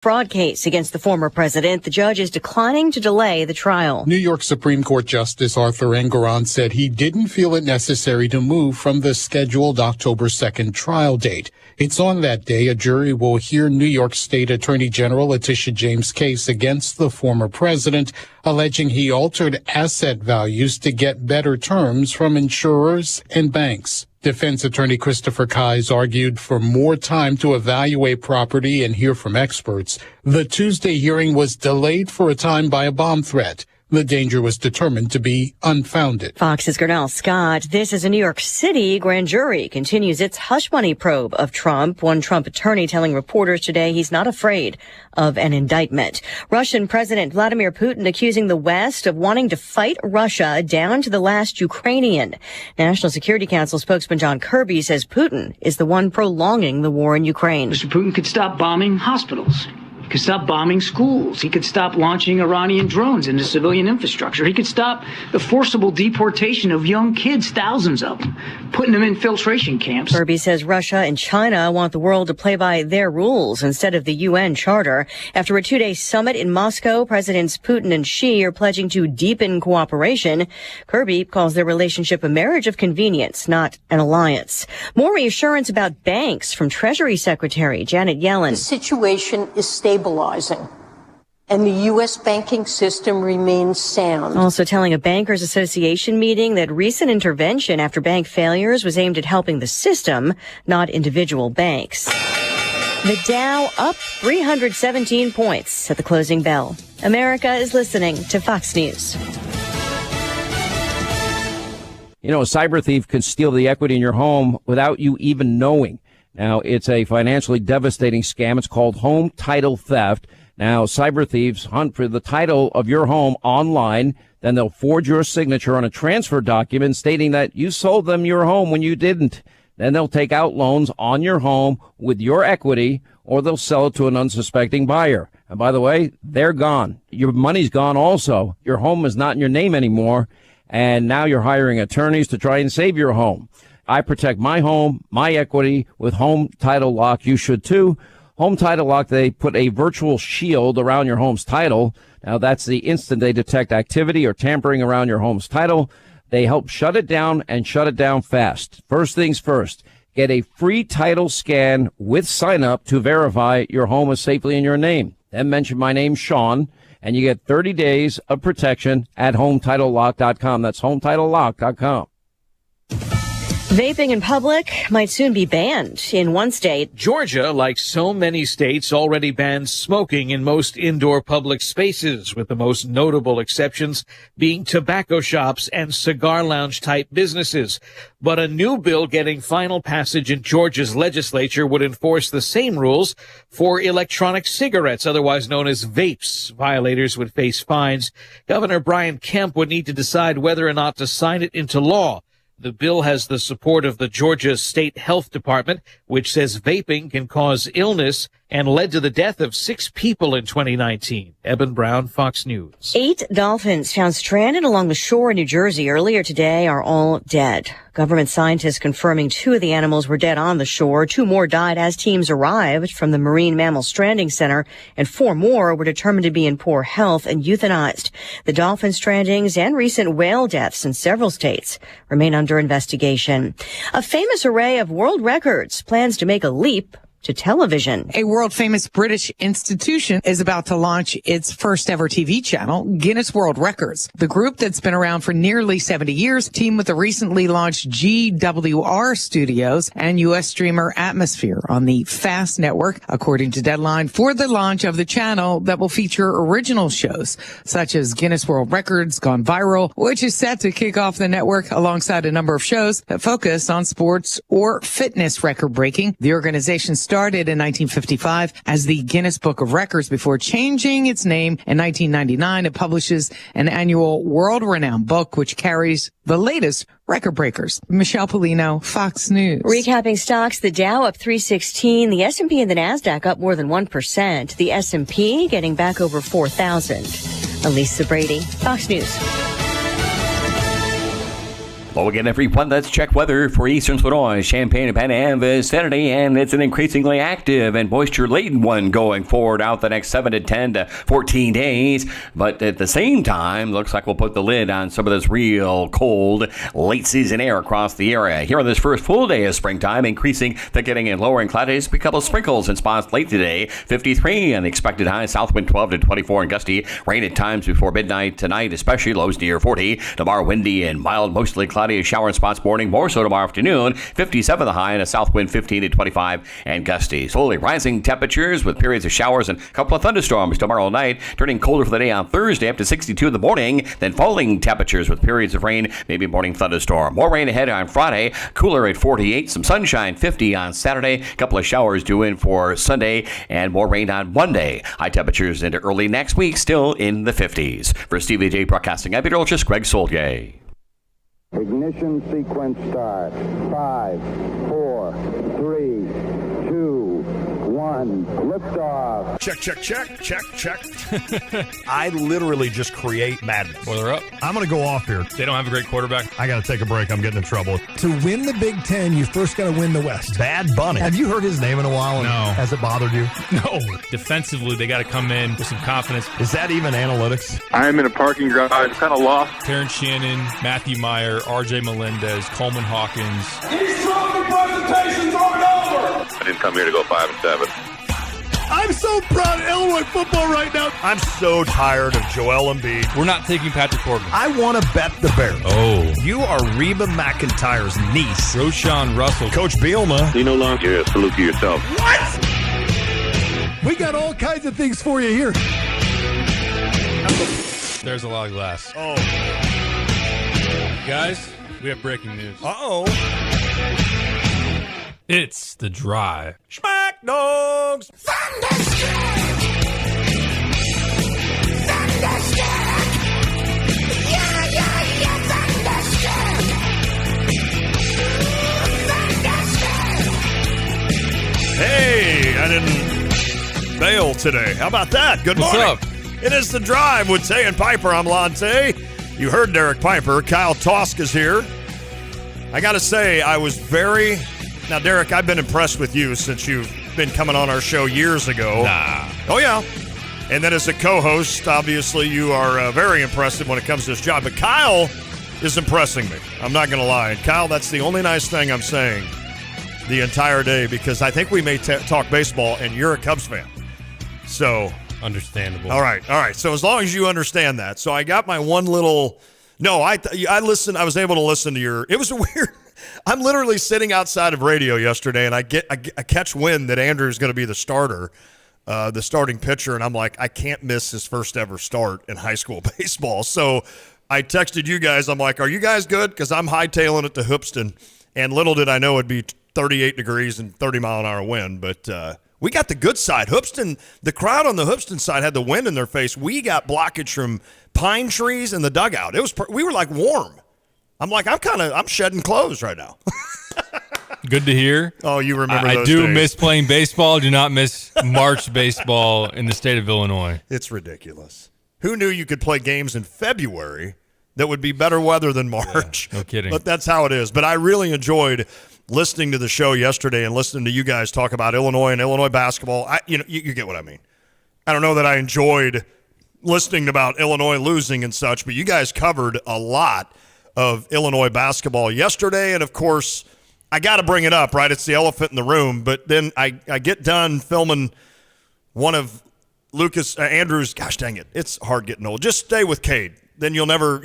fraud case against the former president. The judge is declining to delay the trial. New York Supreme Court Justice Arthur Engoron said he didn't feel it necessary to move from the scheduled October 2nd trial date. It's on that day a jury will hear New York State Attorney General Letitia James' case against the former president, alleging he altered asset values to get better terms from insurers and banks. Defense attorney Christopher Kise argued for more time to evaluate property and hear from experts. The Tuesday hearing was delayed for a time by a bomb threat. The danger was determined to be unfounded. Fox's Gernell Scott. This is a New York City grand jury continues its hush money probe of Trump. One Trump attorney telling reporters today he's not afraid of an indictment. Russian President Vladimir Putin accusing the West of wanting to fight Russia down to the last Ukrainian. National Security Council spokesman John Kirby says Putin is the one prolonging the war in Ukraine. Mr. Putin could stop bombing hospitals. He could stop bombing schools. He could stop launching Iranian drones into civilian infrastructure. He could stop the forcible deportation of young kids, thousands of them, putting them in filtration camps. Kirby says Russia and China want the world to play by their rules instead of the UN Charter. After a two-day summit in Moscow, Presidents Putin and Xi are pledging to deepen cooperation. Kirby calls their relationship a marriage of convenience, not an alliance. More reassurance about banks from Treasury Secretary Janet Yellen. The situation is stabilizing, and the U.S. banking system remains sound. Also telling a Bankers Association meeting that recent intervention after bank failures was aimed at helping the system, not individual banks. The Dow up 317 points at the closing bell. America is listening to Fox News. You know, a cyber thief can steal the equity in your home without you even knowing. Now, it's a financially devastating scam. It's called home title theft. Now, cyber thieves hunt for the title of your home online. Then they'll forge your signature on a transfer document stating that you sold them your home when you didn't. Then they'll take out loans on your home with your equity, or they'll sell it to an unsuspecting buyer. And by the way, they're gone. Your money's gone also. Your home is not in your name anymore. And now you're hiring attorneys to try and save your home. I protect my home, my equity with Home Title Lock. You should too. Home Title Lock, they put a virtual shield around your home's title. Now, that's the instant they detect activity or tampering around your home's title. They help shut it down and shut it down fast. First things first, get a free title scan with sign up to verify your home is safely in your name. Then mention my name, Sean, and you get 30 days of protection at HomeTitleLock.com. That's HomeTitleLock.com. Vaping in public might soon be banned in one state. Georgia, like so many states, already bans smoking in most indoor public spaces, with the most notable exceptions being tobacco shops and cigar lounge type businesses. But a new bill getting final passage in Georgia's legislature would enforce the same rules for electronic cigarettes, otherwise known as vapes. Violators would face fines. Governor Brian Kemp would need to decide whether or not to sign it into law. The bill has the support of the Georgia State Health Department, which says vaping can cause illness and led to the death of 6 people in 2019. Eben Brown, Fox News. 8 dolphins found stranded along the shore in New Jersey earlier today are all dead. Government scientists confirming 2 of the animals were dead on the shore. 2 more died as teams arrived from the Marine Mammal Stranding Center, and 4 more were determined to be in poor health and euthanized. The dolphin strandings and recent whale deaths in several states remain under investigation. A famous array of world records plans to make a leap to television. A world-famous British institution is about to launch its first ever TV channel, Guinness World Records. The group that's been around for nearly 70 years teamed with the recently launched GWR Studios and U.S. streamer Atmosphere on the FAST network, according to Deadline, for the launch of the channel that will feature original shows such as Guinness World Records Gone Viral, which is set to kick off the network alongside a number of shows that focus on sports or fitness record breaking. The organization started in 1955 as the Guinness Book of Records before changing its name in 1999. It publishes an annual world-renowned book which carries the latest record breakers. Michelle Polino, Fox News. Recapping stocks, the Dow up 316, the S&P and the NASDAQ up more than 1%, the S&P getting back over 4,000. Elisa Brady, Fox News. Well, again, everyone, let's check weather for eastern Illinois, Champaign and Pan vicinity, and it's an increasingly active and moisture-laden one going forward out the next 7 to 10 to 14 days. But at the same time, looks like we'll put the lid on some of this real cold late-season air across the area. Here on this first full day of springtime, increasing thickening and lowering clouds, a couple of sprinkles in spots late today. 53 on the expected high, south wind 12 to 24 and gusty. Rain at times before midnight tonight, especially lows near 40. Tomorrow, windy and mild, mostly cloudy. A shower in spots morning, more so tomorrow afternoon. 57 the high and a south wind 15 to 25 and gusty. Slowly rising temperatures with periods of showers and a couple of thunderstorms tomorrow night. Turning colder for the day on Thursday up to 62 in the morning. Then falling temperatures with periods of rain, maybe morning thunderstorm. More rain ahead on Friday. Cooler at 48. Some sunshine 50 on Saturday. A couple of showers due in for Sunday and more rain on Monday. High temperatures into early next week still in the 50s. For Stevie J Broadcasting, I'm meteorologist Greg Solgay. Ignition sequence start. 5, 4, 3, 2, 1. Liftoff. Check. I literally just create madness. Well, they're up. I'm going to go off here. They don't have a great quarterback. I got to take a break. I'm getting in trouble. To win the Big Ten, you first got to win the West. Bad Bunny. Have you heard his name in a while? No. Has it bothered you? No. Defensively, they got to come in with some confidence. Is that even analytics? I'm in a parking garage, kind of lost. Terrence Shannon, Matthew Meyer, R.J. Melendez, Coleman Hawkins. These trophy presentations aren't over! I didn't come here to go 5 and 7. I'm so proud of Illinois football right now. I'm so tired of Joel Embiid. We're not taking Patrick Corbin. I want to bet the Bears. Oh. You are Reba McEntire's niece. Roshan Russell. Coach Bielma. You no longer salute to yourself. What? We got all kinds of things for you here. There's a lot of glass. Oh. Guys, we have breaking news. Uh-oh. It's The Drive. Schmack Dogs. Thunderstruck! Yeah, Thunderstruck! Hey, I didn't bail today. How about that? Good morning. What's up? It is The Drive with Tay and Piper. I'm Lante. You heard Derek Piper. Kyle Tosk is here. I got to say, I was very... Now, Derek, I've been impressed with you since you've been coming on our show years ago. Nah. Oh, yeah. And then as a co-host, obviously, you are very impressive when it comes to this job. But Kyle is impressing me. I'm not going to lie. And Kyle, that's the only nice thing I'm saying the entire day, because I think we may talk baseball, and you're a Cubs fan. So... Understandable. All right. So as long as you understand that. So I got my one little... No, I listened. I was able to listen to your... It was a weird... I'm literally sitting outside of radio yesterday, and I catch wind that Andrew's going to be the starter, the starting pitcher, and I'm like, I can't miss his first ever start in high school baseball. So I texted you guys. I'm like, are you guys good? Because I'm hightailing it to Hoopston, and little did I know it'd be 38 degrees and 30-mile-an-hour wind, but we got the good side. Hoopston, the crowd on the Hoopston side had the wind in their face. We got blockage from pine trees in the dugout. We were like warm. I'm like, I'm shedding clothes right now. Good to hear. Oh, you remember those days. I do miss playing baseball. Do not miss March baseball in the state of Illinois. It's ridiculous. Who knew you could play games in February that would be better weather than March? Yeah, no kidding. But that's how it is. But I really enjoyed listening to the show yesterday and listening to you guys talk about Illinois and Illinois basketball. You get what I mean. I don't know that I enjoyed listening about Illinois losing and such, but you guys covered a lot of Illinois basketball yesterday. And, of course, I got to bring it up, right? It's the elephant in the room. But then I get done filming one of Lucas Andrews. Gosh dang it. It's hard getting old. Just stay with Cade. Then you'll never,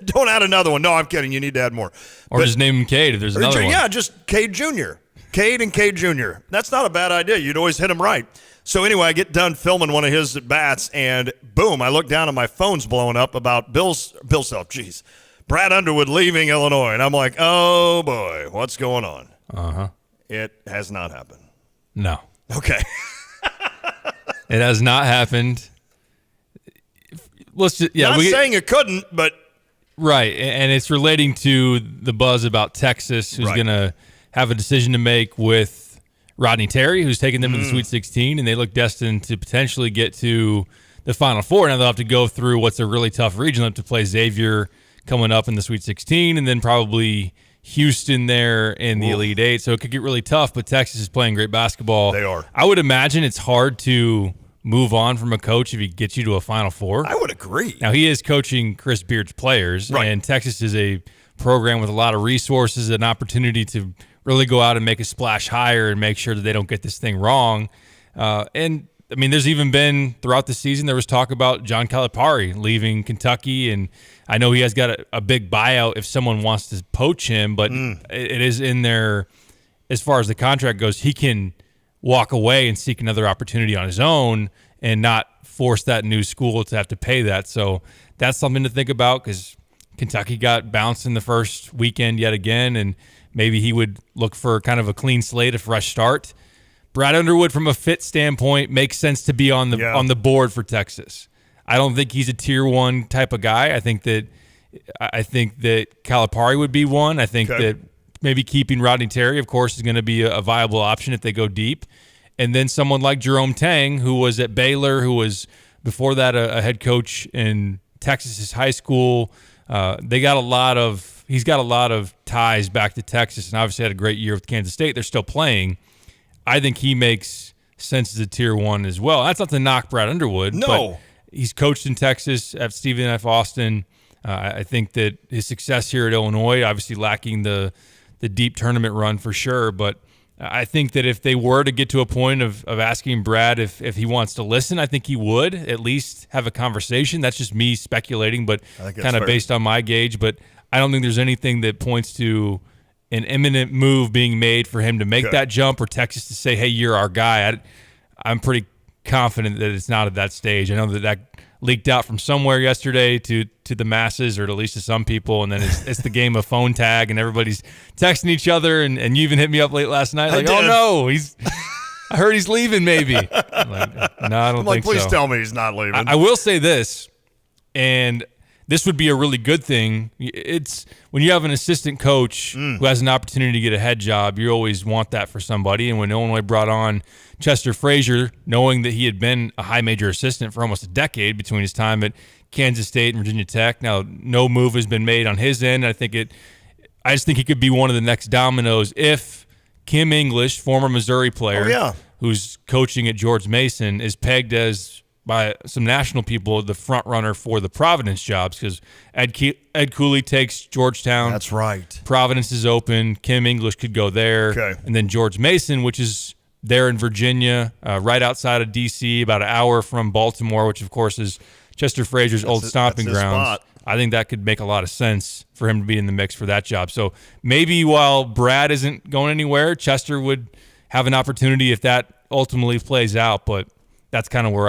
don't add another one. No, I'm kidding. You need to add more. Or just name him Cade if there's another one. Yeah, just Cade Jr. Cade and Cade Jr. That's not a bad idea. You'd always hit him right. So anyway, I get done filming one of his at-bats, and boom, I look down and my phone's blowing up about Brad Underwood leaving Illinois. And I'm like, oh, boy, what's going on? Uh-huh. It has not happened. No. Okay. It has not happened. Not saying it couldn't, but... Right, and it's relating to the buzz about Texas, who's going to have a decision to make with Rodney Terry, who's taking them to the Sweet 16, and they look destined to potentially get to the Final Four. Now they'll have to go through what's a really tough region. They'll have to play Xavier, coming up in the Sweet 16, and then probably Houston there in the Elite Eight. So it could get really tough, but Texas is playing great basketball. They are. I would imagine it's hard to move on from a coach if he gets you to a Final Four. I would agree. Now, he is coaching Chris Beard's players, Right. and Texas is a program with a lot of resources, an opportunity to really go out and make a splash higher and make sure that they don't get this thing wrong. And, I mean, there's even been, throughout the season, there was talk about John Calipari leaving Kentucky, and I know he has got a big buyout if someone wants to poach him, but it is in there, as far as the contract goes, he can walk away and seek another opportunity on his own and not force that new school to have to pay that. So that's something to think about, because Kentucky got bounced in the first weekend yet again, and maybe he would look for kind of a clean slate, a fresh start. Brad Underwood, from a fit standpoint, makes sense to be on the board for Texas. I don't think he's a tier 1 type of guy. I think that Calipari would be one. I think that maybe keeping Rodney Terry, of course, is going to be a viable option if they go deep. And then someone like Jerome Tang, who was at Baylor, who was before that a head coach in Texas's high school. He's got a lot of ties back to Texas, and obviously had a great year with Kansas State. They're still playing. I think he makes sense as a tier 1 as well. That's not to knock Brad Underwood. No. But he's coached in Texas at Stephen F. Austin. I think that his success here at Illinois, obviously lacking the deep tournament run for sure, but I think that if they were to get to a point of asking Brad if he wants to listen, I think he would at least have a conversation. That's just me speculating, but kind of based on my gauge. But I don't think there's anything that points to an imminent move being made for him to make that jump, or Texas to say, hey, you're our guy. I'm pretty confident that it's not at that stage. I know that leaked out from somewhere yesterday to the masses, or at least to some people, and then it's the game of phone tag, and everybody's texting each other, and you even hit me up late last night like, oh no, I heard he's leaving maybe. I'm like, no, I don't think so. Please tell me he's not leaving. I will say this, and this would be a really good thing. It's when you have an assistant coach who has an opportunity to get a head job, you always want that for somebody. And when Illinois brought on Chester Frazier, knowing that he had been a high major assistant for almost a decade between his time at Kansas State and Virginia Tech, now no move has been made on his end. I just think he could be one of the next dominoes if Kim English, former Missouri player, who's coaching at George Mason, is pegged as, by some national people, the front runner for the Providence jobs, because Ed Cooley takes Georgetown. That's right. Providence is open. Kim English could go there. Okay. And then George Mason, which is there in Virginia, right outside of D.C., about an hour from Baltimore, which, of course, is Chester Frazier's old stomping grounds. I think that could make a lot of sense for him to be in the mix for that job. So maybe while Brad isn't going anywhere, Chester would have an opportunity if that ultimately plays out. But that's kind of where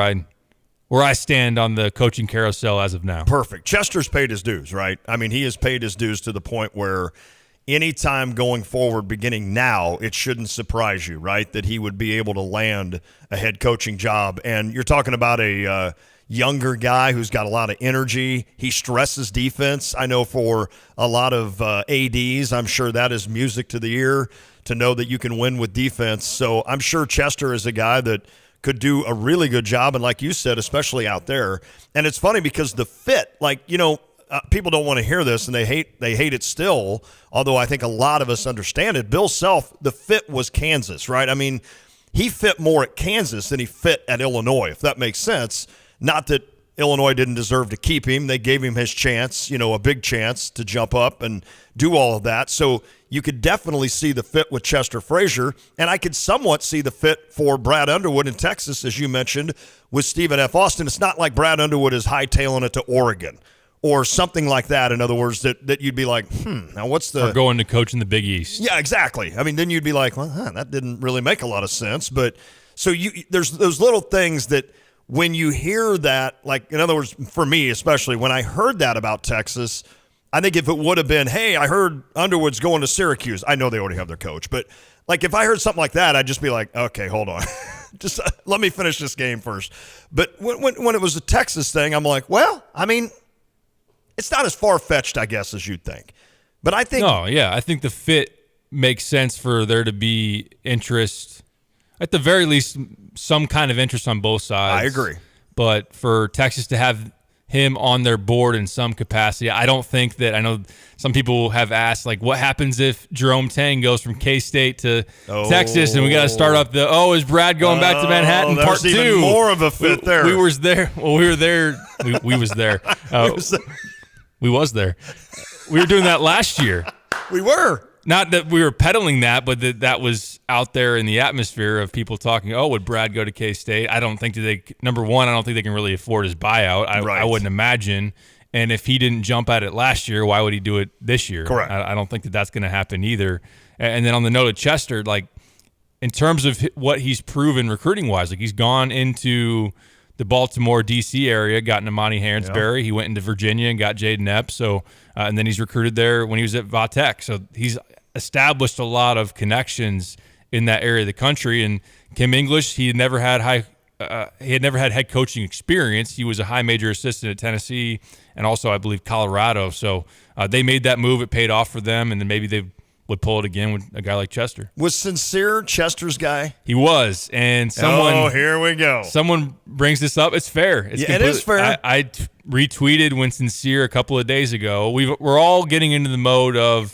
I stand on the coaching carousel as of now. Perfect. Chester's paid his dues, right? I mean, he has paid his dues to the point where anytime going forward, beginning now, it shouldn't surprise you, right, that he would be able to land a head coaching job. And you're talking about a younger guy who's got a lot of energy. He stresses defense. I know for a lot of ADs, I'm sure that is music to the ear to know that you can win with defense. So I'm sure Chester is a guy that could do a really good job, and like you said, especially out there. And it's funny because the fit, people don't want to hear this, and they hate it still, although I think a lot of us understand it. Bill Self, the fit was Kansas, right? I mean, he fit more at Kansas than he fit at Illinois, if that makes sense. Not that Illinois didn't deserve to keep him. They gave him his chance, a big chance to jump up and do all of that. So you could definitely see the fit with Chester Frazier, and I could somewhat see the fit for Brad Underwood in Texas, as you mentioned, with Stephen F. Austin. It's not like Brad Underwood is hightailing it to Oregon or something like that. In other words, that you'd be like, now what's the... Or going to coach in the Big East. Yeah, exactly. I mean, then you'd be like, well, that didn't really make a lot of sense. But so there's those little things that when you hear that, like, in other words, for me especially, when I heard that about Texas, I think if it would have been, hey, I heard Underwood's going to Syracuse. I know they already have their coach, but like if I heard something like that, I'd just be like, okay, hold on. Just let me finish this game first. But when it was a Texas thing, I'm like, well, I mean, it's not as far-fetched, I guess, as you'd think. But I think... No, yeah, I think the fit makes sense for there to be interest, at the very least, some kind of interest on both sides. I agree. But for Texas to have him on their board in some capacity. I don't think that, I know some people have asked, like, what happens if Jerome Tang goes from K-State to Texas, and we got to start up is Brad going back to Manhattan part 2? There's even more of a fit there. We was there. Well, we were there. We was there. We was there. We were doing that last year. We were. Not that we were peddling that, but that was out there in the atmosphere of people talking, would Brad go to K-State? I don't think that number one, I don't think they can really afford his buyout. I wouldn't imagine. And if he didn't jump at it last year, why would he do it this year? Correct. I don't think that that's going to happen either. And then on the note of Chester, like, in terms of what he's proven recruiting-wise, like, he's gone into the Baltimore, D.C. area, got Namani Hansberry. Yeah. He went into Virginia and got Jaden Epps. So, and then he's recruited there when he was at Va-Tech. So he's established a lot of connections in that area of the country. And Kim English, he had never had head coaching experience. He was a high major assistant at Tennessee and also, I believe, Colorado. So they made that move. It paid off for them, and then maybe they would pull it again with a guy like Chester. Was Sincere Chester's guy? He was, and someone. Oh, here we go. Someone brings this up. It's fair. It is fair. I retweeted when Sincere a couple of days ago. We're all getting into the mode of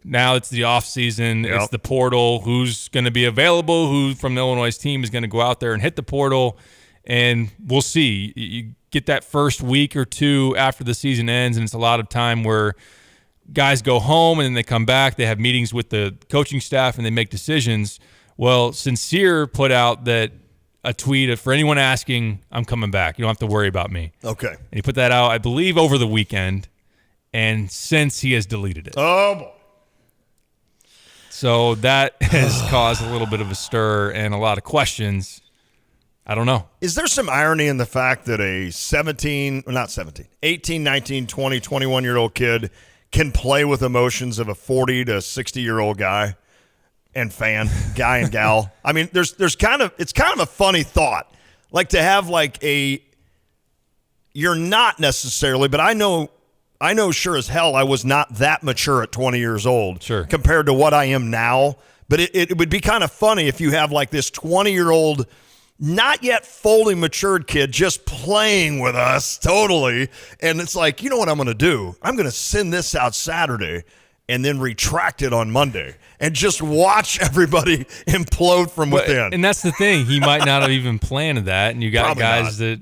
now it's the off season. Yep. It's the portal. Who's going to be available? Who from the Illinois team is going to go out there and hit the portal? And we'll see. You get that first week or two after the season ends, and it's a lot of time where guys go home and then they come back. They have meetings with the coaching staff and they make decisions. Well, Sincere put out a tweet for anyone asking, I'm coming back. You don't have to worry about me. Okay. And he put that out, I believe, over the weekend. And since he has deleted it. Oh, boy. So that has caused a little bit of a stir and a lot of questions. I don't know. Is there some irony in the fact that a 18, 19, 20, 21-year-old kid can play with emotions of a 40 to 60-year-old guy and guy and gal? I mean, it's kind of a funny thought, like to have like you're not necessarily, but I know sure as hell I was not that mature at 20 years old compared to what I am now. But it would be kind of funny if you have like this 20-year-old, not yet fully matured kid just playing with us totally. And it's like, you know what I'm going to do? I'm going to send this out Saturday and then retract it on Monday and just watch everybody implode from within. And that's the thing. He might not have even planned that. And you got Probably guys not.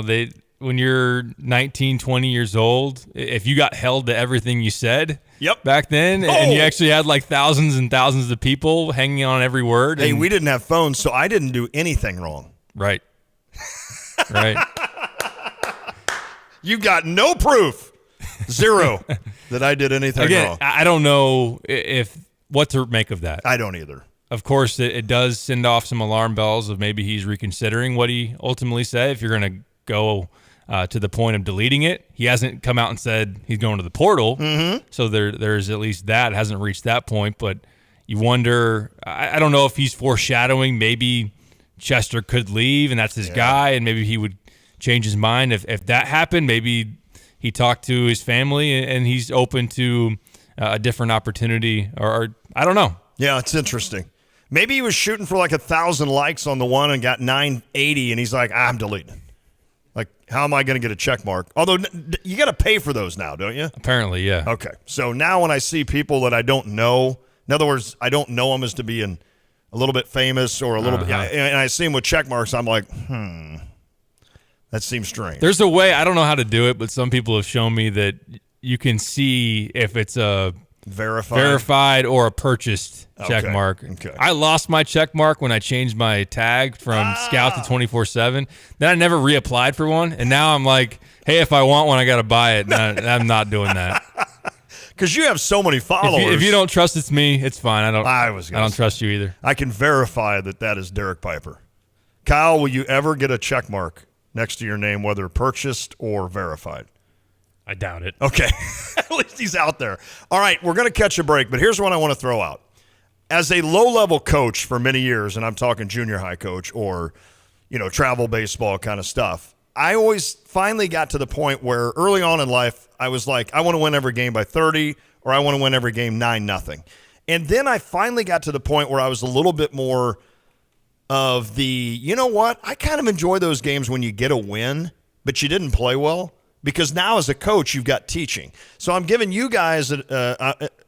that, when you're 19, 20 years old, if you got held to everything you said back then, and you actually had like thousands and thousands of people hanging on every word. Hey, we didn't have phones, so I didn't do anything wrong. Right. Right. You got no proof, zero, that I did anything wrong. I don't know what to make of that. I don't either. Of course, it does send off some alarm bells of maybe he's reconsidering what he ultimately said. If you're going to go to the point of deleting it. He hasn't come out and said he's going to the portal. Mm-hmm. So there's at least that. It hasn't reached that point, but you wonder, I don't know if he's foreshadowing maybe Chester could leave and that's his guy, and maybe he would change his mind. If that happened, maybe he talked to his family and he's open to a different opportunity, or I don't know. Yeah, it's interesting. Maybe he was shooting for like 1,000 likes on the one and got 980, and he's like, I'm deleting it. Like, how am I going to get a check mark? Although you got to pay for those now, don't you? Apparently, yeah. Okay. So now when I see people that I don't know, in other words, I don't know them as to being a little bit famous or a little bit, and I see them with check marks, I'm like, that seems strange. There's a way, I don't know how to do it, but some people have shown me that you can see if it's a verified or a purchased check mark. Okay. I lost my check mark when I changed my tag from Scout to 24/7. Then I never reapplied for one, and now I'm like, hey, if I want one, I got to buy it. I'm not doing that. Because you have so many followers. If you don't trust it's me, it's fine. I don't trust you either. I can verify that is Derek Piper. Kyle, will you ever get a check mark next to your name, whether purchased or verified? I doubt it. Okay. At least he's out there. All right, we're going to catch a break, but here's one I want to throw out. As a low-level coach for many years, and I'm talking junior high coach or, travel baseball kind of stuff, I always finally got to the point where early on in life, I was like, I want to win every game by 30, or I want to win every game 9-0. And then I finally got to the point where I was a little bit more of the, you know what, I kind of enjoy those games when you get a win but you didn't play well? Because now as a coach, you've got teaching. So I'm giving you guys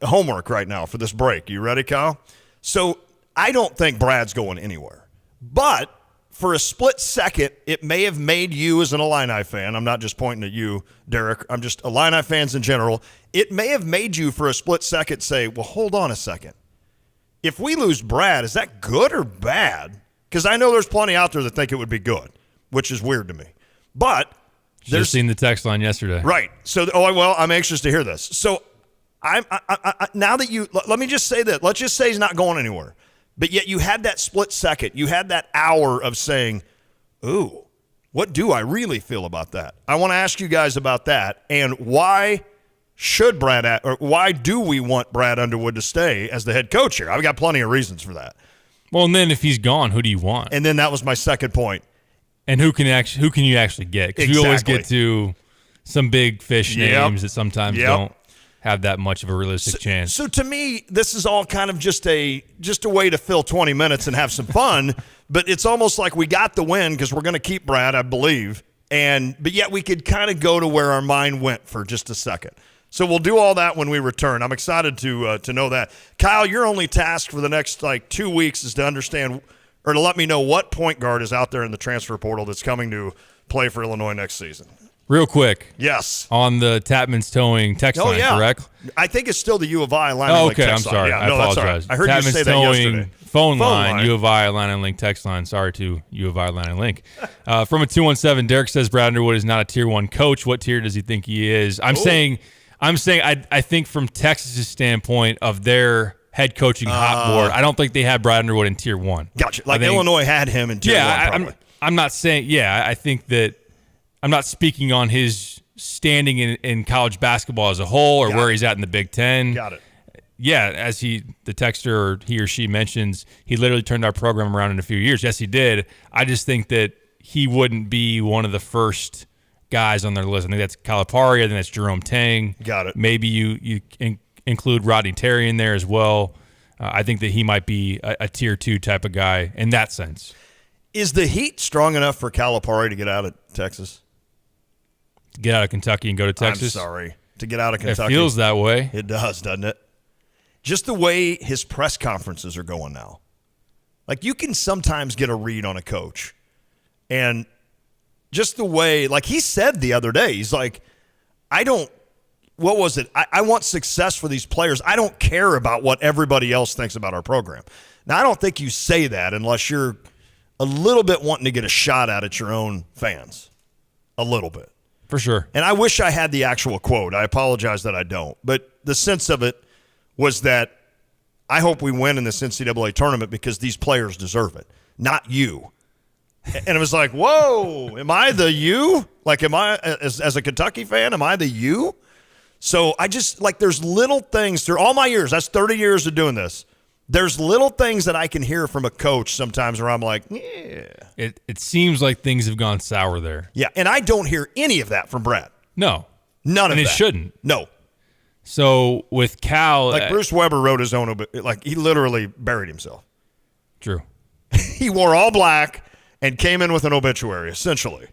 homework right now for this break. You ready, Kyle? So I don't think Brad's going anywhere. But for a split second, it may have made you as an Illini fan, I'm not just pointing at you, Derek, I'm just Illini fans in general, it may have made you for a split second say, well, hold on a second. If we lose Brad, is that good or bad? Because I know there's plenty out there that think it would be good, which is weird to me. But Just seen the text line yesterday. Right. So, I'm anxious to hear this. So, now that let me just say that. Let's just say he's not going anywhere. But yet you had that split second. You had that hour of saying, ooh, what do I really feel about that? I want to ask you guys about that. And why why do we want Brad Underwood to stay as the head coach here? I've got plenty of reasons for that. Well, and then if he's gone, who do you want? And then that was my second point. And who can you actually get? Because you always get to some big fish names that sometimes don't have that much of a realistic chance. So to me, this is all kind of just a way to fill 20 minutes and have some fun. But it's almost like we got the win because we're going to keep Brad, I believe. But yet we could kind of go to where our mind went for just a second. So we'll do all that when we return. I'm excited to know that. Kyle, your only task for the next 2 weeks is to understand or to let me know what point guard is out there in the transfer portal that's coming to play for Illinois next season. Real quick. Yes. On the Tapman's Towing text line, correct? I think it's still the U of I line and link text line. I'm sorry. I apologize. Right. I heard Tapman's you say that Towing yesterday. Phone line, U of I line and link text line. Sorry to U of I line and link. From a 217, Derek says Brad Underwood is not a tier 1 coach. What tier does he think he is? I'm saying I think from Texas's standpoint of their head coaching hot board, I don't think they had Brad Underwood in tier 1. Gotcha. Illinois had him in tier 1 probably. I'm not saying, I think that I'm not speaking on his standing in college basketball as a whole or where he's at in the Big Ten. Got it. Yeah, as the texter or he or she mentions, he literally turned our program around in a few years. Yes, he did. I just think that he wouldn't be one of the first guys on their list. I think that's Calipari. I think that's Jerome Tang. Got it. Maybe you include Rodney Terry in there as well. I think that he might be a tier 2 type of guy in that sense. Is the heat strong enough for Calipari to get out of Texas? Get out of Kentucky and go to Texas? I'm sorry. To get out of Kentucky. It feels that way. It does, doesn't it? Just the way his press conferences are going now. You can sometimes get a read on a coach. And just the way, he said the other day, he's like, what was it? I want success for these players. I don't care about what everybody else thinks about our program. Now, I don't think you say that unless you're a little bit wanting to get a shot at your own fans. A little bit. For sure. And I wish I had the actual quote. I apologize that I don't. But the sense of it was that I hope we win in this NCAA tournament because these players deserve it, not you. And it was like, whoa, am I the you? Am I, as a Kentucky fan, am I the you? So I just, there's little things through all my years. That's 30 years of doing this. There's little things that I can hear from a coach sometimes where I'm like, yeah. It seems like things have gone sour there. Yeah, and I don't hear any of that from Brad. No. None of that. And it shouldn't. No. So with Cal. Bruce Weber wrote his own, he literally buried himself. True. He wore all black and came in with an obituary, essentially.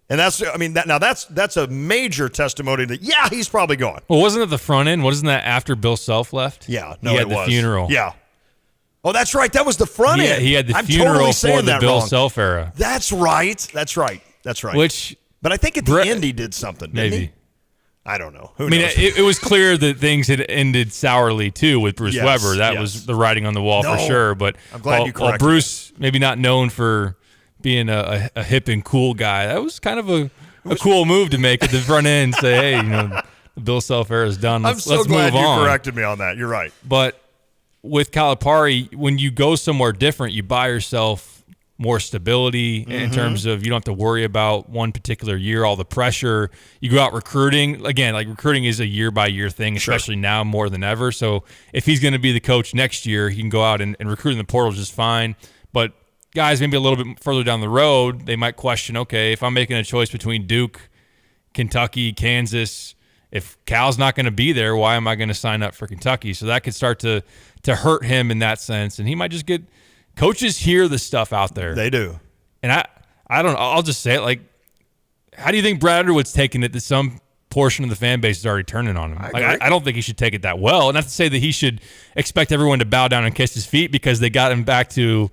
And that's a major testimony that, he's probably gone. Well, wasn't it the front end? Wasn't that after Bill Self left? Yeah, no, he had it was. the funeral. Yeah. Oh, that's right. That was the front end. He had the I'm funeral totally for the Bill wrong. Self era. That's right. But I think at the end he did something, didn't he? I don't know. Who knows? It was clear that things had ended sourly, too, with Bruce Weber. That was the writing on the wall for sure. But I'm glad you corrected Bruce, maybe not known for being a hip and cool guy, that was kind of a cool move to make at the front end. Say, hey, the Bill Self era is done. I'm so glad you corrected me on that. You're right. But with Calipari, when you go somewhere different, you buy yourself more stability in terms of you don't have to worry about one particular year, all the pressure. You go out recruiting. Again, recruiting is a year-by-year thing, especially now more than ever. So if he's going to be the coach next year, he can go out and recruit in the portal just fine. But guys maybe a little bit further down the road, they might question, okay, if I'm making a choice between Duke, Kentucky, Kansas, if Cal's not going to be there, why am I going to sign up for Kentucky? So that could start to hurt him in that sense. And he might just get – coaches hear the stuff out there. They do. And I don't know. I'll just say it, How do you think Brad Underwood's taking it that some portion of the fan base is already turning on him? I don't think he should take it that well. Not to say that he should expect everyone to bow down and kiss his feet because he got them back to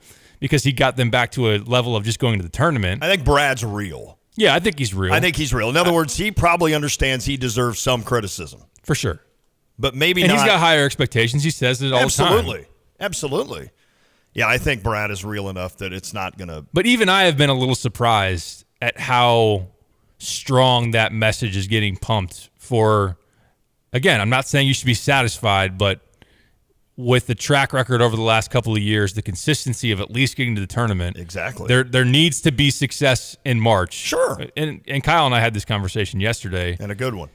a level of just going to the tournament. I think Brad's real. Yeah, I think he's real. In other words, he probably understands he deserves some criticism. For sure. But maybe and not. He's got higher expectations. He says it all the time. Absolutely. Yeah, I think Brad is real enough that it's not going to. But even I have been a little surprised at how strong that message is getting pumped for. Again, I'm not saying you should be satisfied, but with the track record over the last couple of years, the consistency of at least getting to the tournament. Exactly. There needs to be success in March. Sure. And Kyle and I had this conversation yesterday. And a good one.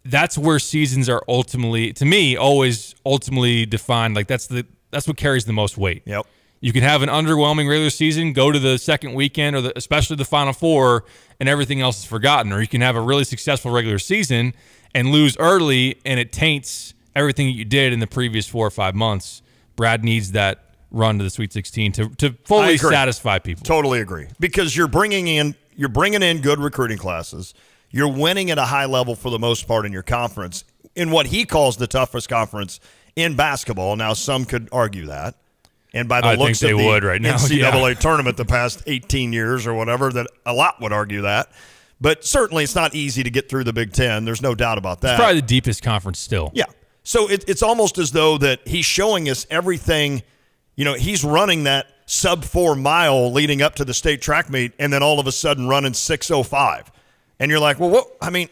That's where seasons are ultimately, to me, always ultimately defined. Like that's what carries the most weight. Yep. You can have an underwhelming regular season, go to the second weekend or especially the Final Four, and everything else is forgotten. Or you can have a really successful regular season and lose early, and it taints everything that you did in the previous 4 or 5 months. Brad needs that run to the Sweet 16 to fully satisfy people. Totally agree. Because you're bringing in good recruiting classes. You're winning at a high level for the most part in your conference, in what he calls the toughest conference in basketball. Now, some could argue that. And by the looks of the NCAA tournament the past 18 years or whatever, that a lot would argue that. But certainly it's not easy to get through the Big Ten. There's no doubt about that. It's probably the deepest conference still. Yeah. So it's almost as though that he's showing us everything. He's running that sub-4 mile leading up to the state track meet, and then all of a sudden running 6:05. And you're like, well, what? I mean,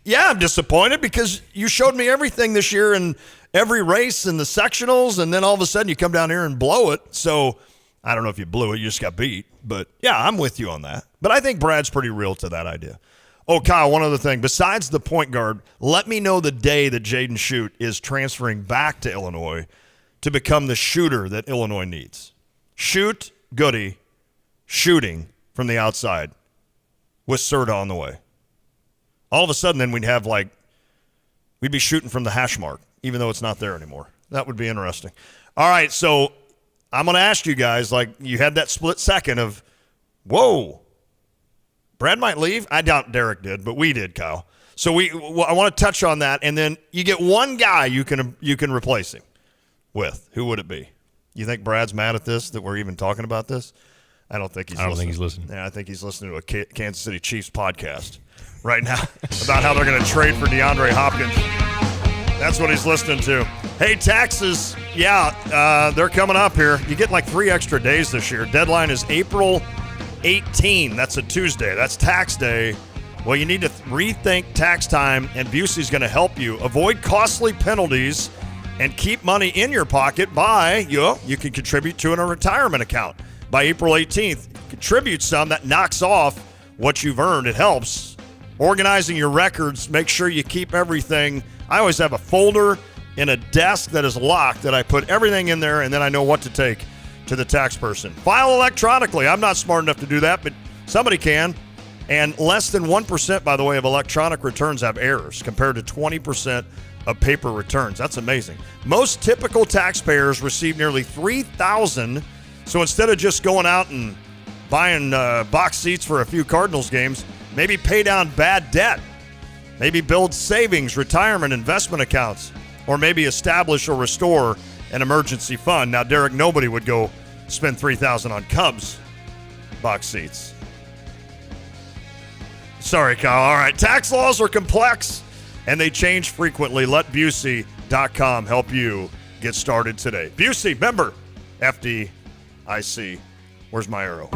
yeah, I'm disappointed because you showed me everything this year in every race and the sectionals, and then all of a sudden you come down here and blow it. So I don't know if you blew it, you just got beat. But, yeah, I'm with you on that. But I think Brad's pretty real to that idea. Oh, Kyle, one other thing. Besides the point guard, let me know the day that Jaden Schutt is transferring back to Illinois to become the shooter that Illinois needs. Schutt, Goody, shooting from the outside with Serta on the way. All of a sudden, then we'd be shooting from the hash mark, even though it's not there anymore. That would be interesting. All right, so I'm going to ask you guys, you had that split second of, whoa, Brad might leave. I doubt Derek did, but we did, Kyle. So I want to touch on that, and then you get one guy you can replace him with. Who would it be? You think Brad's mad at this, that we're even talking about this? I don't think he's listening. Yeah, I think he's listening to a Kansas City Chiefs podcast right now about how they're going to trade for DeAndre Hopkins. That's what he's listening to. Hey, taxes, they're coming up here. You get 3 extra days this year. Deadline is April 18. That's a Tuesday. That's tax day. Well, you need to rethink tax time, and Busey's going to help you avoid costly penalties and keep money in your pocket by, you can contribute to a retirement account. By April 18th, contribute some. That knocks off what you've earned. It helps. Organizing your records, make sure you keep everything. I always have a folder in a desk that is locked that I put everything in there, and then I know what to take to the tax person. File electronically. I'm not smart enough to do that, but somebody can. And less than 1%, by the way, of electronic returns have errors compared to 20% of paper returns. That's amazing. Most typical taxpayers receive nearly 3,000. So instead of just going out and buying box seats for a few Cardinals games, maybe pay down bad debt. Maybe build savings, retirement, investment accounts, or maybe establish or restore an emergency fund. Now, Derek, nobody would go spend $3,000 on Cubs box seats. Sorry, Kyle. All right. Tax laws are complex, and they change frequently. Let Busey.com help you get started today. Busey, member, FDIC. Where's my arrow?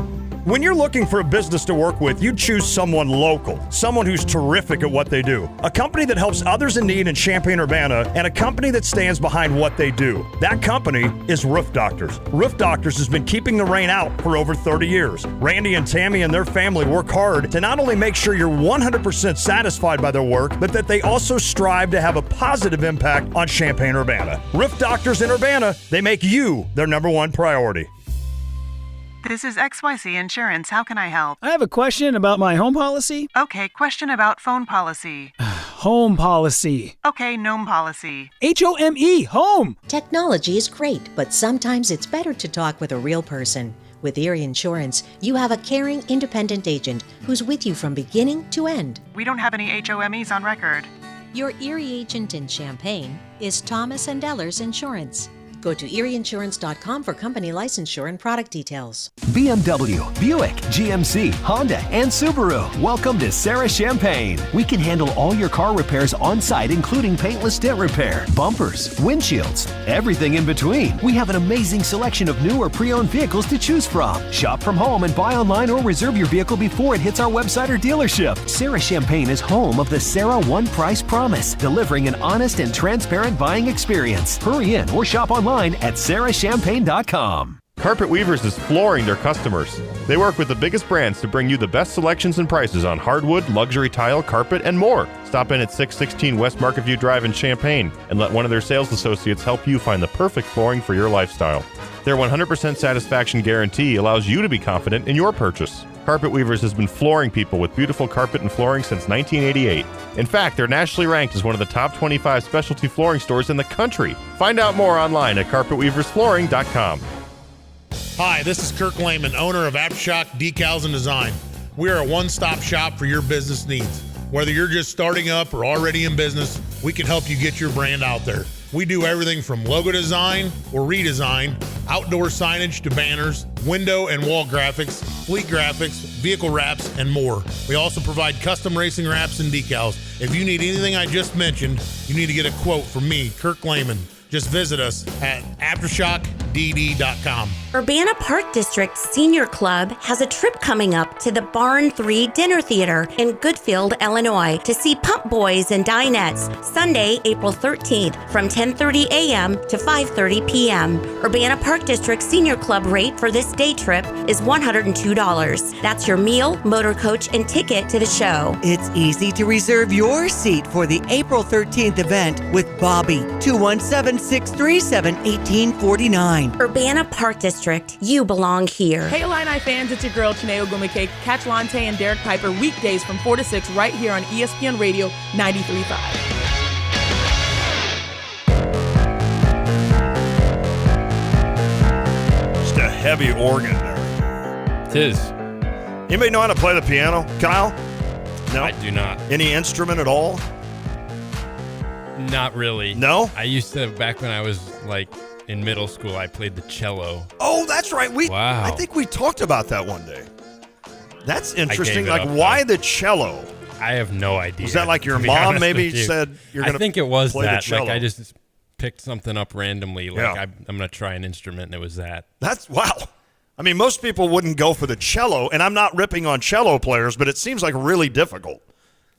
When you're looking for a business to work with, you choose someone local, someone who's terrific at what they do, a company that helps others in need in Champaign-Urbana, and a company that stands behind what they do. That company is Roof Doctors. Roof Doctors has been keeping the rain out for over 30 years. Randy and Tammy and their family work hard to not only make sure you're 100% satisfied by their work, but that they also strive to have a positive impact on Champaign-Urbana. Roof Doctors in Urbana, they make you their #1 priority. This is XYZ Insurance. How can I help? I have a question about my home policy. Okay, question about phone policy. Home policy. Okay, gnome policy. HOME, home. Technology is great, but sometimes it's better to talk with a real person. With Erie Insurance, you have a caring, independent agent who's with you from beginning to end. We don't have any HOMEs on record. Your Erie agent in Champaign is Thomas & Ellers Insurance. Go to erieinsurance.com for company licensure and product details. BMW, Buick, GMC, Honda, and Subaru. Welcome to Sarah Champagne. We can handle all your car repairs on site, including paintless dent repair, bumpers, windshields, everything in between. We have an amazing selection of new or pre-owned vehicles to choose from. Shop from home and buy online or reserve your vehicle before it hits our website or dealership. Sarah Champagne is home of the Sarah One Price Promise, delivering an honest and transparent buying experience. Hurry in or shop online at sarahchampagne.com. Carpet Weavers is flooring their customers. They work with the biggest brands to bring you the best selections and prices on hardwood, luxury tile, carpet, and more. Stop in at 616 West Market View Drive in Champaign and let one of their sales associates help you find the perfect flooring for your lifestyle. Their 100% satisfaction guarantee allows you to be confident in your purchase. Carpet Weavers has been flooring people with beautiful carpet and flooring since 1988. In fact, they're nationally ranked as one of the top 25 specialty flooring stores in the country. Find out more online at carpetweaversflooring.com. Hi, this is Kirk Lehman, owner of Aftershock Decals and Design. We are a one-stop shop for your business needs. Whether you're just starting up or already in business, we can help you get your brand out there. We do everything from logo design or redesign, outdoor signage to banners, window and wall graphics, fleet graphics, vehicle wraps, and more. We also provide custom racing wraps and decals. If you need anything I just mentioned, you need to get a quote from me, Kirk Lehman. Just visit us at aftershockdd.com. Urbana Park District Senior Club has a trip coming up to the Barn 3 Dinner Theater in Goodfield, Illinois to see Pump Boys and Dinettes Sunday, April 13th from 10:30 a.m. to 5:30 p.m. Urbana Park District Senior Club rate for this day trip is $102. That's your meal, motor coach, and ticket to the show. It's easy to reserve your seat for the April 13th event with Bobby, 217-637-1849. Urbana Park District, you belong here. Hey Illini fans, it's your girl Chineo Gumake. Catch Lante and Derek Piper weekdays from 4 to 6 right here on ESPN Radio 93.5. Just a heavy organ there. It is. Anybody know how to play the piano? Kyle? No? I do not. Any instrument at all? Not really. No? I used to, back when I was like in middle school, I played the cello. Oh, that's right. Wow. I think we talked about that one day. That's interesting. Like, up, why the cello? I have no idea. Was that like your mom maybe said you're going to play the cello? I think it was that. Like, I just picked something up randomly. Like, Yeah. I'm going to try an instrument, and it was that. That's, wow. I mean, most people wouldn't go for the cello, and I'm not ripping on cello players, but it seems like really difficult.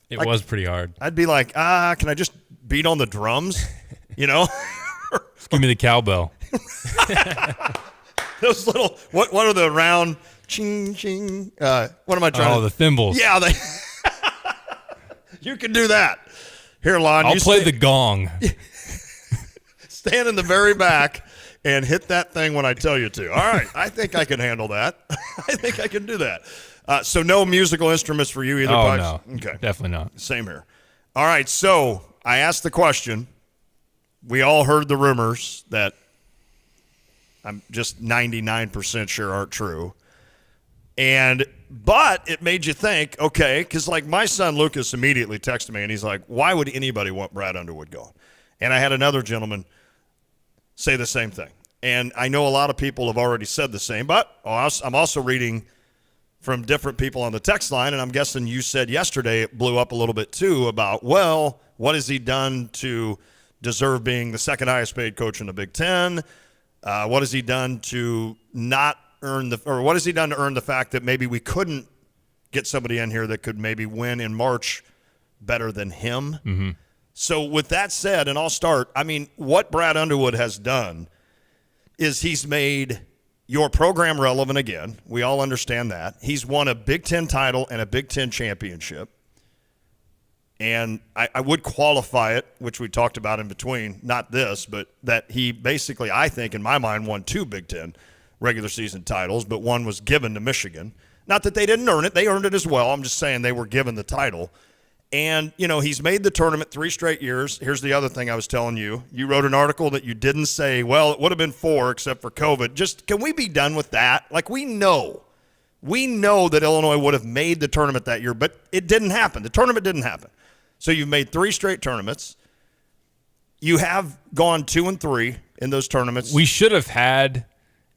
It Like, was pretty hard. I'd be like, can I just beat on the drums? You know? Give me the cowbell. Those little, what are the round, ching, ching, what am I trying to? Oh, the thimbles. Yeah, you can do that. Here, Lon. I'll play the gong. Stand in the very back and hit that thing when I tell you to. All right. I think I can handle that. I think I can do that. So no musical instruments for you either, Oh, Bucks? no. Okay. Definitely not. Same here. All right. So I asked the question. We all heard the rumors that I'm just 99% sure aren't true. But it made you think, okay, because like my son Lucas immediately texted me and he's like, why would anybody want Brad Underwood gone? And I had another gentleman say the same thing. And I know a lot of people have already said the same, but I'm also reading from different people on the text line, and I'm guessing you said yesterday it blew up a little bit too about, well, what has he done to deserve being the second highest paid coach in the Big Ten? What has he done to not earn what has he done to earn the fact that maybe we couldn't get somebody in here that could maybe win in March better than him? Mm-hmm. So with that said, and I'll start, I mean, what Brad Underwood has done is he's made your program relevant again. We all understand that. He's won a Big Ten title and a Big Ten championship. And I would qualify it, which we talked about in between, not this, but that he basically, I think, in my mind, won 2 Big Ten regular season titles, but one was given to Michigan. Not that they didn't earn it. They earned it as well. I'm just saying they were given the title. And, he's made the tournament 3 straight years. Here's the other thing I was telling you. You wrote an article that you didn't say, well, it would have been 4 except for COVID. Just, can we be done with that? Like, we know that Illinois would have made the tournament that year, but it didn't happen. The tournament didn't happen. So you've made 3 straight tournaments. You have gone 2 and 3 in those tournaments. We should have had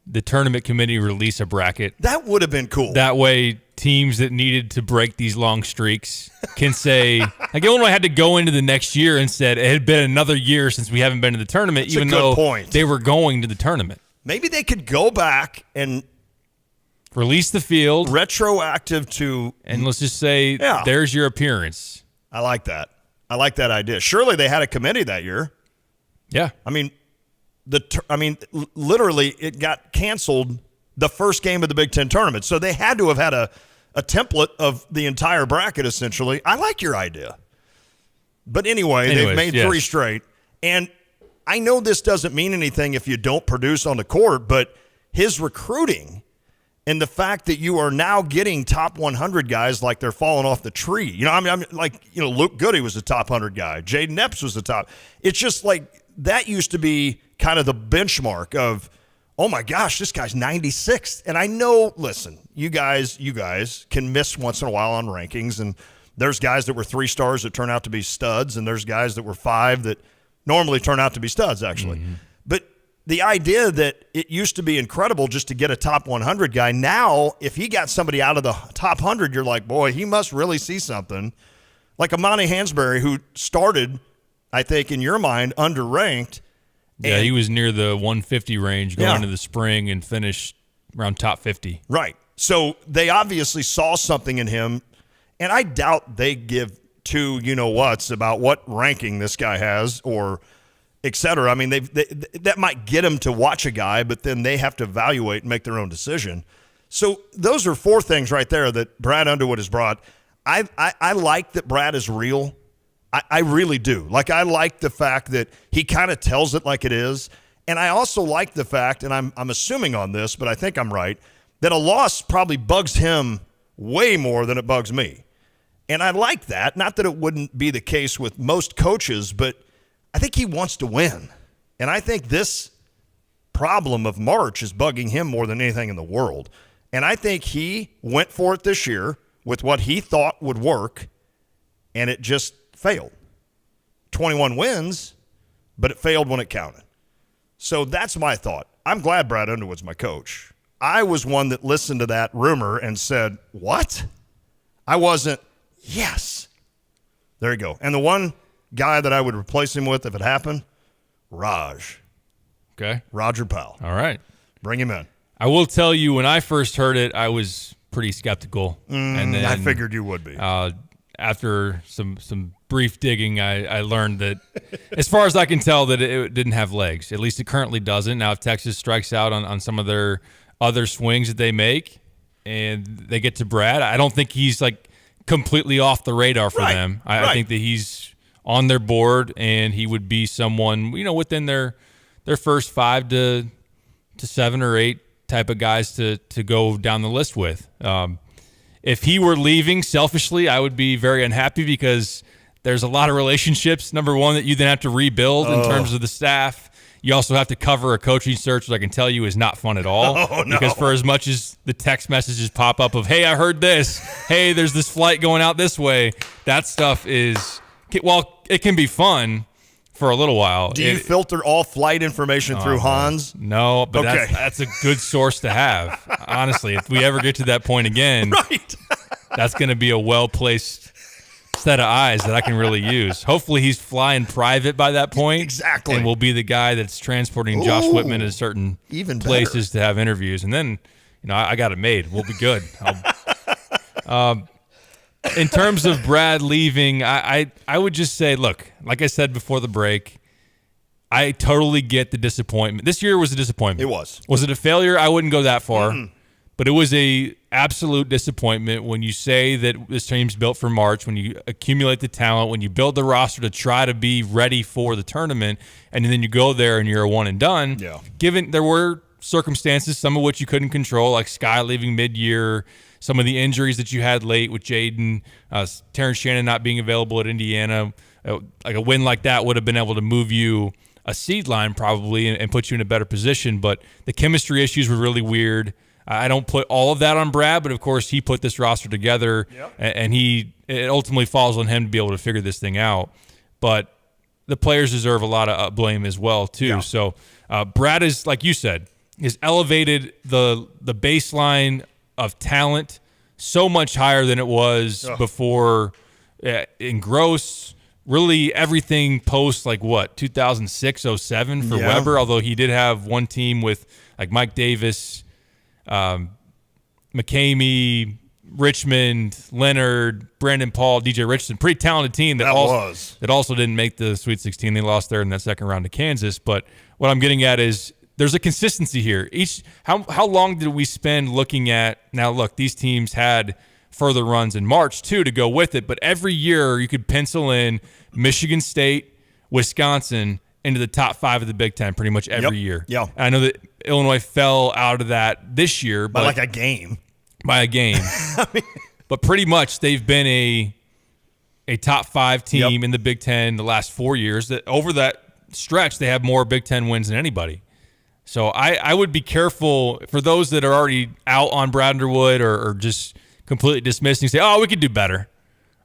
the tournament committee release a bracket. That would have been cool. That way, teams that needed to break these long streaks can say, like Illinois had to go into the next year and said it had been another year since we haven't been to the tournament, even though they were going to the tournament. Maybe they could go back and release the field. Retroactive to. And let's just say, there's your appearance. I like that. I like that idea. Surely they had a committee that year. Yeah. I mean, literally it got canceled the first game of the Big Ten tournament. So they had to have had a template of the entire bracket, essentially. I like your idea. But anyway, they've made 3 straight. And I know this doesn't mean anything if you don't produce on the court, but his recruiting and the fact that you are now getting top 100 guys like they're falling off the tree. Luke Goody was a top 100 guy. Jaden Epps was the top. It's just like that used to be kind of the benchmark of, oh my gosh, this guy's 96th. And I know, listen, you guys can miss once in a while on rankings, and there's guys that were 3 stars that turn out to be studs, and there's guys that were 5 that normally turn out to be studs, actually. Mm-hmm. But the idea that it used to be incredible just to get a top 100 guy, now if he got somebody out of the top 100, you're like, boy, he must really see something. Like Amani Hansberry, who started, I think, in your mind, underranked. Yeah, he was near the 150 range going into the spring and finished around top 50. Right. So they obviously saw something in him, and I doubt they give 2 you-know-whats about what ranking this guy has or et cetera. I mean, that might get them to watch a guy, but then they have to evaluate and make their own decision. So those are 4 things right there that Brad Underwood has brought. I like that Brad is real. I really do. Like, I like the fact that he kind of tells it like it is. And I also like the fact, and I'm assuming on this, but I think I'm right, that a loss probably bugs him way more than it bugs me. And I like that. Not that it wouldn't be the case with most coaches, but I think he wants to win. And I think this problem of March is bugging him more than anything in the world. And I think he went for it this year with what he thought would work, and it just failed. 21 wins, but it failed when it counted. So that's my thought. I'm glad Brad Underwood's my coach. I was one that listened to that rumor and said, what? I wasn't, yes. There you go. And the one guy that I would replace him with if it happened, Raj. Okay. Roger Powell. All right. Bring him in. I will tell you, when I first heard it, I was pretty skeptical. And then, I figured you would be. After some brief digging, I learned that, as far as I can tell, that it didn't have legs. At least it currently doesn't. Now, if Texas strikes out on some of their other swings that they make and they get to Brad, I don't think he's like completely off the radar for them. I think that he's on their board, and he would be someone, within their first 5 to 7 or 8 type of guys to go down the list with. If he were leaving, selfishly, I would be very unhappy because there's a lot of relationships, number one, that you then have to rebuild in terms of the staff. You also have to cover a coaching search, which I can tell you is not fun at all. Oh, no. Because for as much as the text messages pop up of, hey, I heard this. Hey, there's this flight going out this way. That stuff is, well, it can be fun for a little while. Do you filter all flight information through Hans? No, but that's a good source to have. Honestly, if we ever get to that point again, that's going to be a well-placed set of eyes that I can really use. Hopefully he's flying private by that point. Exactly. And will be the guy that's transporting Josh Whitman to certain places to have interviews. And then, I got it made. We'll be good. In terms of Brad leaving, I would just say, look, like I said before the break, I totally get the disappointment. This year was a disappointment. It was. Was it a failure? I wouldn't go that far. But it was a absolute disappointment when you say that this team's built for March, when you accumulate the talent, when you build the roster to try to be ready for the tournament, and then you go there and you're a one and done. Yeah. Given there were circumstances, some of which you couldn't control, like Sky leaving mid-year, some of the injuries that you had late with Jaden, Terrence Shannon not being available at Indiana, like a win like that would have been able to move you a seed line probably and put you in a better position. But the chemistry issues were really weird. I don't put all of that on Brad, but of course he put this roster together, and it ultimately falls on him to be able to figure this thing out. But the players deserve a lot of blame as well too. Yeah. So Brad is, like you said, has elevated the baseline of talent so much higher than it was before in Gross. Really everything post 2006, 07 for Weber, although he did have one team with like Mike Davis, McCamey, Richmond, Leonard, Brandon Paul, DJ Richardson. Pretty talented team that also didn't make the Sweet 16. They lost there in that second round to Kansas. But what I'm getting at is there's a consistency here. How long did we spend looking at, now look, these teams had further runs in March too to go with it, but every year you could pencil in Michigan State, Wisconsin into the top 5 of the Big Ten pretty much every year. Yeah. And I know that Illinois fell out of that this year, by like a game. By a game. But pretty much they've been a top 5 team in the Big Ten the last 4 years. That over that stretch they have more Big Ten wins than anybody. So I would be careful for those that are already out on Brad Underwood or just completely dismissing, say, oh, we could do better.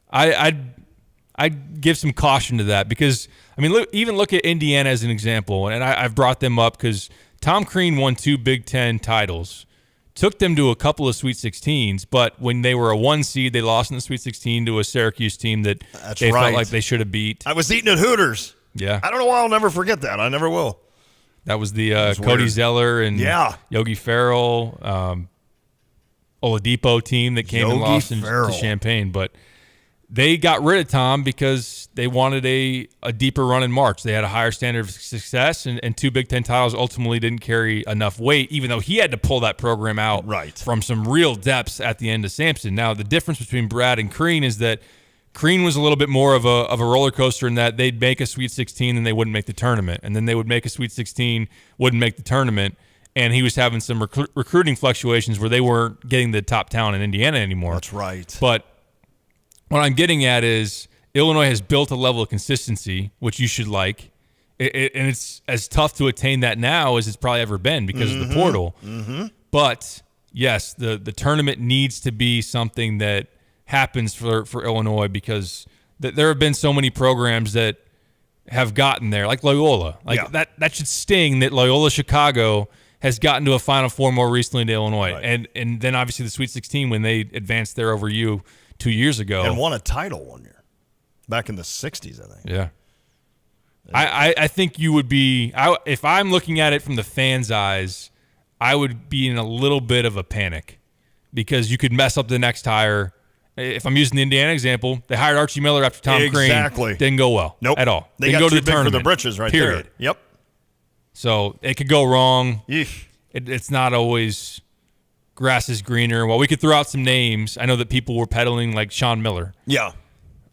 I'd give some caution to that because, I mean, even look at Indiana as an example, and I've brought them up because Tom Crean won 2 Big Ten titles, took them to a couple of Sweet 16s, but when they were a 1 seed, they lost in the Sweet 16 to a Syracuse team that felt like they should have beat. I was eating at Hooters. Yeah. I don't know why I'll never forget that. I never will. That was the Cody Zeller and Yogi Ferrell, Oladipo team that came and lost to Champaign. But they got rid of Tom because they wanted a deeper run in March. They had a higher standard of success, and 2 Big Ten titles ultimately didn't carry enough weight, even though he had to pull that program out from some real depths at the end of Sampson. Now, the difference between Brad and Crean is that Crean was a little bit more of a roller coaster in that they'd make a Sweet 16 and they wouldn't make the tournament. And then they would make a Sweet 16, wouldn't make the tournament. And he was having some recruiting fluctuations where they weren't getting the top talent in Indiana anymore. That's right. But what I'm getting at is Illinois has built a level of consistency, which you should like. And it's as tough to attain that now as it's probably ever been because of the portal. Mm-hmm. But, yes, the tournament needs to be something that happens for Illinois because there have been so many programs that have gotten there, like Loyola. That should sting that Loyola Chicago has gotten to a Final Four more recently to Illinois. Right. And then obviously the Sweet 16 when they advanced there over you 2 years ago. And won a title one year. Back in the 60s, I think. Yeah. I think you would be, if I'm looking at it from the fans' eyes, I would be in a little bit of a panic because you could mess up the next hire. If I'm using the Indiana example, they hired Archie Miller after Tom Crean. Didn't go well at all. They didn't got go to too the big tournament. for the britches right period. there. Yep. So it could go wrong. It's not always grass is greener. Well, we could throw out some names. I know that people were peddling like Sean Miller. Yeah.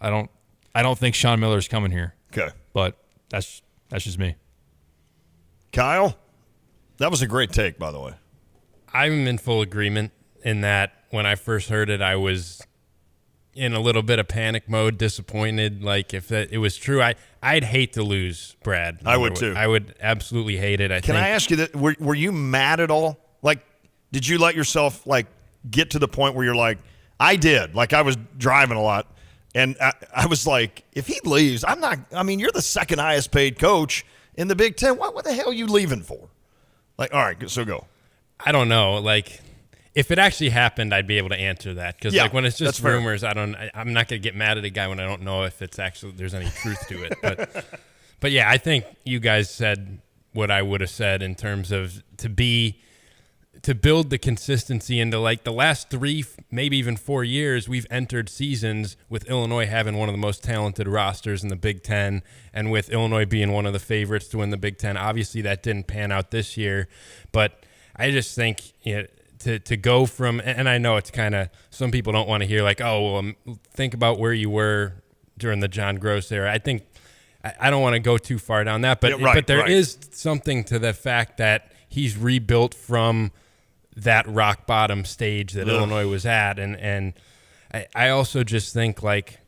I don't think Sean Miller is coming here. Okay. But that's just me. Kyle, that was a great take, by the way. I'm in full agreement in that when I first heard it, I was in a little bit of panic mode, disappointed. Like if it was true, I'd hate to lose Brad. I would too. I would absolutely hate it. Can I ask you that? Were you mad at all? Like, did you let yourself get to the point where you're like, I did. Like I was driving a lot, and I was like, if he leaves, I'm not. I mean, you're the second highest paid coach in the Big Ten. What the hell are you leaving for? Like, all right, so go. I don't know. Like, if it actually happened, I'd be able to answer that because when it's just rumors, I'm not going to get mad at a guy when I don't know if it's actually there's any truth to it. But yeah, I think you guys said what I would have said in terms of to build the consistency into like the last 3, maybe even 4 years, we've entered seasons with Illinois having one of the most talented rosters in the Big Ten and with Illinois being one of the favorites to win the Big Ten. Obviously, that didn't pan out this year, but I just think to go from, and I know it's kind of, some people don't want to hear like, oh, well, think about where you were during the John Gross era. I think I don't want to go too far down that, but there is something to the fact that he's rebuilt from that rock bottom stage that Illinois was at. And I also just think, like,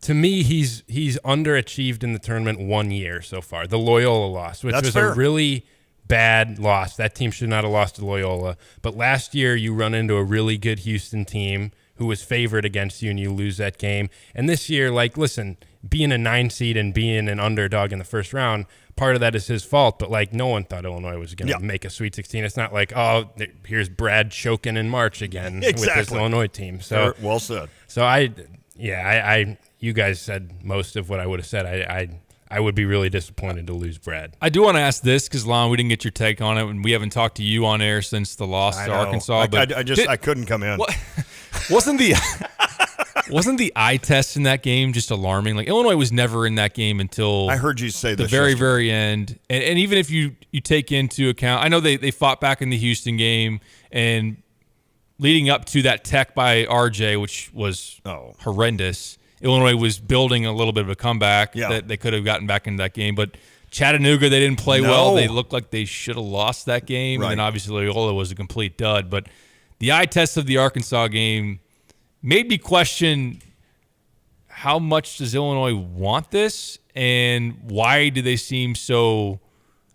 to me, he's underachieved in the tournament 1 year so far. The Loyola loss, which was a really bad loss. That team should not have lost to Loyola. But last year, you run into a really good Houston team who was favored against you, and you lose that game. And this year, like, listen, being a 9 seed and being an underdog in the first round, part of that is his fault. But, like, no one thought Illinois was going to make a Sweet 16. It's not like, oh, here's Brad choking in March again with this Illinois team. So well said. So you guys said most of what I would have said. I would be really disappointed to lose Brad. I do want to ask this because, Lon, we didn't get your take on it, and we haven't talked to you on air since the loss to Arkansas. But I couldn't come in. Wasn't the eye test in that game just alarming? Like, Illinois was never in that game until I heard you say the this very end. And even if you take into account, I know they fought back in the Houston game, and leading up to that tech by RJ, which was horrendous, Illinois was building a little bit of a comeback that they could have gotten back into that game. But Chattanooga, they didn't play well. They looked like they should have lost that game. Right. And then obviously Loyola was a complete dud. But the eye test of the Arkansas game made me question, how much does Illinois want this? And why do they seem so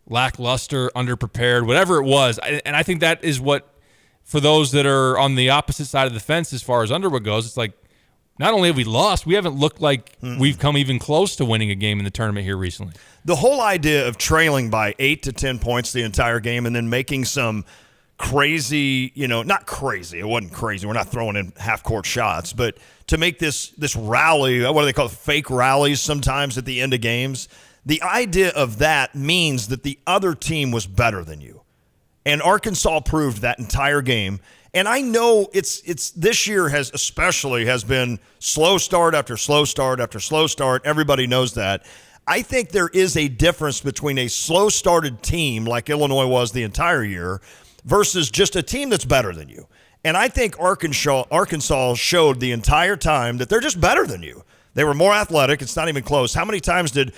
lackluster, underprepared, whatever it was? And I think that is what, for those that are on the opposite side of the fence as far as Underwood goes, it's like, not only have we lost, we haven't looked like we've come even close to winning a game in the tournament here recently. The whole idea of trailing by 8 to 10 points the entire game and then making some crazy, not crazy. It wasn't crazy. We're not throwing in half-court shots. But to make this rally, what do they call it, fake rallies sometimes at the end of games, the idea of that means that the other team was better than you. And Arkansas proved that entire game. And I know it's this year has been slow start after slow start after slow start. Everybody knows that. I think there is a difference between a slow started team like Illinois was the entire year versus just a team that's better than you. And I think Arkansas showed the entire time that they're just better than you. They were more athletic. It's not even close. How many times did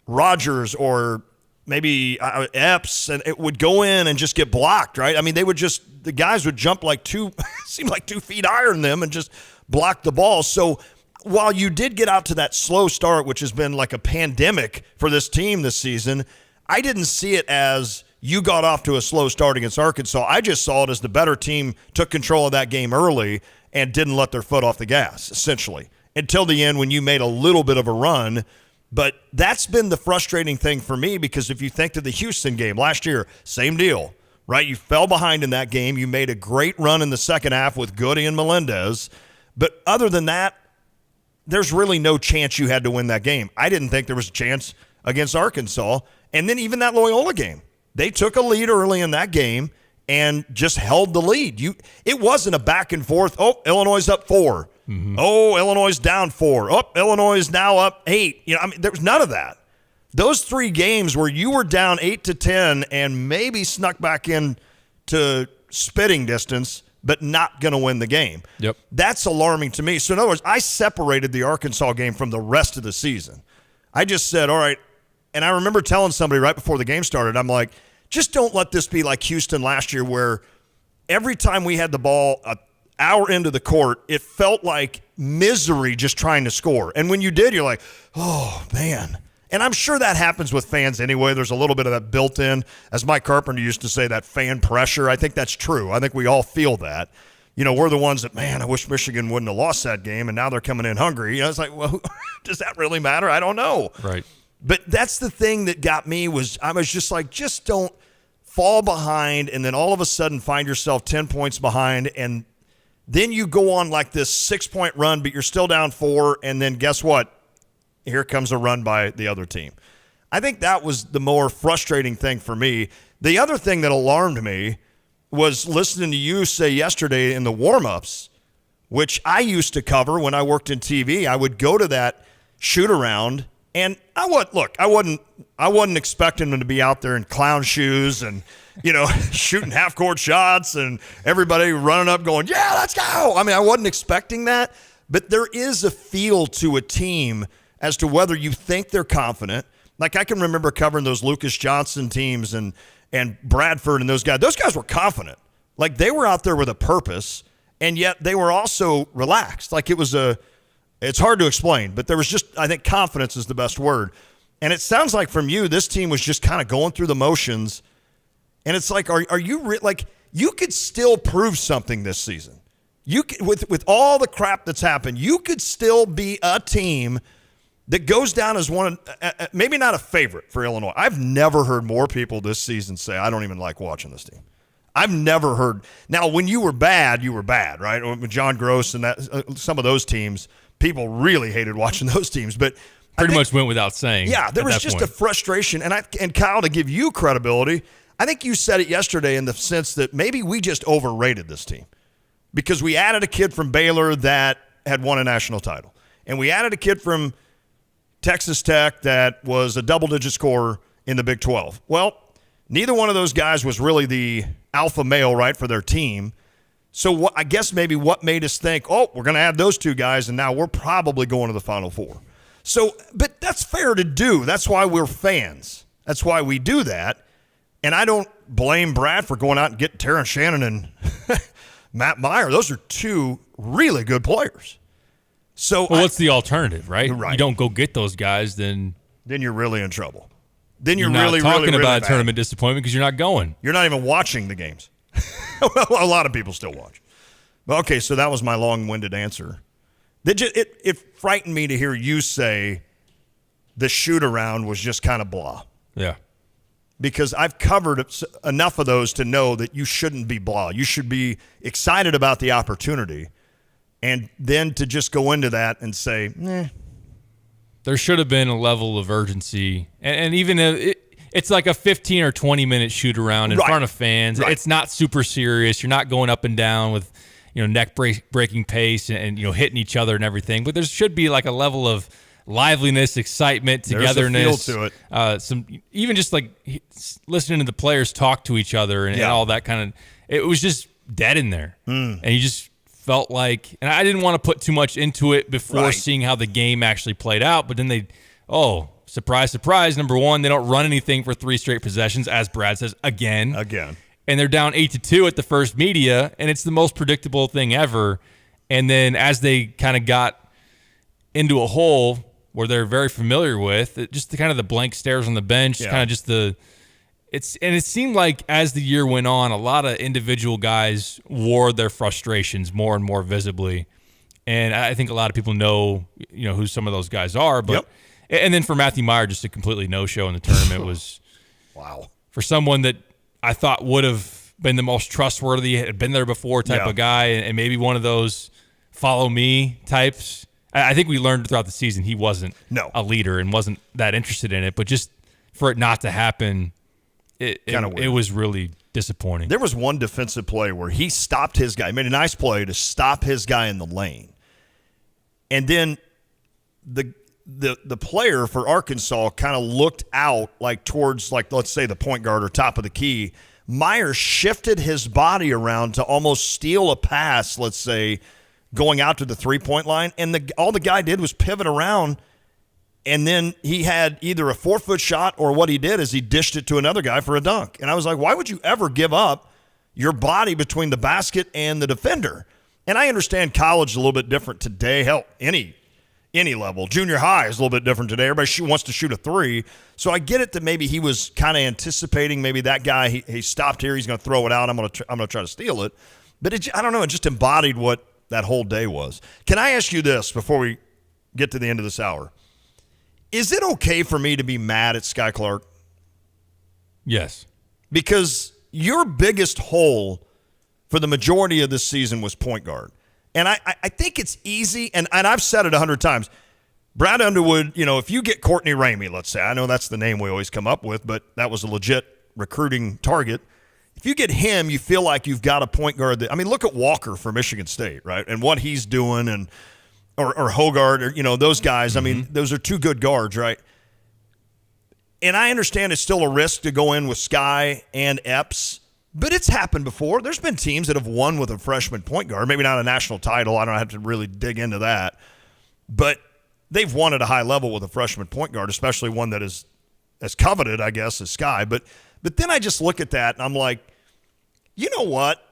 Rogers or maybe Epps, and it would go in and just get blocked, right? I mean, the guys would jump like 2 feet higher than them and just block the ball. So while you did get out to that slow start, which has been like a pandemic for this team this season, I didn't see it as you got off to a slow start against Arkansas. I just saw it as the better team took control of that game early and didn't let their foot off the gas, essentially, until the end when you made a little bit of a run. But that's been the frustrating thing for me, because if you think of the Houston game last year, same deal, right? You fell behind in that game. You made a great run in the second half with Goody and Melendez. But other than that, there's really no chance you had to win that game. I didn't think there was a chance against Arkansas. And then even that Loyola game, they took a lead early in that game and just held the lead. It wasn't a back and forth, oh, Illinois is up 4. Mm-hmm. Oh, Illinois is down 4. Oh, Illinois is now up 8. There was none of that. Those 3 games where you were down 8 to 10 and maybe snuck back in to spitting distance, but not going to win the game. Yep. That's alarming to me. So in other words, I separated the Arkansas game from the rest of the season. I just said, all right, and I remember telling somebody right before the game started, I'm like, just don't let this be like Houston last year, where every time we had the ball our end of the court, it felt like misery just trying to score. And when you did, you're like, oh, man. And I'm sure that happens with fans anyway. There's a little bit of that built in. As Mike Carpenter used to say, that fan pressure. I think that's true. I think we all feel that. We're the ones that, man, I wish Michigan wouldn't have lost that game, and now they're coming in hungry. It's like, well, does that really matter? I don't know. Right. But that's the thing that got me I was just like, just don't fall behind and then all of a sudden find yourself 10 points behind, and then you go on like this 6-point run, but you're still down 4, and then guess what? Here comes a run by the other team. I think that was the more frustrating thing for me. The other thing that alarmed me was listening to you say yesterday in the warm-ups, which I used to cover when I worked in TV. I would go to that shoot-around, and I wasn't expecting them to be out there in clown shoes and, shooting half-court shots and everybody running up going, yeah, let's go. I mean, I wasn't expecting that, but there is a feel to a team as to whether you think they're confident. Like, I can remember covering those Lucas Johnson teams and and Bradford and those guys were confident. Like, they were out there with a purpose, and yet they were also relaxed. Like, it's hard to explain, but there was just, I think confidence is the best word. And it sounds like from you, this team was just kind of going through the motions. And it's like, are you you could still prove something this season. You could, with all the crap that's happened, you could still be a team that goes down as one, maybe not a favorite for Illinois. I've never heard more people this season say, I don't even like watching this team. I've never heard. Now, when you were bad, right? With John Gross and some of those teams, people really hated watching those teams. But pretty much went without saying. Yeah, there was just a frustration. And Kyle, to give you credibility, I think you said it yesterday in the sense that maybe we just overrated this team because we added a kid from Baylor that had won a national title. And we added a kid from Texas Tech that was a double-digit scorer in the Big 12. Well, neither one of those guys was really the alpha male, right, for their team. So I guess maybe what made us think, we're going to add those two guys, and now we're probably going to the Final Four. So, but that's fair to do. That's why we're fans. That's why we do that. And I don't blame Brad for going out and getting Terrence Shannon and Matt Meyer. Those are two really good players. So what's the alternative, right? You don't go get those guys, then you're really in trouble. Then you're not really talking really about bad. tournament disappointment because you're not going. You're not even watching the games. A lot of people still watch. Okay, so that was my long-winded answer. It frightened me to hear you say the shoot-around was just kind of blah. Yeah. Because I've covered enough of those to know that you shouldn't be blah. You should be excited about the opportunity. And then to just go into that and say, There should have been a level of urgency. And even it's like a 15 or 20-minute shoot-around in front of fans. Right. It's not super serious. You're not going up and down with neck-breaking pace and hitting each other and everything. But there should be like a level of liveliness, excitement, togetherness. There's a feel to it. Some even just like listening to the players talk to each other and all that kind of. It was just dead in there, and you just felt like. And I didn't want to put too much into it before seeing how the game actually played out. But then surprise, surprise! Number one, they don't run anything for 3 straight possessions, as Brad says again, and they're down 8-2 at the first media, and it's the most predictable thing ever. And then as they kind of got into a hole where they're very familiar with, just the blank stares on the bench, it seemed like as the year went on, a lot of individual guys wore their frustrations more and more visibly. And I think a lot of people know who some of those guys are. But and then for Matthew Meyer, just a completely no-show in the tournament was wow. For someone that I thought would have been the most trustworthy, had been there before type of guy, and maybe one of those follow me types. I think we learned throughout the season he wasn't a leader and wasn't that interested in it. But just for it not to happen, it was really disappointing. There was one defensive play where he stopped his guy. He made a nice play to stop his guy in the lane. And then the player for Arkansas kind of looked out towards, let's say, the point guard or top of the key. Meyer shifted his body around to almost steal a pass, let's say, going out to the three-point line, and all the guy did was pivot around, and then he had either a 4-foot shot or what he did is he dished it to another guy for a dunk. And I was like, why would you ever give up your body between the basket and the defender? And I understand college is a little bit different today. Hell, any level. Junior high is a little bit different today. Everybody wants to shoot a 3. So I get it that maybe he was kind of anticipating maybe that guy, he stopped here, he's going to throw it out, I'm going to try to steal it. But I don't know, it just embodied what that whole day was. Can I ask you this before we get to the end of this hour? Is it okay for me to be mad at Sky Clark? Yes. Because your biggest hole for the majority of this season was point guard. And I think it's easy, and I've said it 100 times. Brad Underwood, if you get Courtney Ramey, let's say, I know that's the name we always come up with, but that was a legit recruiting target. If you get him, you feel like you've got a point guard look at Walker for Michigan State, right? And what he's doing, and or Hogard, or those guys. Mm-hmm. Those are 2 good guards, right? And I understand it's still a risk to go in with Sky and Epps, but it's happened before. There's been teams that have won with a freshman point guard, maybe not a national title. I don't have to really dig into that, but they've won at a high level with a freshman point guard, especially one that is as coveted, I guess, as Sky. But But then I just look at that and I'm like, you know what?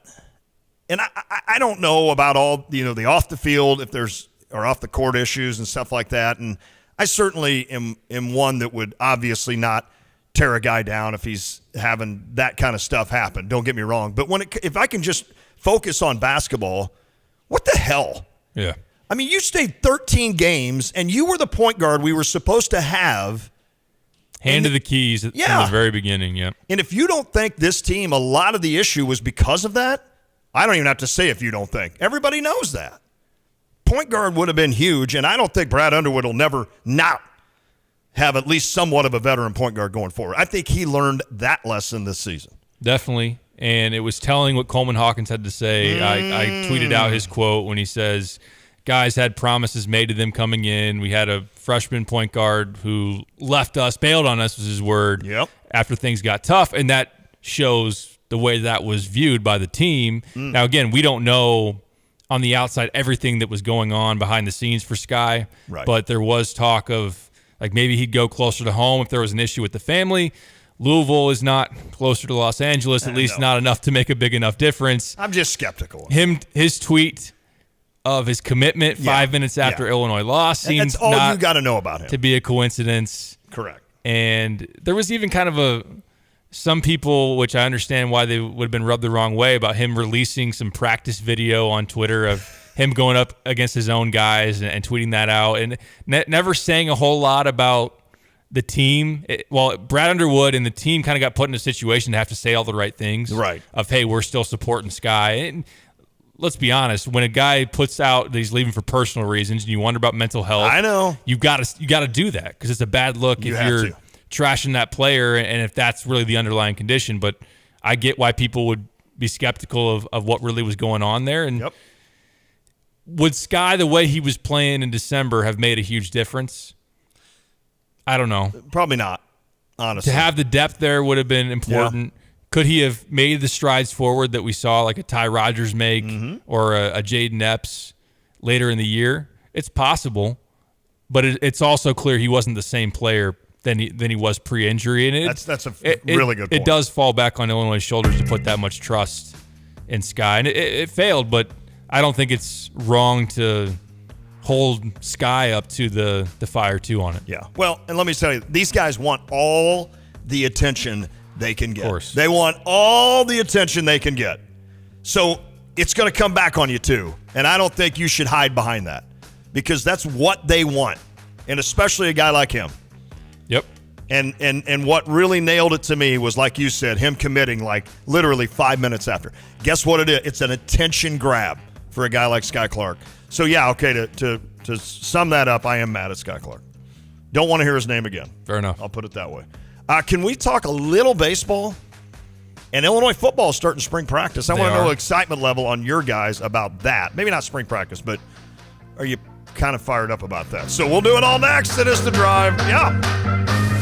And I don't know about all, the off the field, if there's, or off the court issues and stuff like that. And I certainly am one that would obviously not tear a guy down if he's having that kind of stuff happen. Don't get me wrong. But if I can just focus on basketball, what the hell? Yeah. I mean, you stayed 13 games, and you were the point guard we were supposed to have. Handed the keys from the very beginning, yeah. And if you don't think this team, a lot of the issue was because of that, I don't even have to say if you don't think. Everybody knows that. Point guard would have been huge, and I don't think Brad Underwood will never not have at least somewhat of a veteran point guard going forward. I think he learned that lesson this season. Definitely. And it was telling what Coleman Hawkins had to say. I tweeted out his quote when he says, guys had promises made to them coming in. We had a freshman point guard who left us, bailed on us was his word, after things got tough. And that shows the way that was viewed by the team. Now, again, we don't know on the outside everything that was going on behind the scenes for Sky. Right. But there was talk of, like, maybe he'd go closer to home if there was an issue with the family. Louisville is not closer to Los Angeles, at least not enough to make a big enough difference. I'm just skeptical. His tweet of his commitment 5 minutes after Illinois lost seems that's all not you got to know about him. to be a coincidence. Correct. And there was even kind of some people, which I understand why they would have been rubbed the wrong way, about him releasing some practice video on Twitter of him going up against his own guys and tweeting that out, and never saying a whole lot about the team. Brad Underwood and the team kind of got put in a situation to have to say all the right things. Right. Of, hey, we're still supporting Sky. And let's be honest, when a guy puts out that he's leaving for personal reasons and you wonder about mental health, I know. You got to do that, because it's a bad look if you're trashing that player and if that's really the underlying condition. But I get why people would be skeptical of what really was going on there. And would Sky, the way he was playing in December, have made a huge difference? I don't know. Probably not, honestly. To have the depth there would have been important. Yeah. Could he have made the strides forward that we saw, like a Ty Rodgers make or a Jaden Epps later in the year? It's possible, but it's also clear he wasn't the same player than he was pre-injury. And that's a really good point. It does fall back on Illinois' shoulders to put that much trust in Sky. And it failed, but I don't think it's wrong to hold Sky up to the fire too on it. Yeah. Well, and let me tell you, these guys want all the attention they can get. Of course. They want all the attention they can get. So it's going to come back on you too. And I don't think you should hide behind that, because that's what they want. And especially a guy like him. Yep. And what really nailed it to me was, like you said, him committing like literally 5 minutes after. Guess what it is? It's an attention grab for a guy like Sky Clark. So, yeah, okay, to sum that up, I am mad at Sky Clark. Don't want to hear his name again. Fair enough. I'll put it that way. Can we talk a little baseball? And Illinois football is starting spring practice. I want to know the excitement level on your guys about that. Maybe not spring practice, but are you kind of fired up about that? So we'll do it all next. It is The Drive. Yeah.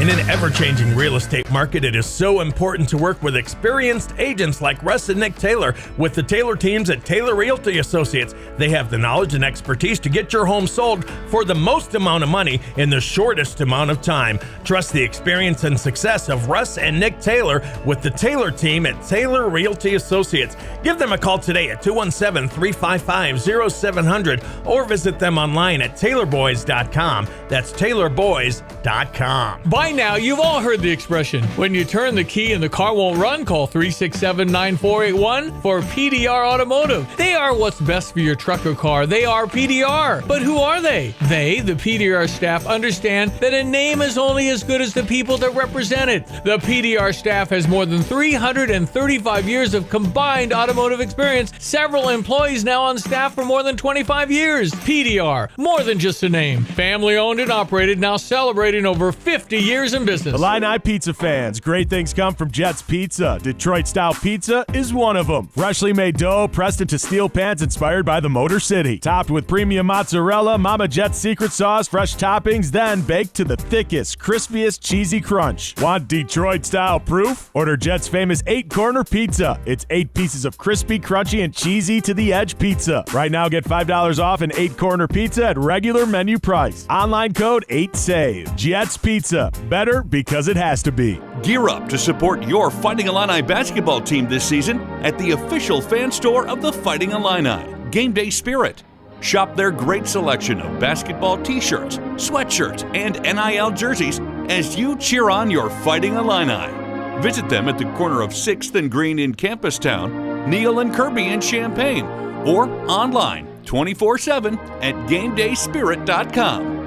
In an ever-changing real estate market, it is so important to work with experienced agents like Russ and Nick Taylor with the Taylor teams at Taylor Realty Associates. They have the knowledge and expertise to get your home sold for the most amount of money in the shortest amount of time. Trust the experience and success of Russ and Nick Taylor with the Taylor team at Taylor Realty Associates. Give them a call today at 217-355-0700 or visit them online at taylorboys.com. That's taylorboys.com. By now, you've all heard the expression, when you turn the key and the car won't run, call 367-9481 for PDR Automotive. They are what's best for your truck or car. They are PDR. But who are they? They, the PDR staff, understand that a name is only as good as the people that represent it. The PDR staff has more than 335 years of combined automotive experience, several employees now on staff for more than 25 years. PDR, more than just a name. Family owned and operated, now celebrating over 50 years in business. Illini pizza fans, great things come from Jets Pizza. Detroit-style pizza is one of them. Freshly made dough pressed into steel pans inspired by the Motor City. Topped with premium mozzarella, Mama Jet's secret sauce, fresh toppings, then baked to the thickest, crispiest, cheesy crunch. Want Detroit-style proof? Order Jet's famous 8-corner pizza. It's 8 pieces of crispy, crunchy, and cheesy to the edge pizza. Right now, get $5 off an 8-corner pizza at regular menu price. Online code 8SAVE. Jets Pizza. better because it has to be. Gear up to support your Fighting Illini basketball team this season at the official fan store of the Fighting Illini, Game Day Spirit. Shop their great selection of basketball t-shirts, sweatshirts, and NIL jerseys as you cheer on your Fighting Illini. Visit them at the corner of 6th and Green in Campustown, Neal and Kirby in Champaign, or online 24/7 at GameDaySpirit.com.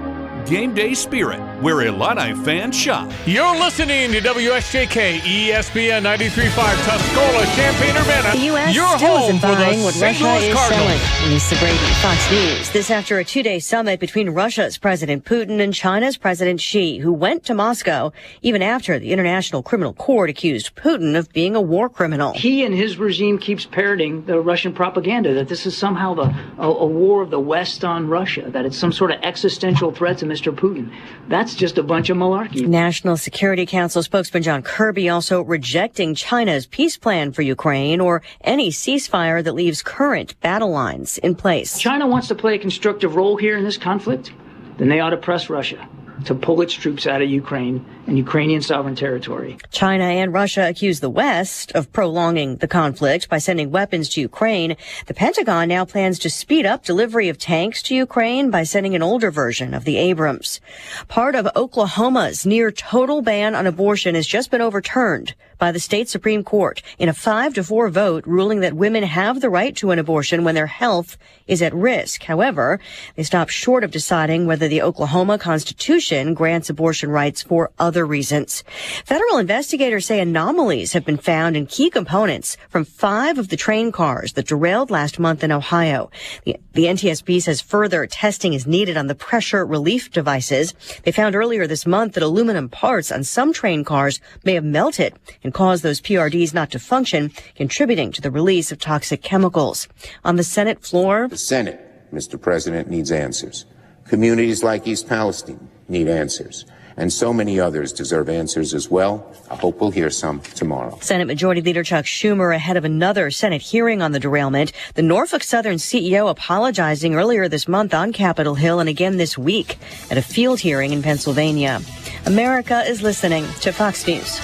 Game Day Spirit, where Illini fans shop. You're listening to WSJK ESPN 93.5 Tuscola, Champaign-Urbana. The U.S. Your still home isn't for the buying what St. Russia Louis is Cardinals. selling. Lisa Brady, Fox News. This after a two-day summit between Russia's President Putin and China's President Xi, who went to Moscow even after the International Criminal Court accused Putin of being a war criminal. He and his regime keeps parroting the Russian propaganda that this is somehow a war of the West on Russia, that it's some sort of existential threat to Mr. Putin. That's just a bunch of malarkey. National Security Council spokesman John Kirby also rejecting China's peace plan for Ukraine or any ceasefire that leaves current battle lines in place. China wants to play a constructive role here in this conflict, then they ought to press Russia to pull its troops out of Ukraine and Ukrainian sovereign territory. China and Russia accuse the West of prolonging the conflict by sending weapons to Ukraine. The Pentagon now plans to speed up delivery of tanks to Ukraine by sending an older version of the Abrams. Part of Oklahoma's near total ban on abortion has just been overturned by the state Supreme Court in a 5-4 vote, ruling that women have the right to an abortion when their health is at risk. However, they stopped short of deciding whether the Oklahoma Constitution grants abortion rights for other reasons. Federal investigators say anomalies have been found in key components from 5 of the train cars that derailed last month in Ohio. The NTSB says further testing is needed on the pressure relief devices. They found earlier this month that aluminum parts on some train cars may have melted and caused those PRDs not to function, contributing to the release of toxic chemicals. On the Senate floor, the Senate, Mr. President, needs answers. Communities like East Palestine need answers. And so many others deserve answers as well. I hope we'll hear some tomorrow. Senate Majority Leader Chuck Schumer ahead of another Senate hearing on the derailment. The Norfolk Southern CEO apologizing earlier this month on Capitol Hill and again this week at a field hearing in Pennsylvania. America is listening to Fox News.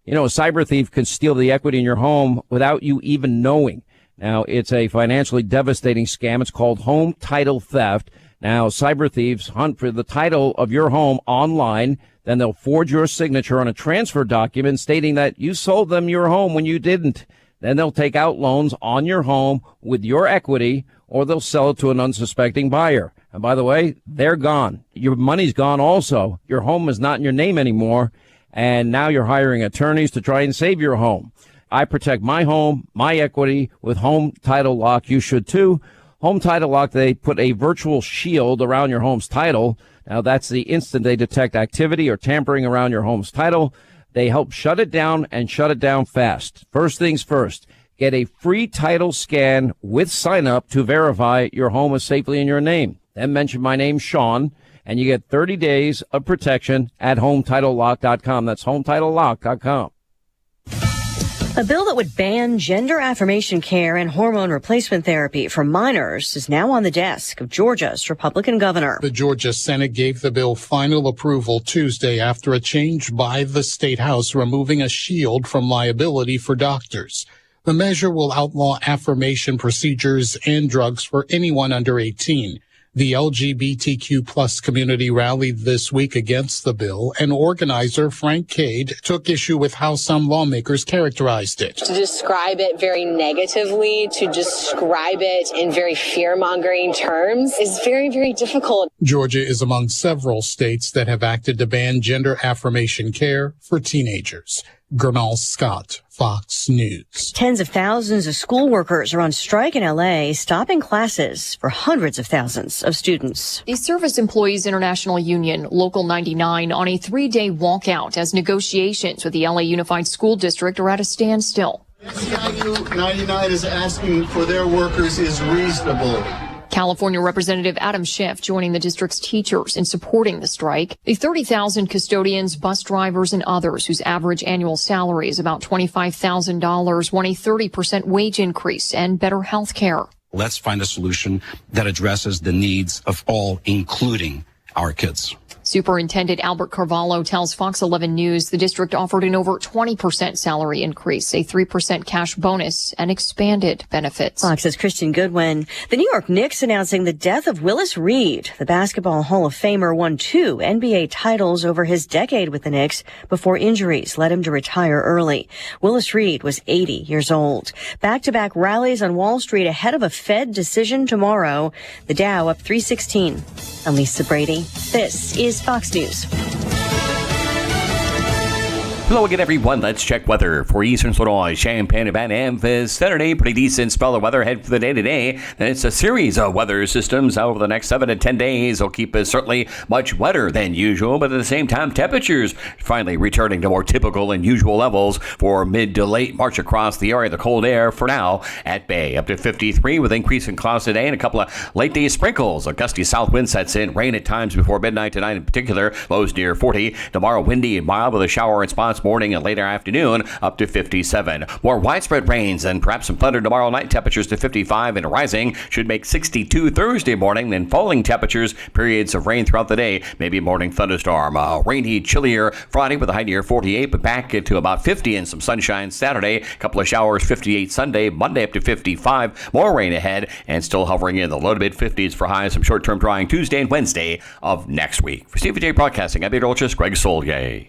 You know, a cyber thief can steal the equity in your home without you even knowing. Now, it's a financially devastating scam. It's called home title theft. Now, cyber thieves hunt for the title of your home online. Then they'll forge your signature on a transfer document stating that you sold them your home when you didn't. Then they'll take out loans on your home with your equity, or they'll sell it to an unsuspecting buyer. And by the way, they're gone. Your money's gone also. Your home is not in your name anymore. And now you're hiring attorneys to try and save your home. I protect my home, my equity with Home Title Lock. You should too. Home Title Lock, they put a virtual shield around your home's title. Now, that's the instant they detect activity or tampering around your home's title. They help shut it down and shut it down fast. First things first, get a free title scan with sign up to verify your home is safely in your name. Then mention my name, Sean, and you get 30 days of protection at HomeTitleLock.com. That's HomeTitleLock.com. A bill that would ban gender affirmation care and hormone replacement therapy for minors is now on the desk of Georgia's Republican governor. The Georgia Senate gave the bill final approval Tuesday after a change by the state house removing a shield from liability for doctors. The measure will outlaw affirmation procedures and drugs for anyone under 18. The LGBTQ plus community rallied this week against the bill, and organizer Frank Cade took issue with how some lawmakers characterized it. To describe it very negatively, to describe it in very fear-mongering terms is very, very difficult. Georgia is among several states that have acted to ban gender affirmation care for teenagers. Gernal Scott, Fox News. Tens of thousands of school workers are on strike in L.A., stopping classes for hundreds of thousands of students. The Service Employees International Union, Local 99, on a 3-day walkout as negotiations with the L.A. Unified School District are at a standstill. SEIU 99 is asking for their workers is reasonable. California Representative Adam Schiff joining the district's teachers in supporting the strike. The 30,000 custodians, bus drivers, and others whose average annual salary is about $25,000 want a 30% wage increase and better health care. Let's find a solution that addresses the needs of all, including our kids. Superintendent Albert Carvalho tells Fox 11 News the district offered an over 20% salary increase, a 3% cash bonus, and expanded benefits. Fox's Christian Goodwin. The New York Knicks announcing the death of Willis Reed. The Basketball Hall of Famer won 2 NBA titles over his decade with the Knicks before injuries led him to retire early. Willis Reed was 80 years old. Back-to-back rallies on Wall Street ahead of a Fed decision tomorrow. The Dow up 316. I'm Lisa Brady. This is Fox News. Hello again, everyone. Let's check weather for Eastern Illinois, Champaign, Urbana, Memphis. Saturday, pretty decent spell of weather ahead for the day today. And it's a series of weather systems over the next 7 to 10 days. Will keep us certainly much wetter than usual, but at the same time, temperatures finally returning to more typical and usual levels for mid to late March across the area. The cold air for now at bay up to 53 with increasing clouds today and a couple of late day sprinkles. A gusty south wind sets in. Rain at times before midnight tonight in particular. Lows near 40. Tomorrow, windy and mild with a shower in spots morning and later afternoon up to 57. More widespread rains and perhaps some thunder tomorrow night. Temperatures to 55 and rising should make 62 Thursday morning. Then falling temperatures, periods of rain throughout the day. Maybe a morning thunderstorm. Rainy, chillier Friday with a high near 48, but back to about 50 and some sunshine Saturday. A couple of showers 58 Sunday. Monday up to 55. More rain ahead and still hovering in the low to mid 50s for highs. Some short-term drying Tuesday and Wednesday of next week. For Stephen J. Broadcasting, I'm Meteorologist Greg Solgay.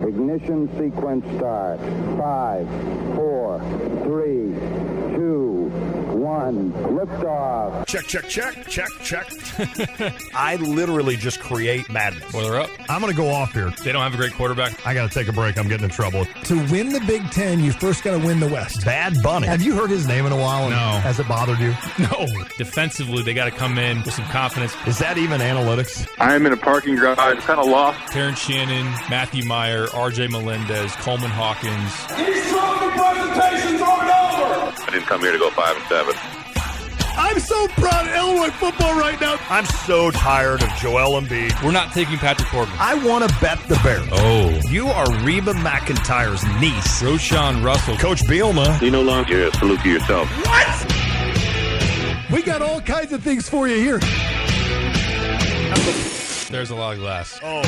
Ignition sequence start. 5, 4, 3, 2, 1. Liftoff. Check. I literally just create madness. Well, they're up. I'm going to go off here. They don't have a great quarterback. I got to take a break. I'm getting in trouble. To win the Big Ten, you first got to win the West. Bad Bunny. Have you heard his name in a while? No. Has it bothered you? No. Defensively, they got to come in with some confidence. Is that even analytics? I'm in a parking garage, kind of lost. Terrence Shannon, Matthew Meyer, R.J. Melendez, Coleman Hawkins. These trophy presentations aren't over. I didn't come here to go 5 and 7. I'm so proud of Illinois football right now. I'm so tired of Joel Embiid. We're not taking Patrick Corbin. I want to bet the Bears. Oh. You are Reba McEntire's niece. Roshan Russell. Coach Bielema. You no longer salute to yourself. What? We got all kinds of things for you here. There's a lot of glass. Oh.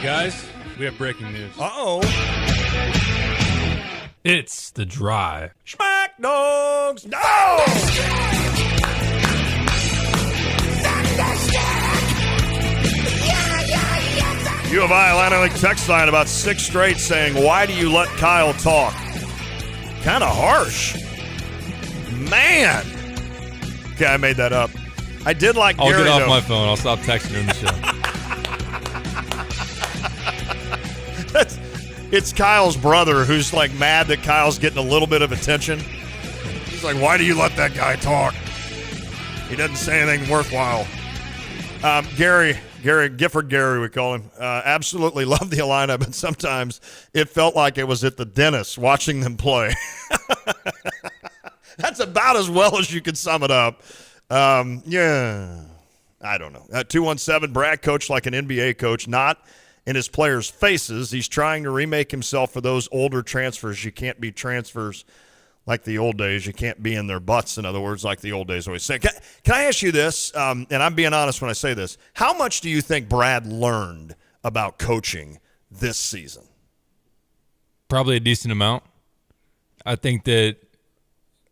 Guys, we have breaking news. Uh-oh. It's the Drive. Smack dogs. No! U of I Atlanta text line about 6 straight saying, why do you let Kyle talk? Kind of harsh. Man. Okay, I made that up. I did like I'll Gary, get off though. my phone. I'll stop texting during the show. It's Kyle's brother who's like mad that Kyle's getting a little bit of attention. He's like, why do you let that guy talk? He doesn't say anything worthwhile. Gary, Gifford Gary, we call him. Absolutely love the Illini, but sometimes it felt like it was at the dentist watching them play. That's about as well as you can sum it up. Yeah, I don't know. 217, Brad coached like an NBA coach, not in his players' faces. He's trying to remake himself for those older transfers. You can't be transfers like the old days. You can't be in their butts, in other words, like the old days always say. Can I ask you this, and I'm being honest when I say this, how much do you think Brad learned about coaching this season? Probably a decent amount. I think that,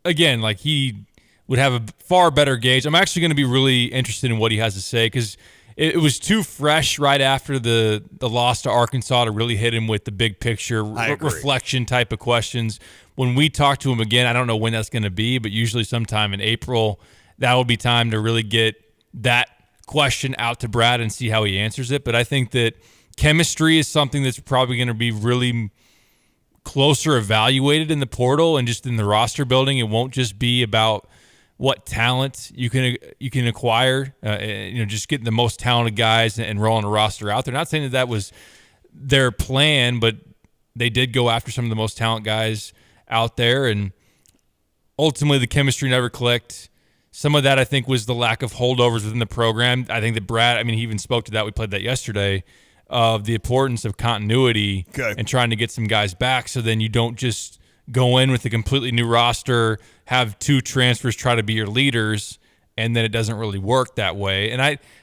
again, like he would have a far better gauge. I'm actually going to be really interested in what he has to say because it was too fresh right after the loss to Arkansas to really hit him with the big picture reflection type of questions. When we talk to him again, I don't know when that's going to be, but usually sometime in April, that will be time to really get that question out to Brad and see how he answers it. But I think that chemistry is something that's probably going to be really closer evaluated in the portal and just in the roster building. It won't just be about what talent you can acquire, just getting the most talented guys and rolling a roster out there. Not saying that was their plan, but they did go after some of the most talented guys out there, and ultimately the chemistry never clicked. Some of that, I think, was the lack of holdovers within the program. I think that Brad, he even spoke to that. We played that yesterday, of the importance of continuity and trying to get some guys back so then you don't just go in with a completely new roster, have 2 transfers try to be your leaders, and then it doesn't really work that way. And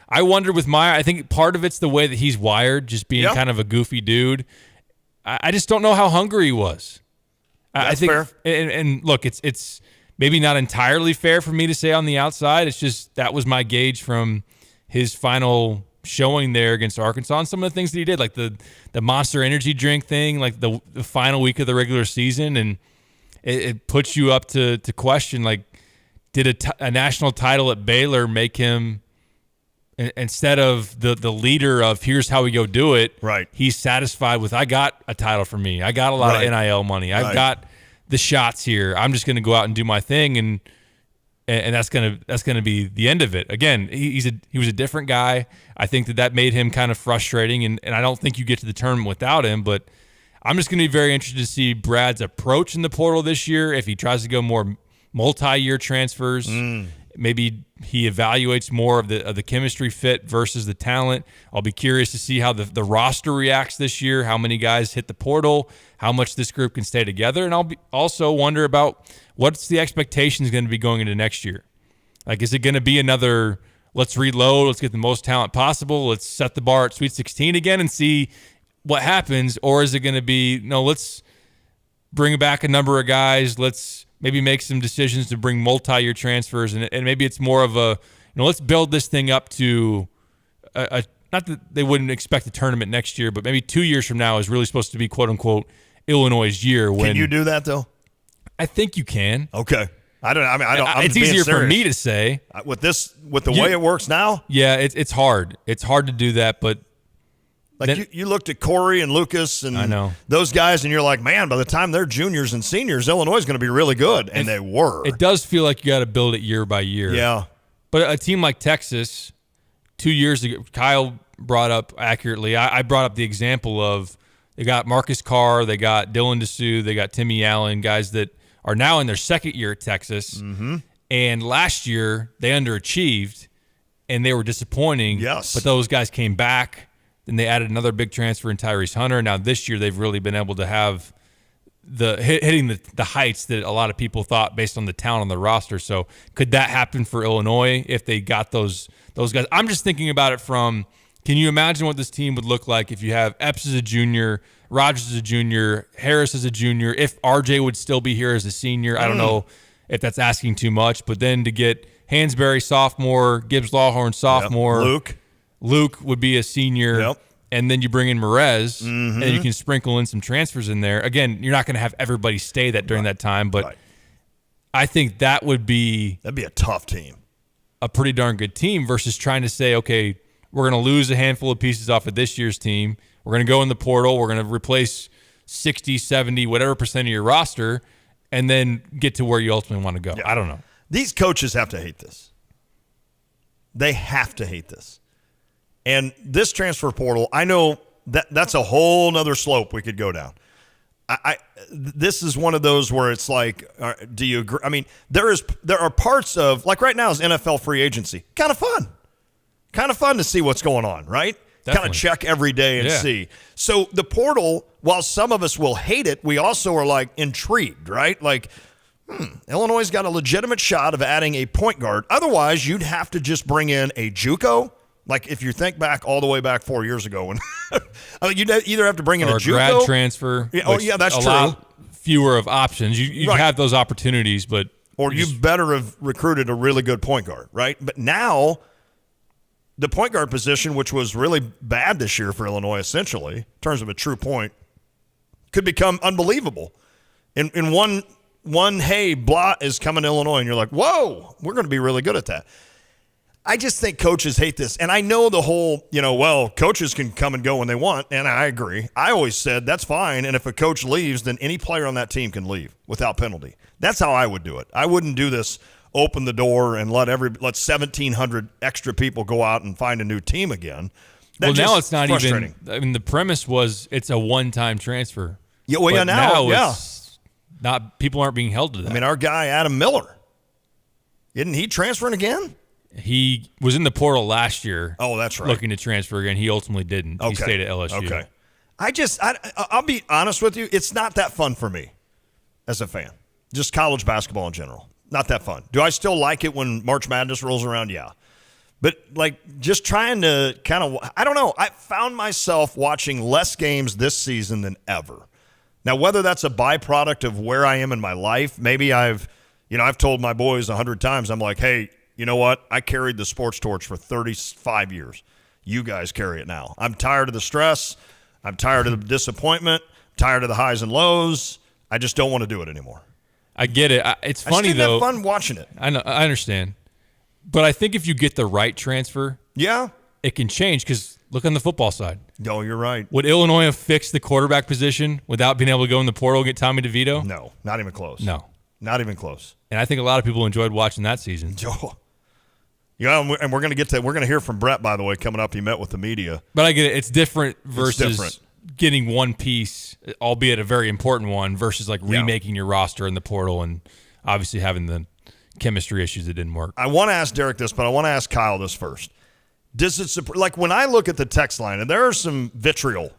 I wondered with Meyer, I think part of it's the way that he's wired, just being kind of a goofy dude. I just don't know how hungry he was. I think, fair. And look, it's maybe not entirely fair for me to say on the outside. It's just that was my gauge from his final showing there against Arkansas and some of the things that he did, like the Monster Energy drink thing, like the final week of the regular season, and it puts you up to question, like, did a national title at Baylor make him, instead of the leader of here's how we go do it, right? He's satisfied with, I got a title for me. I got a lot of NIL money. I've got the shots here. I'm just going to go out and do my thing, and that's gonna be the end of it. Again, he was a different guy. I think that made him kind of frustrating, and I don't think you get to the tournament without him. But I'm just going to be very interested to see Brad's approach in the portal this year. If he tries to go more multi-year transfers, maybe he evaluates more of the chemistry fit versus the talent. I'll be curious to see how the roster reacts this year, how many guys hit the portal, how much this group can stay together. And I'll also wonder about what's the expectations going to be going into next year. Like, is it going to be another, let's reload, let's get the most talent possible, let's set the bar at Sweet 16 again and see what happens? Or is it going to be, no, let's bring back a number of guys, let's maybe make some decisions to bring multi-year transfers, and maybe it's more of a, let's build this thing up to a not that they wouldn't expect a tournament next year, but maybe 2 years from now is really supposed to be quote-unquote Illinois' year. Can you do that, though? I think you can. Okay. I don't. I'm it's easier for me to say with the way it works now. Yeah, it's hard. It's hard to do that, but like you looked at Corey and Lucas and I know those guys, and you're like, man, by the time they're juniors and seniors, Illinois is going to be really good, and they were. It does feel like you got to build it year by year. Yeah, but a team like Texas, 2 years ago, Kyle brought up accurately. I brought up the example of they got Marcus Carr, they got Dylan Dessou, they got Timmy Allen, guys that are now in their second year at Texas. Mm-hmm. And last year they underachieved and they were disappointing. Yes. But those guys came back. Then they added another big transfer in Tyrese Hunter. Now this year they've really been able to have hitting the heights that a lot of people thought based on the talent on the roster. So could that happen for Illinois if they got those guys? I'm just thinking about it from, can you imagine what this team would look like if you have Epps as a junior, Rogers as a junior, Harris as a junior, if RJ would still be here as a senior? I don't know if that's asking too much, but then to get Hansberry sophomore, Gibbs Lawhorn sophomore, Luke would be a senior, and then you bring in Merez, and you can sprinkle in some transfers in there. Again, you're not going to have everybody stay during that time, but I think that'd be a tough team, a pretty darn good team versus trying to say, okay, we're going to lose a handful of pieces off of this year's team. We're going to go in the portal. We're going to replace 60, 70, whatever percent of your roster, and then get to where you ultimately want to go. I don't know. These coaches have to hate this. They have to hate this. And this transfer portal, I know that's a whole nother slope we could go down. This is one of those where it's like, do you agree? I mean, there are parts of, like right now is NFL free agency. Kind of fun. Kind of fun to see what's going on, right? Kind of check every day and see. So the portal, while some of us will hate it, we also are like intrigued, right? Like, Illinois got a legitimate shot of adding a point guard. Otherwise, you'd have to just bring in a JUCO. Like if you think back all the way back 4 years ago, when I mean, you'd either have to bring in a JUCO, grad transfer. Yeah, that's a true. Lot fewer of options. You have those opportunities, but you better have recruited a really good point guard, right? But now, the point guard position, which was really bad this year for Illinois, essentially, in terms of a true point, could become unbelievable. In one, hey, blah is coming to Illinois, and you're like, whoa, we're going to be really good at that. I just think coaches hate this. And I know the whole, coaches can come and go when they want, and I agree. I always said that's fine, and if a coach leaves, then any player on that team can leave without penalty. That's how I would do it. I wouldn't do this, open the door and let 1,700 extra people go out and find a new team again. Now it's not even. I mean, the premise was it's a one-time transfer. Yeah, well, now it's not. People aren't being held to that. I mean, our guy Adam Miller, isn't he transferring again? He was in the portal last year. Oh, that's right. Looking to transfer again. He ultimately didn't. Okay. He stayed at LSU. Okay. I'll be honest with you. It's not that fun for me as a fan. Just college basketball in general. Not that fun. Do I still like it when March Madness rolls around? Yeah. But, like, just trying to kind of – I don't know. I found myself watching less games this season than ever. Now, whether that's a byproduct of where I am in my life, maybe I've told my boys 100 times, I'm like, hey, you know what? I carried the sports torch for 35 years. You guys carry it now. I'm tired of the stress. I'm tired of the disappointment. I'm tired of the highs and lows. I just don't want to do it anymore. I get it. It's funny, though. I have fun watching it. I know. I understand. But I think if you get the right transfer, it can change, because look on the football side. No, you're right. Would Illinois have fixed the quarterback position without being able to go in the portal and get Tommy DeVito? No, not even close. No. Not even close. And I think a lot of people enjoyed watching that season. Yeah, and we're going to hear from Brett, by the way, coming up. He met with the media. But I get it. It's different versus getting one piece, albeit a very important one, versus like remaking your roster in the portal and obviously having the chemistry issues that didn't work. I want to ask Derek this, but I want to ask Kyle this first. Does it, like, when I look at the text line, and there is some vitriol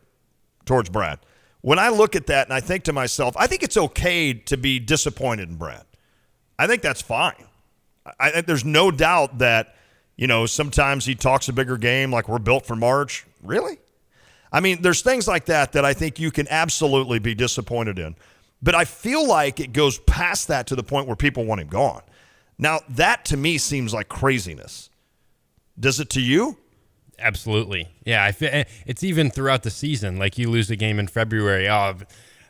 towards Brad, when I look at that and I think to myself, I think it's okay to be disappointed in Brad. I think that's fine. There's no doubt that, sometimes he talks a bigger game, like we're built for March. Really? I mean, there's things like that I think you can absolutely be disappointed in. But I feel like it goes past that to the point where people want him gone. Now, that to me seems like craziness. Does it to you? Absolutely. Yeah, it's even throughout the season. Like, you lose a game in February. Oh,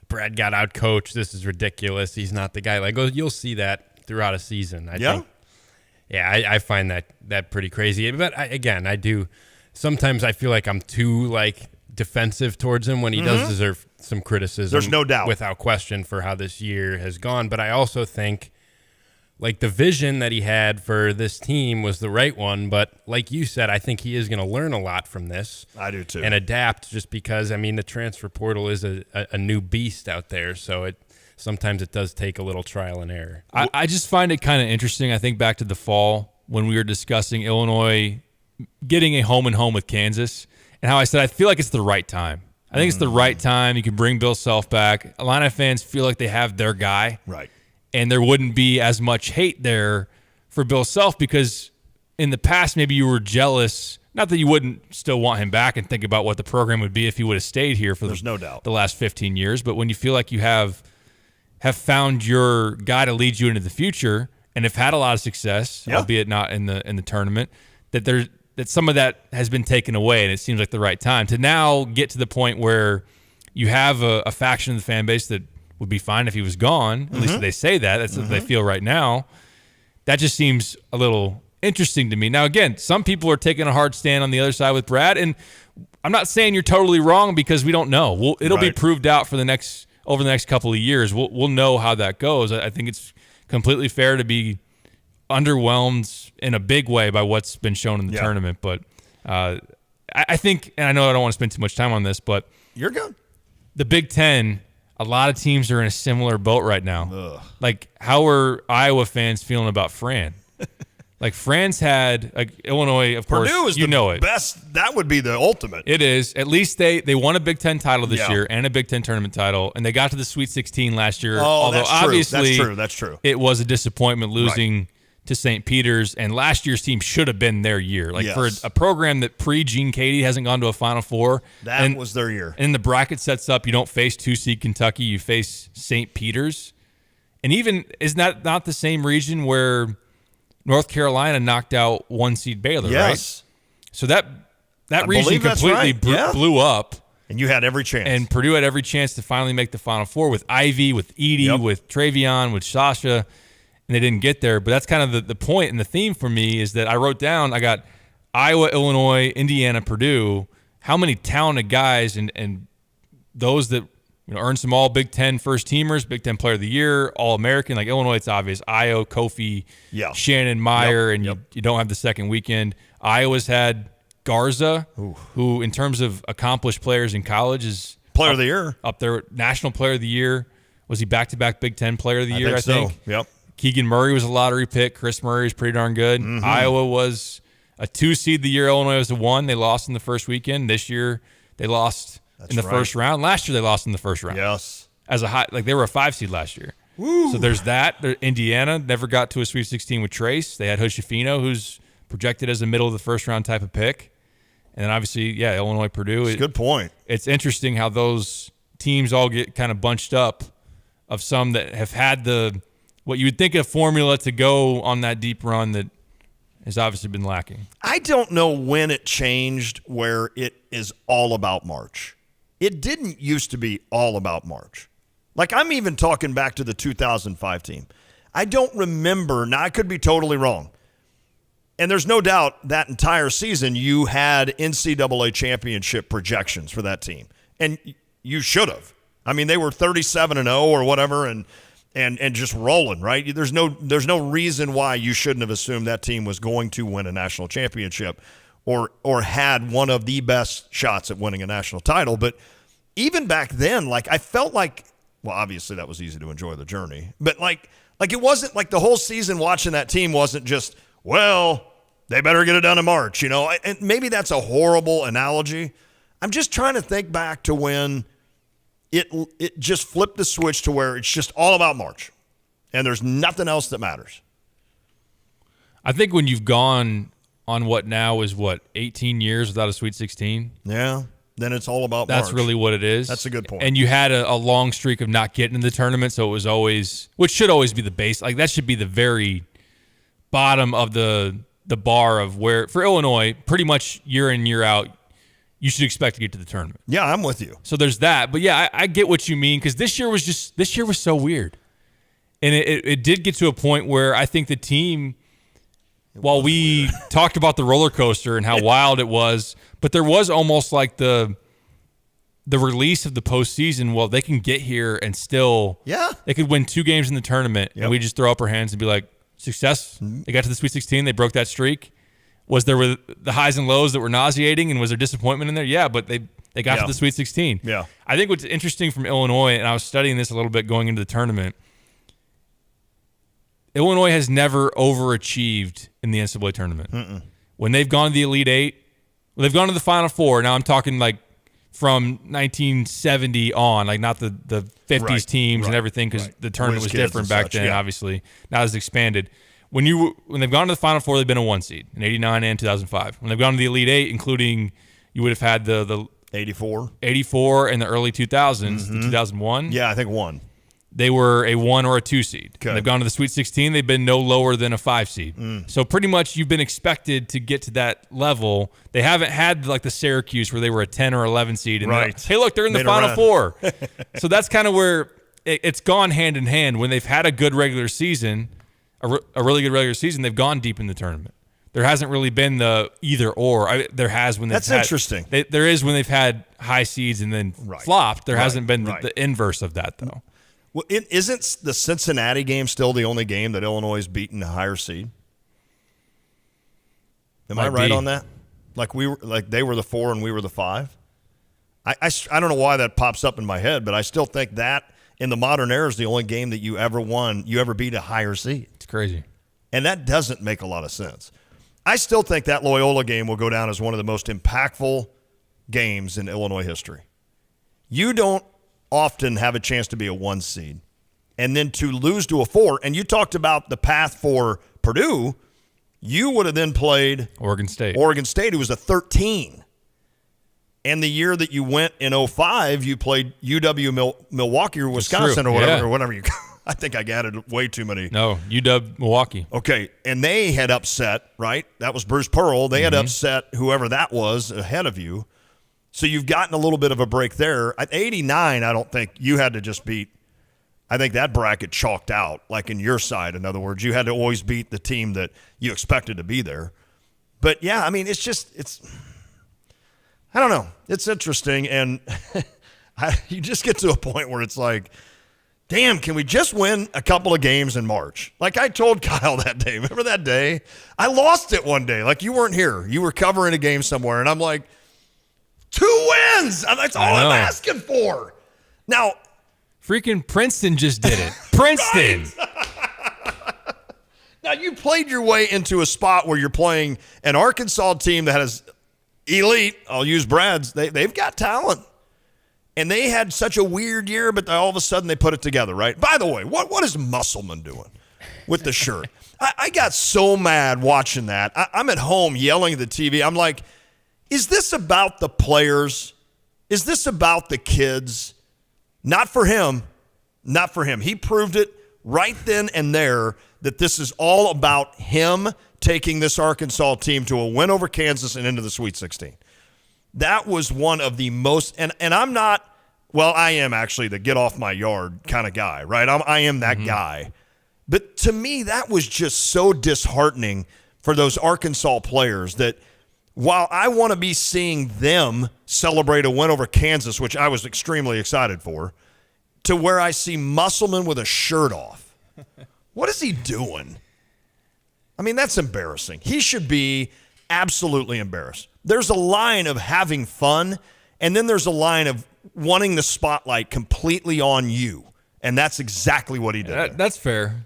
Brad got out coached. This is ridiculous. He's not the guy. Like, you'll see that throughout a season. I think. Yeah, I find that pretty crazy. But I do. Sometimes I feel like I'm too defensive towards him when he does deserve some criticism. There's no doubt, without question, for how this year has gone. But I also think, the vision that he had for this team was the right one. But like you said, I think he is going to learn a lot from this. I do too. And adapt, just because, the transfer portal is a new beast out there. So sometimes it does take a little trial and error. I just find it kind of interesting. I think back to the fall when we were discussing Illinois getting a home and home with Kansas, and how I said I feel like it's the right time. I think it's the right time. You can bring Bill Self back. Illini fans feel like they have their guy. Right. And there wouldn't be as much hate there for Bill Self, because in the past maybe you were jealous. Not that you wouldn't still want him back and think about what the program would be if he would have stayed here for no doubt the last 15 years. But when you feel like you have found your guy to lead you into the future and have had a lot of success, albeit not in the tournament, that some of that has been taken away, and it seems like the right time to now get to the point where you have a faction of the fan base that would be fine if he was gone. At least they say that. That's what they feel right now. That just seems a little interesting to me. Now, again, some people are taking a hard stand on the other side with Brad, and I'm not saying you're totally wrong, because we don't know. It'll be proved out over the next couple of years. We'll know how that goes. I think it's completely fair to be underwhelmed in a big way by what's been shown in the tournament. But I think, and I know I don't want to spend too much time on this, but you're good. The Big Ten, a lot of teams are in a similar boat right now. Ugh. Like, how are Iowa fans feeling about Fran? Fran's had Illinois, of course. Purdue is the best. That would be the ultimate. It is. At least they won a Big Ten title this year and a Big Ten tournament title, and they got to the Sweet 16 last year. Oh, although that's obviously true. That's true. It was a disappointment losing to St. Peter's, and last year's team should have been their year. For a program that pre-Gene Katie hasn't gone to a Final Four. That was their year. And the bracket sets up, you don't face 2-seed Kentucky, you face St. Peter's. And even, is that not the same region where North Carolina knocked out 1-seed Baylor, right? So that region completely blew up. And you had every chance. And Purdue had every chance to finally make the Final Four with Ivy, with Edie, with Travion, with Sasha, and they didn't get there. But that's kind of the point and the theme for me, is that I wrote down, I got Iowa, Illinois, Indiana, Purdue. How many talented guys and those that earned some all Big Ten first teamers, Big Ten Player of the Year, All-American. Like Illinois, it's obvious. Io, Kofi, Shannon, Meyer, and you don't have the second weekend. Iowa's had Garza, who in terms of accomplished players in college is Player of the Year. Up there, National Player of the Year. Was he back-to-back Big Ten Player of the Year, I think? So. Yep. Keegan Murray was a lottery pick. Chris Murray is pretty darn good. Iowa was a 2-seed the year Illinois was a 1. They lost in the first weekend. This year they lost in the first round. Last year they lost in the first round. Yes. As a high, they were a 5-seed last year. So there's that. Indiana never got to a Sweet 16 with Trace. They had Hoshifino, who's projected as a middle of the first round type of pick. And then obviously, yeah, Illinois, Purdue. That's a good point. It's interesting how those teams all get kind of bunched up of some that have had what you would think a formula to go on that deep run that has obviously been lacking. I don't know when it changed where it is all about March. It didn't used to be all about March. Like, I'm even talking back to the 2005 team. I don't remember. Now, I could be totally wrong. And there's no doubt that entire season you had NCAA championship projections for that team. And you should have. I mean, they were 37-0 or whatever and just rolling, right? There's no reason why you shouldn't have assumed that team was going to win a national championship or had one of the best shots at winning a national title. But even back then, like, I felt like, well, obviously that was easy to enjoy the journey, but like it wasn't like the whole season watching that team wasn't just, well, they better get it done in March, you know? And maybe that's a horrible analogy. I'm just trying to think back to when it just flipped the switch to where it's just all about March and there's nothing else that matters. I think when you've gone on what now is 18 years without a Sweet 16? Yeah. Then it's all about March. That's really what it is. That's a good point. And you had a long streak of not getting in the tournament, so it was always, which should always be the base. Like, that should be the very bottom of the bar of where, for Illinois, pretty much year in, year out, you should expect to get to the tournament. Yeah, I'm with you. So there's that. But yeah, I get what you mean, because this year was so weird. And it did get to a point where I think the team, while we talked about the roller coaster and how wild it was, but there was almost like the release of the postseason. Well, they can get here and still, they could win 2 games in the tournament, and we just throw up our hands and be like, success. They got to the Sweet 16. They broke that streak. Was there the highs and lows that were nauseating, and was there disappointment in there? Yeah, but they got to the Sweet 16. Yeah. I think what's interesting from Illinois, and I was studying this a little bit going into the tournament, Illinois has never overachieved in the NCAA tournament. Mm-mm. When they've gone to the Elite Eight, they've gone to the Final Four. Now I'm talking like from 1970 on, like not the 50s teams and everything, because the tournament was different back then, obviously. Now it's expanded. When they've gone to the Final Four, they've been a 1 seed in 89 and 2005. When they've gone to the Elite Eight, including you would have had the 84 and the early 2000s, the 2001. Yeah, I think 1. They were a 1 or a 2 seed. Okay. When they've gone to the Sweet 16, they've been no lower than a 5 seed. So pretty much you've been expected to get to that level. They haven't had like the Syracuse where they were a 10 or 11 seed. And hey, look, they're in the Final Four. So that's kind of where it's gone hand in hand. When they've had a good regular season, a really good regular season, they've gone deep in the tournament. There hasn't really been the either or. There has when they've That's interesting. There is when they've had high seeds and then flopped. There hasn't been the inverse of that, though. Well, isn't the Cincinnati game still the only game that Illinois has beaten a higher seed? Am I right on that? Like they were the 4 and we were the 5? I don't know why that pops up in my head, but I still think that in the modern era is the only game that you ever won, you ever beat a higher seed. It's crazy. And that doesn't make a lot of sense. I still think that Loyola game will go down as one of the most impactful games in Illinois history. You don't often have a chance to be a 1 seed. And then to lose to a 4, and you talked about the path for Purdue, you would have then played Oregon State, who was a 13. And the year that you went in 05, you played UW-Milwaukee or Wisconsin or whatever you I think I added way too many. No, UW-Milwaukee. Okay, and they had upset, right? That was Bruce Pearl. They had upset whoever that was ahead of you. So you've gotten a little bit of a break there. At 89, I don't think you had to just beat. I think that bracket chalked out, like in your side. In other words, you had to always beat the team that you expected to be there. But, yeah, I mean, it's I don't know. It's interesting, and you just get to a point where it's like, damn, can we just win a couple of games in March? Like I told Kyle that day. Remember that day? I lost it one day. Like you weren't here. You were covering a game somewhere, and I'm like, 2 wins. That's all I'm asking for. Now, freaking Princeton just did it. Princeton. Now, you played your way into a spot where you're playing an Arkansas team that has elite, I'll use Brad's, they've got talent. And they had such a weird year, but all of a sudden they put it together, right? By the way, what is Musselman doing with the shirt? I got so mad watching that. I'm at home yelling at the TV. I'm like, is this about the players? Is this about the kids? Not for him. Not for him. He proved it right then and there that this is all about him taking this Arkansas team to a win over Kansas and into the Sweet 16. That was one of the most, and I'm not, well, I am actually the get off my yard kind of guy, right? I am that guy. But to me, that was just so disheartening for those Arkansas players that while I want to be seeing them celebrate a win over Kansas, which I was extremely excited for, to where I see Musselman with a shirt off. What is he doing? I mean, that's embarrassing. He should be absolutely embarrassed. There's a line of having fun, and then there's a line of wanting the spotlight completely on you. And that's exactly what he did. That's fair.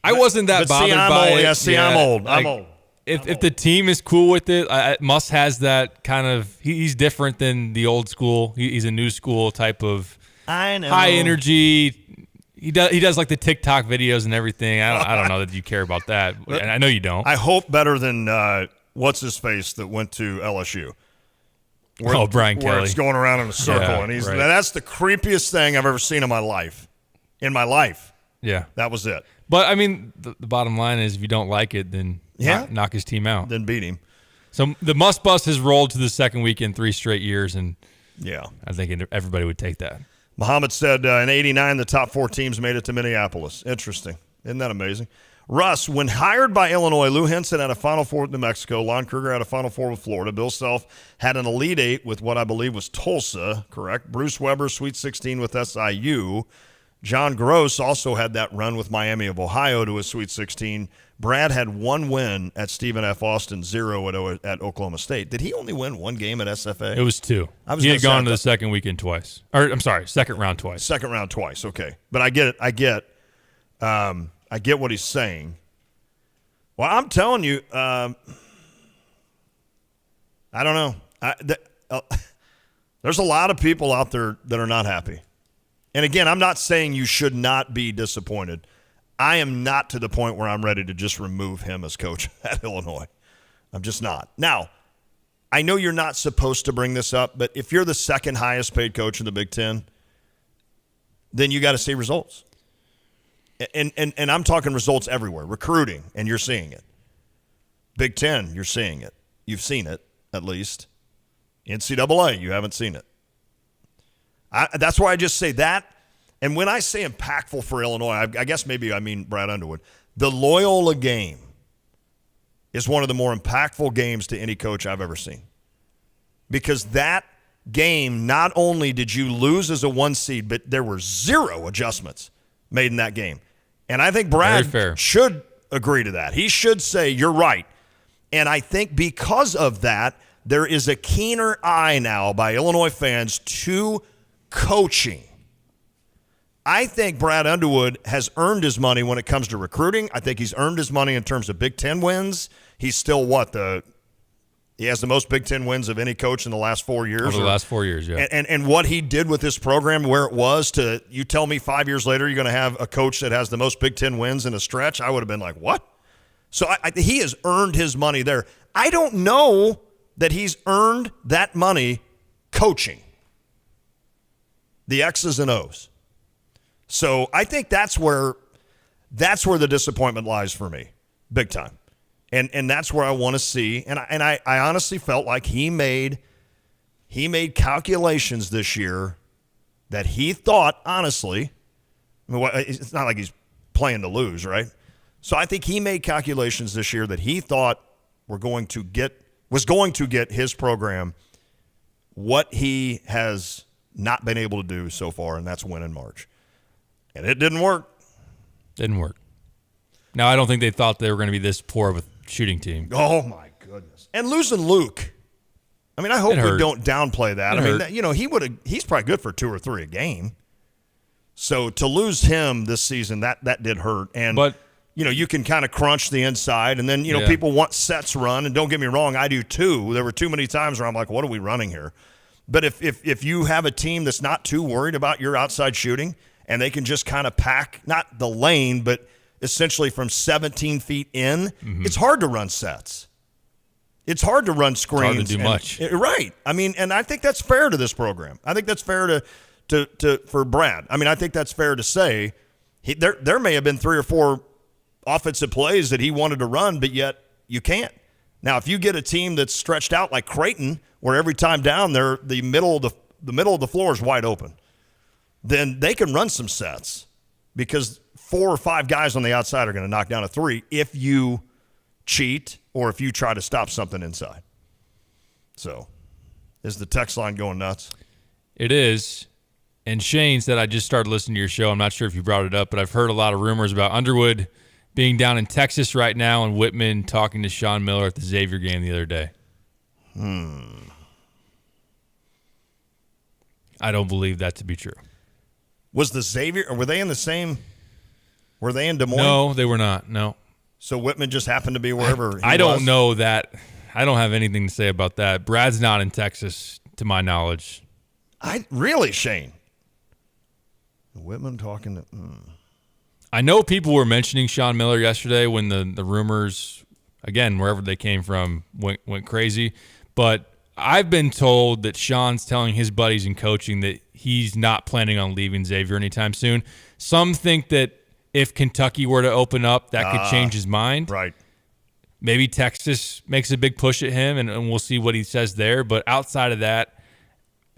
I wasn't that bothered by it. I'm old. I'm old. If the team is cool with it, Muss has that kind of – he's different than the old school. He's a new school type of high energy. He does like the TikTok videos and everything. I don't know that you care about that. And I know you don't. I hope better than what's-his-face that went to LSU. Brian Kelly. Where it's going around in a circle. Yeah, and right. That's the creepiest thing I've ever seen in my life. Yeah. That was it. But, I mean, the bottom line is if you don't like it, then knock his team out. Then beat him. So the Muss Bus has rolled to the second week in 3 straight years, and yeah, I think everybody would take that. Muhammad said in 89, the top 4 teams made it to Minneapolis. Interesting. Isn't that amazing? Russ, when hired by Illinois, Lou Henson had a Final Four with New Mexico. Lon Kruger had a Final Four with Florida. Bill Self had an Elite Eight with what I believe was Tulsa, correct? Bruce Weber, Sweet 16 with SIU. John Gross also had that run with Miami of Ohio to a Sweet 16. Brad had 1 win at Stephen F. Austin, 0 at Oklahoma State. Did he only win 1 game at SFA? It was 2. He had gone to the second weekend twice. Or, I'm sorry, second round twice. Second round twice, okay. But I get it. I get what he's saying. Well, I'm telling you, I don't know. There's a lot of people out there that are not happy. And again, I'm not saying you should not be disappointed. I am not to the point where I'm ready to just remove him as coach at Illinois. I'm just not. Now, I know you're not supposed to bring this up, but if you're the second highest paid coach in the Big Ten, then you got to see results. And I'm talking results everywhere. Recruiting, and you're seeing it. Big Ten, you're seeing it. You've seen it, at least. NCAA, you haven't seen it. That's why I just say that. And when I say impactful for Illinois, I guess maybe I mean Brad Underwood. The Loyola game is one of the more impactful games to any coach I've ever seen. Because that game, not only did you lose as a 1 seed, but there were 0 adjustments made in that game. And I think Brad should agree to that. He should say, you're right. And I think because of that, there is a keener eye now by Illinois fans to coaching. I think Brad Underwood has earned his money when it comes to recruiting. I think he's earned his money in terms of Big Ten wins. He's still he has the most Big Ten wins of any coach in the last 4 years. Over the last 4 years, yeah. And what he did with this program, where it was to, you tell me 5 years later you're going to have a coach that has the most Big Ten wins in a stretch, I would have been like, what? So he has earned his money there. I don't know that he's earned that money coaching the X's and O's. So I think that's where the disappointment lies for me, big time. And that's where I want to see. And I honestly felt like he made calculations this year that he thought, honestly, I mean, it's not like he's playing to lose, right? So I think he made calculations this year that he thought was going to get his program what he has not been able to do so far, and that's win in March. And it didn't work. Didn't work. Now, I don't think they thought they were going to be this poor of a shooting team. Oh, my goodness. And losing Luke. I mean, I hope we don't downplay that. He's probably good for 2 or 3 a game. So to lose him this season, that did hurt. But you can kind of crunch the inside, and then, people want sets run. And don't get me wrong, I do too. There were too many times where I'm like, what are we running here? But if you have a team that's not too worried about your outside shooting and they can just kind of pack, not the lane, but essentially from 17 feet in, it's hard to run sets. It's hard to run screens. It's hard to do much. Right. I mean, and I think that's fair to this program. I think that's fair for Brad. I mean, I think that's fair to say there may have been 3 or 4 offensive plays that he wanted to run, but yet you can't. Now, if you get a team that's stretched out like Creighton, where every time down the middle of the floor is wide open, then they can run some sets because 4 or 5 guys on the outside are going to knock down a 3 if you cheat or if you try to stop something inside. So, is the text line going nuts? It is. And Shane said, I just started listening to your show. I'm not sure if you brought it up, but I've heard a lot of rumors about Underwood being down in Texas right now and Whitman talking to Sean Miller at the Xavier game the other day. I don't believe that to be true. Was the Xavier, or were they in the same, were they in Des Moines? No, they were not, no. So Whitman just happened to be wherever I don't know that. I don't have anything to say about that. Brad's not in Texas, to my knowledge. Really, Shane? Whitman talking to... I know people were mentioning Sean Miller yesterday when the rumors, again, wherever they came from, went crazy. But I've been told that Sean's telling his buddies in coaching that he's not planning on leaving Xavier anytime soon. Some think that if Kentucky were to open up, that could change his mind. Right. Maybe Texas makes a big push at him, and we'll see what he says there. But outside of that,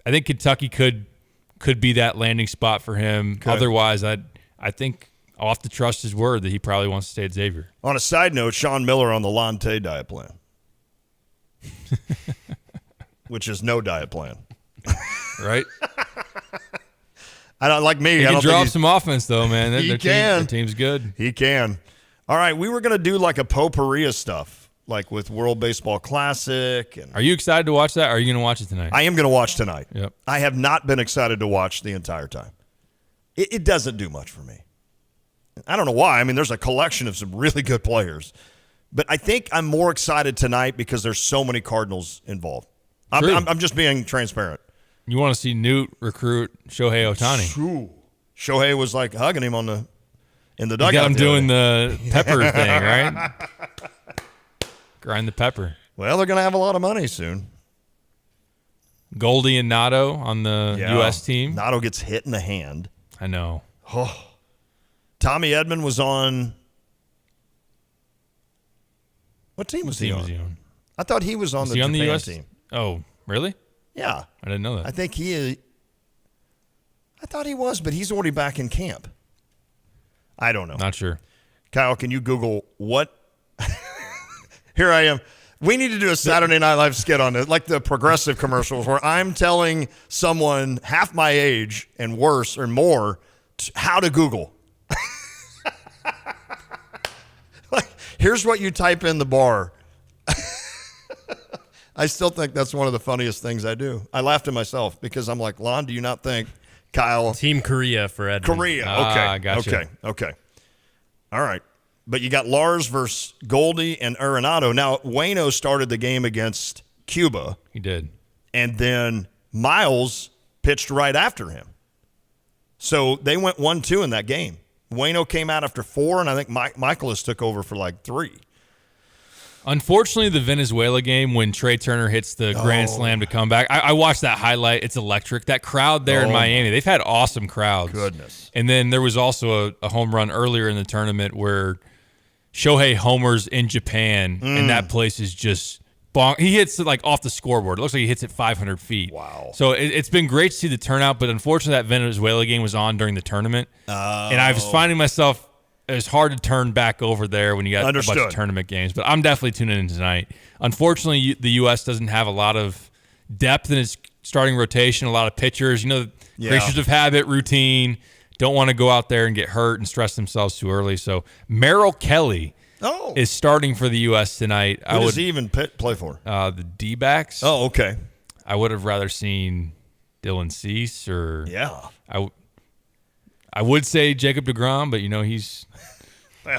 I think Kentucky could be that landing spot for him. Okay. Otherwise, I think I'll have to trust his word that he probably wants to stay at Xavier. On a side note, Sean Miller on the Lante diet plan. Which is no diet plan. Right? I don't like me. He I can don't draw think up some offense, though, man. He can. Their team's good. He can. All right, we were going to do like a potpourri of stuff, like with World Baseball Classic. And Are you excited to watch that, or are you going to watch it tonight? I am going to watch tonight. Yep. I have not been excited to watch the entire time. It doesn't do much for me. I don't know why. I mean, there's a collection of some really good players. But I think I'm more excited tonight because there's so many Cardinals involved. I'm just being transparent. You want to see Newt recruit Shohei Ohtani. True. Shohei was like hugging him in the You dugout. got him doing the pepper thing, right? Grind the pepper. Well, they're going to have a lot of money soon. Goldie and Nato on the U.S. team. Nato gets hit in the hand. I know. Oh. Tommy Edman was on. What team was he on? I thought he was on the Japan US team. Oh, really? Yeah. I didn't know that. I think I thought he was, but he's already back in camp. I don't know. Not sure. Kyle, can you Google what? Here I am. We need to do a Saturday Night Live skit on it, like the Progressive commercials, where I'm telling someone half my age and worse or more how to Google. Like, here's what you type in the bar. I still think that's one of the funniest things I do. I laughed at myself because I'm like, Lon, do you not think Kyle? Team Korea for Edmund. Korea. Okay. Gotcha. Okay. All right. But you got Lars versus Goldie and Arenado. Now, Waino started the game against Cuba. He did. And then Miles pitched right after him. So they went 1-2 in that game. Waino came out after 4, and I think Michaelis took over for like 3. Unfortunately, the Venezuela game, when Trey Turner hits the grand slam to come back, I watched that highlight. It's electric. That crowd there in Miami, they've had awesome crowds. Goodness. And then there was also a home run earlier in the tournament where Shohei homers in Japan, and that place is just bonk. He hits it like off the scoreboard. It looks like he hits it 500 feet. Wow. So it's been great to see the turnout, but unfortunately that Venezuela game was on during the tournament. And I was finding myself, it was hard to turn back over there when you got a bunch of tournament games. But I'm definitely tuning in tonight. Unfortunately, the U.S. doesn't have a lot of depth in its starting rotation, a lot of pitchers. You know, creatures of habit, routine, don't want to go out there and get hurt and stress themselves too early. So Merrill Kelly is starting for the U.S. tonight. Who does he even play for? The D-backs. Oh, okay. I would have rather seen Dylan Cease or I would say Jacob deGrom, but he's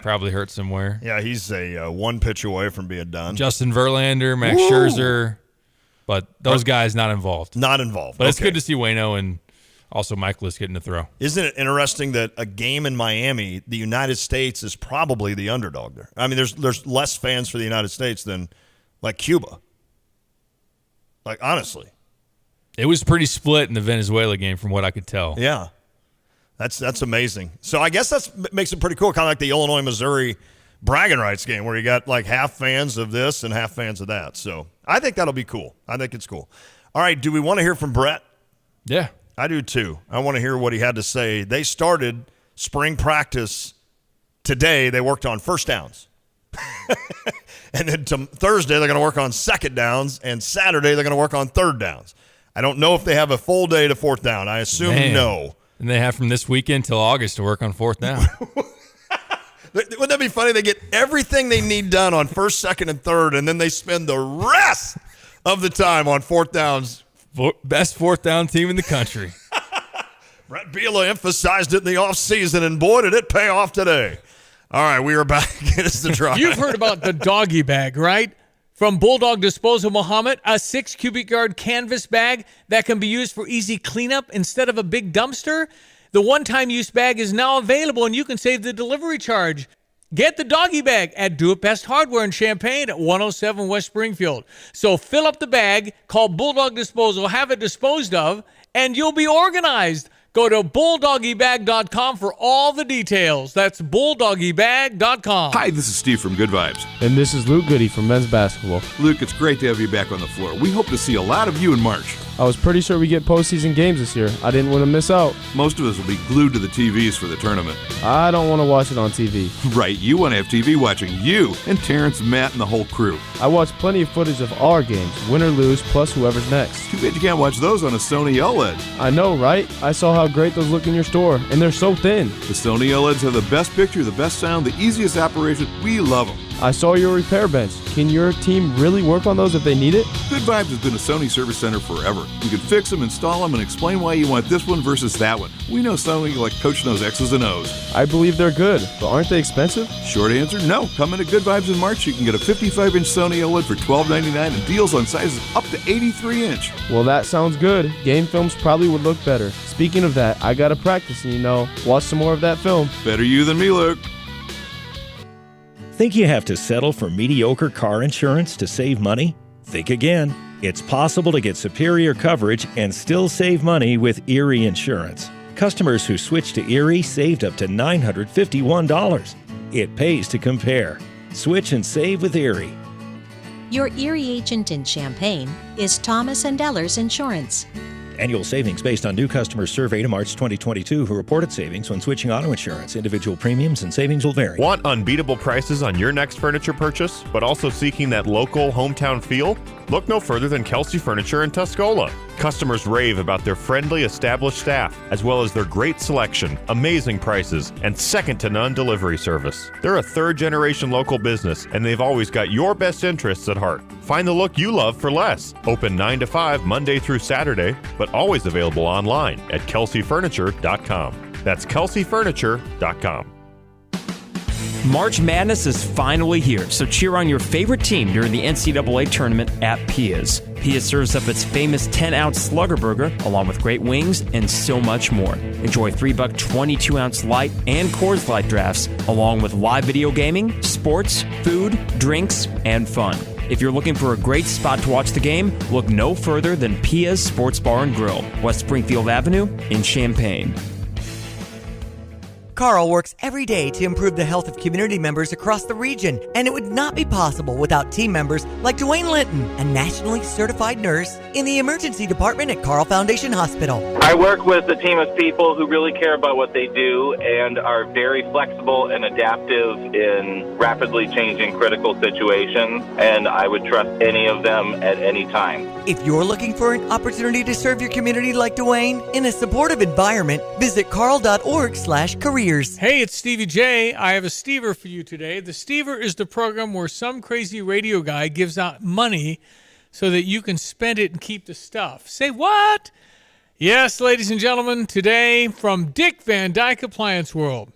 probably hurt somewhere. Yeah, he's a one pitch away from being done. Justin Verlander, Max Scherzer. But those guys not involved. Not involved. But it's good to see Waino and also Michaelis getting to throw. Isn't it interesting that a game in Miami, the United States is probably the underdog there? I mean, there's less fans for the United States than like Cuba. Like, honestly. It was pretty split in the Venezuela game from what I could tell. Yeah. That's amazing. So I guess that makes it pretty cool, kind of like the Illinois-Missouri bragging rights game where you got like half fans of this and half fans of that. So I think that'll be cool. I think it's cool. All right, do we want to hear from Brett? Yeah. I do too. I want to hear what he had to say. They started spring practice today. They worked on first downs. And then Thursday they're going to work on second downs, and Saturday they're going to work on third downs. I don't know if they have a full day to fourth down. I assume no. And they have from this weekend till August to work on fourth down. Wouldn't that be funny? They get everything they need done on first, second, and third, and then they spend the rest of the time on fourth downs. Best fourth down team in the country. Brett Bielema emphasized it in the offseason, and boy, did it pay off today. All right, we are back. It is the drive. You've heard about the doggy bag, right? From Bulldog Disposal Muhammad, a 6 cubic yard canvas bag that can be used for easy cleanup instead of a big dumpster. The one-time use bag is now available, and you can save the delivery charge. Get the doggy bag at Do It Best Hardware in Champaign at 107 West Springfield. So fill up the bag, call Bulldog Disposal, have it disposed of, and you'll be organized. Go to bulldoggybag.com for all the details. That's bulldoggybag.com. Hi, this is Steve from Good Vibes. And this is Luke Goody from men's basketball. Luke, it's great to have you back on the floor. We hope to see a lot of you in March. I was pretty sure we get postseason games this year. I didn't want to miss out. Most of us will be glued to the TVs for the tournament. I don't want to watch it on TV. Right, you want to have TV watching you and Terrence, Matt, and the whole crew. I watched plenty of footage of our games, win or lose, plus whoever's next. Too bad you can't watch those on a Sony OLED. I know, right? I saw how great those look in your store, and they're so thin. The Sony OLEDs have the best picture, the best sound, the easiest operation. We love them. I saw your repair bench. Can your team really work on those if they need it? Good Vibes has been a Sony service center forever. You can fix them, install them, and explain why you want this one versus that one. We know Sony like Coach knows X's and O's. I believe they're good, but aren't they expensive? Short answer, no. Come into Good Vibes in March. You can get a 55-inch Sony OLED for $12.99 and deals on sizes up to 83-inch. Well, that sounds good. Game films probably would look better. Speaking of that, I got to practice and, watch some more of that film. Better you than me, Luke. Think you have to settle for mediocre car insurance to save money? Think again. It's possible to get superior coverage and still save money with Erie Insurance. Customers who switched to Erie saved up to $951. It pays to compare. Switch and save with Erie. Your Erie agent in Champaign is Thomas & Ellers Insurance. Annual savings based on new customers surveyed in March 2022 who reported savings when switching auto insurance. Individual premiums and savings will vary. Want unbeatable prices on your next furniture purchase, but also seeking that local hometown feel? Look no further than Kelsey Furniture in Tuscola. Customers rave about their friendly, established staff, as well as their great selection, amazing prices, and second-to-none delivery service. They're a third-generation local business, and they've always got your best interests at heart. Find the look you love for less. Open 9 to 5 Monday through Saturday, but always available online at kelseyfurniture.com. That's kelseyfurniture.com. March Madness is finally here, so cheer on your favorite team during the NCAA tournament at Pia's. Pia serves up its famous 10-ounce Slugger Burger, along with great wings and so much more. Enjoy $3 22-ounce light and Coors Light drafts, along with live video gaming, sports, food, drinks, and fun. If you're looking for a great spot to watch the game, look no further than Pia's Sports Bar and Grill, West Springfield Avenue in Champaign. Carl works every day to improve the health of community members across the region, and it would not be possible without team members like Dwayne Linton, a nationally certified nurse in the emergency department at Carl Foundation Hospital. I work with a team of people who really care about what they do and are very flexible and adaptive in rapidly changing critical situations, and I would trust any of them at any time. If you're looking for an opportunity to serve your community like Dwayne in a supportive environment, visit carl.org/careers. Hey, it's Stevie J. I have a Stever for you today. The Stever is the program where some crazy radio guy gives out money so that you can spend it and keep the stuff. Say what? Yes, ladies and gentlemen, today from Dick Van Dyke Appliance World.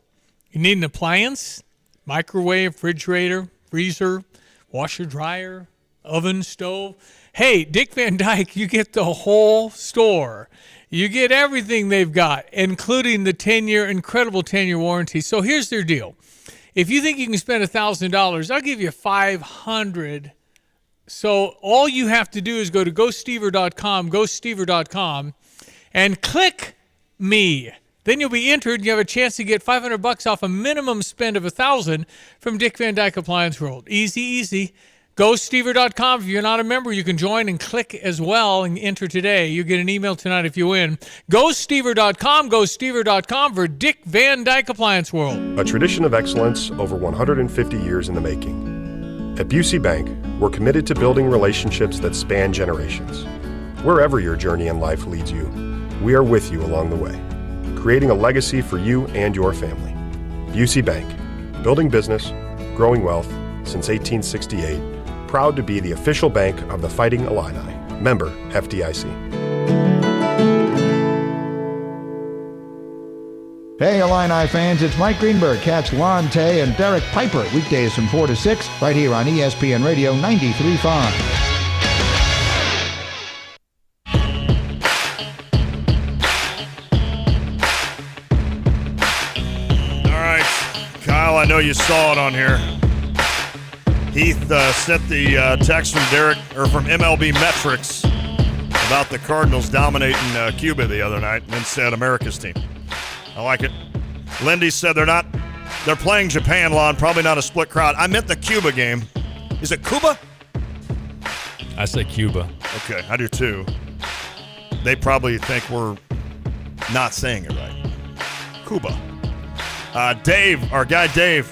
You need an appliance? Microwave, refrigerator, freezer, washer, dryer, oven, stove. Hey, Dick Van Dyke, you get the whole store. You get everything they've got, including the incredible 10-year warranty. So here's their deal. If you think you can spend $1,000, I'll give you $500. So all you have to do is go to GoStever.com, and click me. Then you'll be entered. You have a chance to get $500 off a minimum spend of $1,000 from Dick Van Dyke Appliance World. Easy, easy. GoStever.com. If you're not a member, you can join and click as well and enter today. You get an email tonight if you win. GoStever.com. GoStever.com for Dick Van Dyke Appliance World. A tradition of excellence over 150 years in the making. At Busey Bank, we're committed to building relationships that span generations. Wherever your journey in life leads you, we are with you along the way, creating a legacy for you and your family. Busey Bank, building business, growing wealth since 1868. Proud to be the official bank of the Fighting Illini. Member FDIC. Hey, Illini fans, it's Mike Greenberg. Catch Lon Tay and Derek Piper weekdays from 4 to 6 right here on ESPN Radio 93.5. I know you saw it on here. Heath sent the text from Derek from MLB Metrics about the Cardinals dominating Cuba the other night, and then said America's team. I like it. Lindy said they're playing Japan, Lon. Probably not a split crowd. I meant the Cuba game. Is it Cuba? I say Cuba. Okay, I do too. They probably think we're not saying it right. Cuba. Dave, our guy Dave,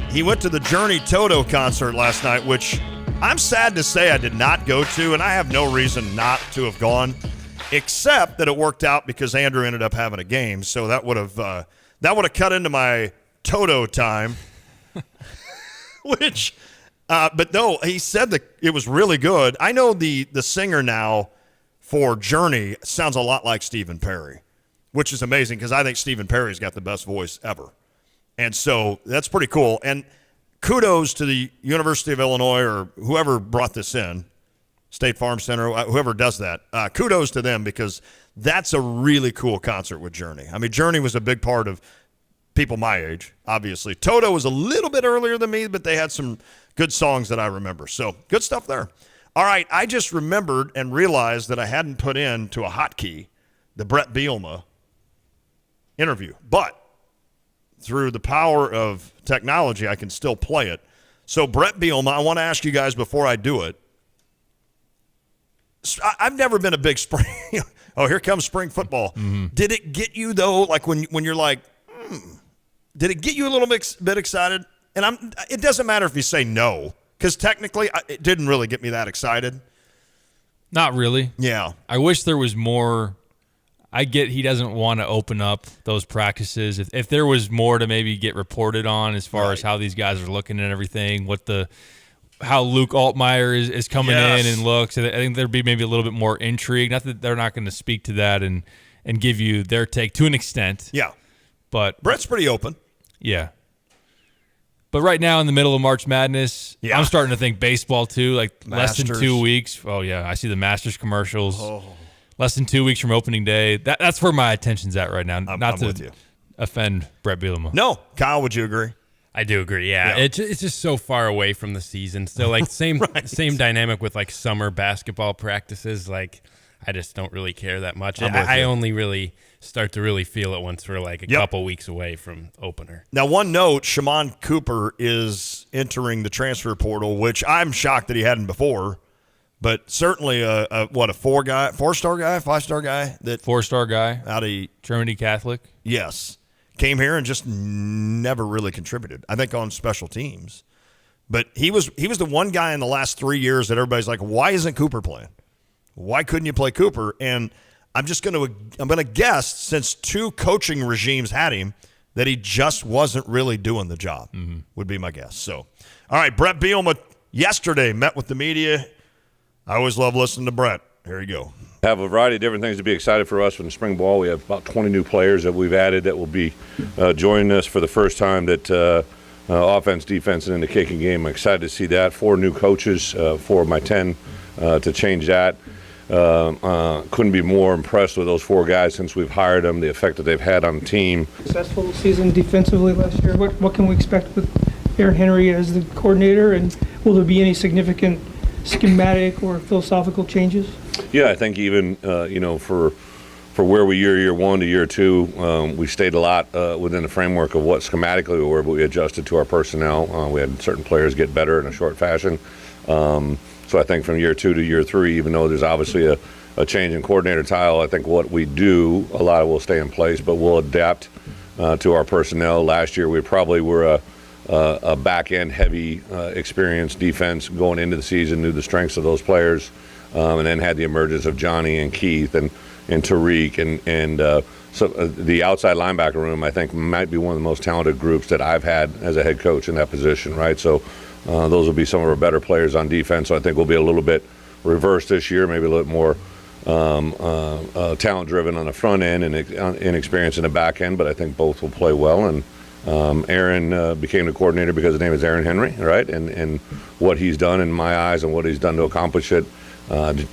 he went to the Journey Toto concert last night, which I'm sad to say I did not go to, and I have no reason not to have gone, except that it worked out because Andrew ended up having a game, so that would have cut into my Toto time. But no, he said that it was really good. I know the singer now for Journey sounds a lot like Stephen Perry, which is amazing because I think Stephen Perry's got the best voice ever. And so that's pretty cool. And kudos to the University of Illinois or whoever brought this in, State Farm Center, whoever does that. Kudos to them because that's a really cool concert with Journey. I mean, Journey was a big part of people my age, obviously. Toto was a little bit earlier than me, but they had some good songs that I remember. So good stuff there. All right, I just remembered and realized that I hadn't put in to a hotkey the Brett Bielema interview, but through the power of technology, I can still play it. So Brett Bielema, I want to ask you guys before I do it. I've never been a big spring. Oh, here comes spring football. Mm-hmm. Did it get you though? Like when you're like, did it get you a little bit excited? And it doesn't matter if you say no, because technically it didn't really get me that excited. Not really. Yeah. I wish there was more. I get he doesn't want to open up those practices. If there was more to maybe get reported on as far as how these guys are looking and everything, how Luke Altmaier is coming in and looks, I think there'd be maybe a little bit more intrigue. Not that they're not going to speak to that and give you their take to an extent. Yeah. But Brett's pretty open. Yeah. But right now in the middle of March Madness, I'm starting to think baseball too, like Masters. Less than 2 weeks. Oh, yeah. I see the Masters commercials. Oh. Less than 2 weeks from opening day. That's where my attention's at right now. I'm with you. Offend Brett Bielema. No. Kyle, would you agree? I do agree, yeah. It's just so far away from the season. Still, like, same dynamic with, like, summer basketball practices. Like, I just don't really care that much. I only really start to really feel it once we're, like, a couple weeks away from opener. Now, one note, Shimon Cooper is entering the transfer portal, which I'm shocked that he hadn't before. But certainly a 4-star guy, 5-star guy? 4-star guy. Out of Trinity Catholic. Yes. Came here and just never really contributed, I think, on special teams. But he was the one guy in the last 3 years that everybody's like, why isn't Cooper playing? Why couldn't you play Cooper? And I'm going to guess, since 2 coaching regimes had him, that he just wasn't really doing the job, would be my guess. So, all right, Brett Bielema yesterday met with the media. I always love listening to Brett. Here you go. Have a variety of different things to be excited for us from the spring ball. We have about 20 new players that we've added that will be joining us for the first time that offense, defense, and in the kicking game. I'm excited to see that. 4 new coaches, 4 of my 10 to change that. Couldn't be more impressed with those 4 guys since we've hired them, the effect that they've had on the team. Successful season defensively last year. What can we expect with Aaron Henry as the coordinator, and will there be any significant schematic or philosophical changes? Yeah, I think even for where we year 1 to year 2, we stayed a lot within the framework of what schematically we were, but we adjusted to our personnel. We had certain players get better in a short fashion. So I think from year 2 to year 3, even though there's obviously a change in coordinator tile, I think what we do, a lot of will stay in place, but we'll adapt to our personnel. Last year we probably were a back-end heavy experienced defense going into the season, knew the strengths of those players, and then had the emergence of Johnny and Keith and Tariq and so the outside linebacker room, I think, might be one of the most talented groups that I've had as a head coach in that position, right? So those will be some of our better players on defense. So I think we'll be a little bit reversed this year, maybe a little bit more talent-driven on the front end and inexperienced in the back end, but I think both will play well. And Aaron became the coordinator because his name is Aaron Henry, right? And what he's done in my eyes and what he's done to accomplish it.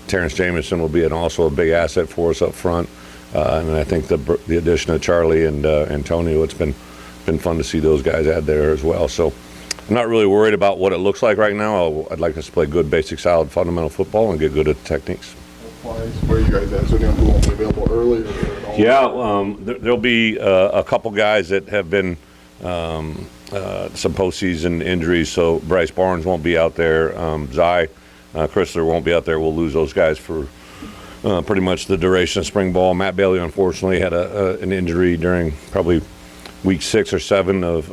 Terrence Jamison will be also a big asset for us up front. And I think the addition of Charlie and Antonio, it's been fun to see those guys add there as well. So I'm not really worried about what it looks like right now. I'd like us to play good, basic, solid, fundamental football and get good at the techniques. Where are you guys at? So they're going to be available early? Yeah, there'll be a couple guys that have been some postseason injuries. So Bryce Barnes won't be out there. Zy Chrysler won't be out there. We'll lose those guys for pretty much the duration of spring ball. Matt Bailey, unfortunately, had an injury during probably week 6 or 7 of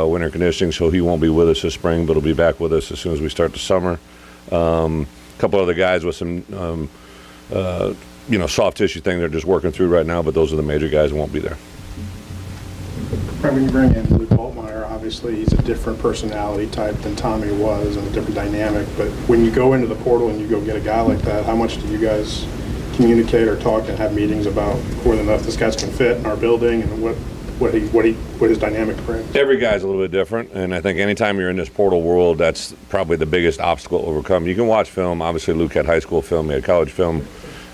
winter conditioning, so he won't be with us this spring, but he'll be back with us as soon as we start the summer. A couple other guys with some soft tissue thing they're just working through right now, but those are the major guys who won't be there. Right, when you bring in Luke Altmaier, obviously he's a different personality type than Tommy was and a different dynamic, but when you go into the portal and you go get a guy like that, how much do you guys communicate or talk and have meetings about whether or not this guy's can fit in our building and what his dynamic brings? Every guy's a little bit different, and I think anytime you're in this portal world, that's probably the biggest obstacle to overcome. You can watch film. Obviously, Luke had high school film, he had college film.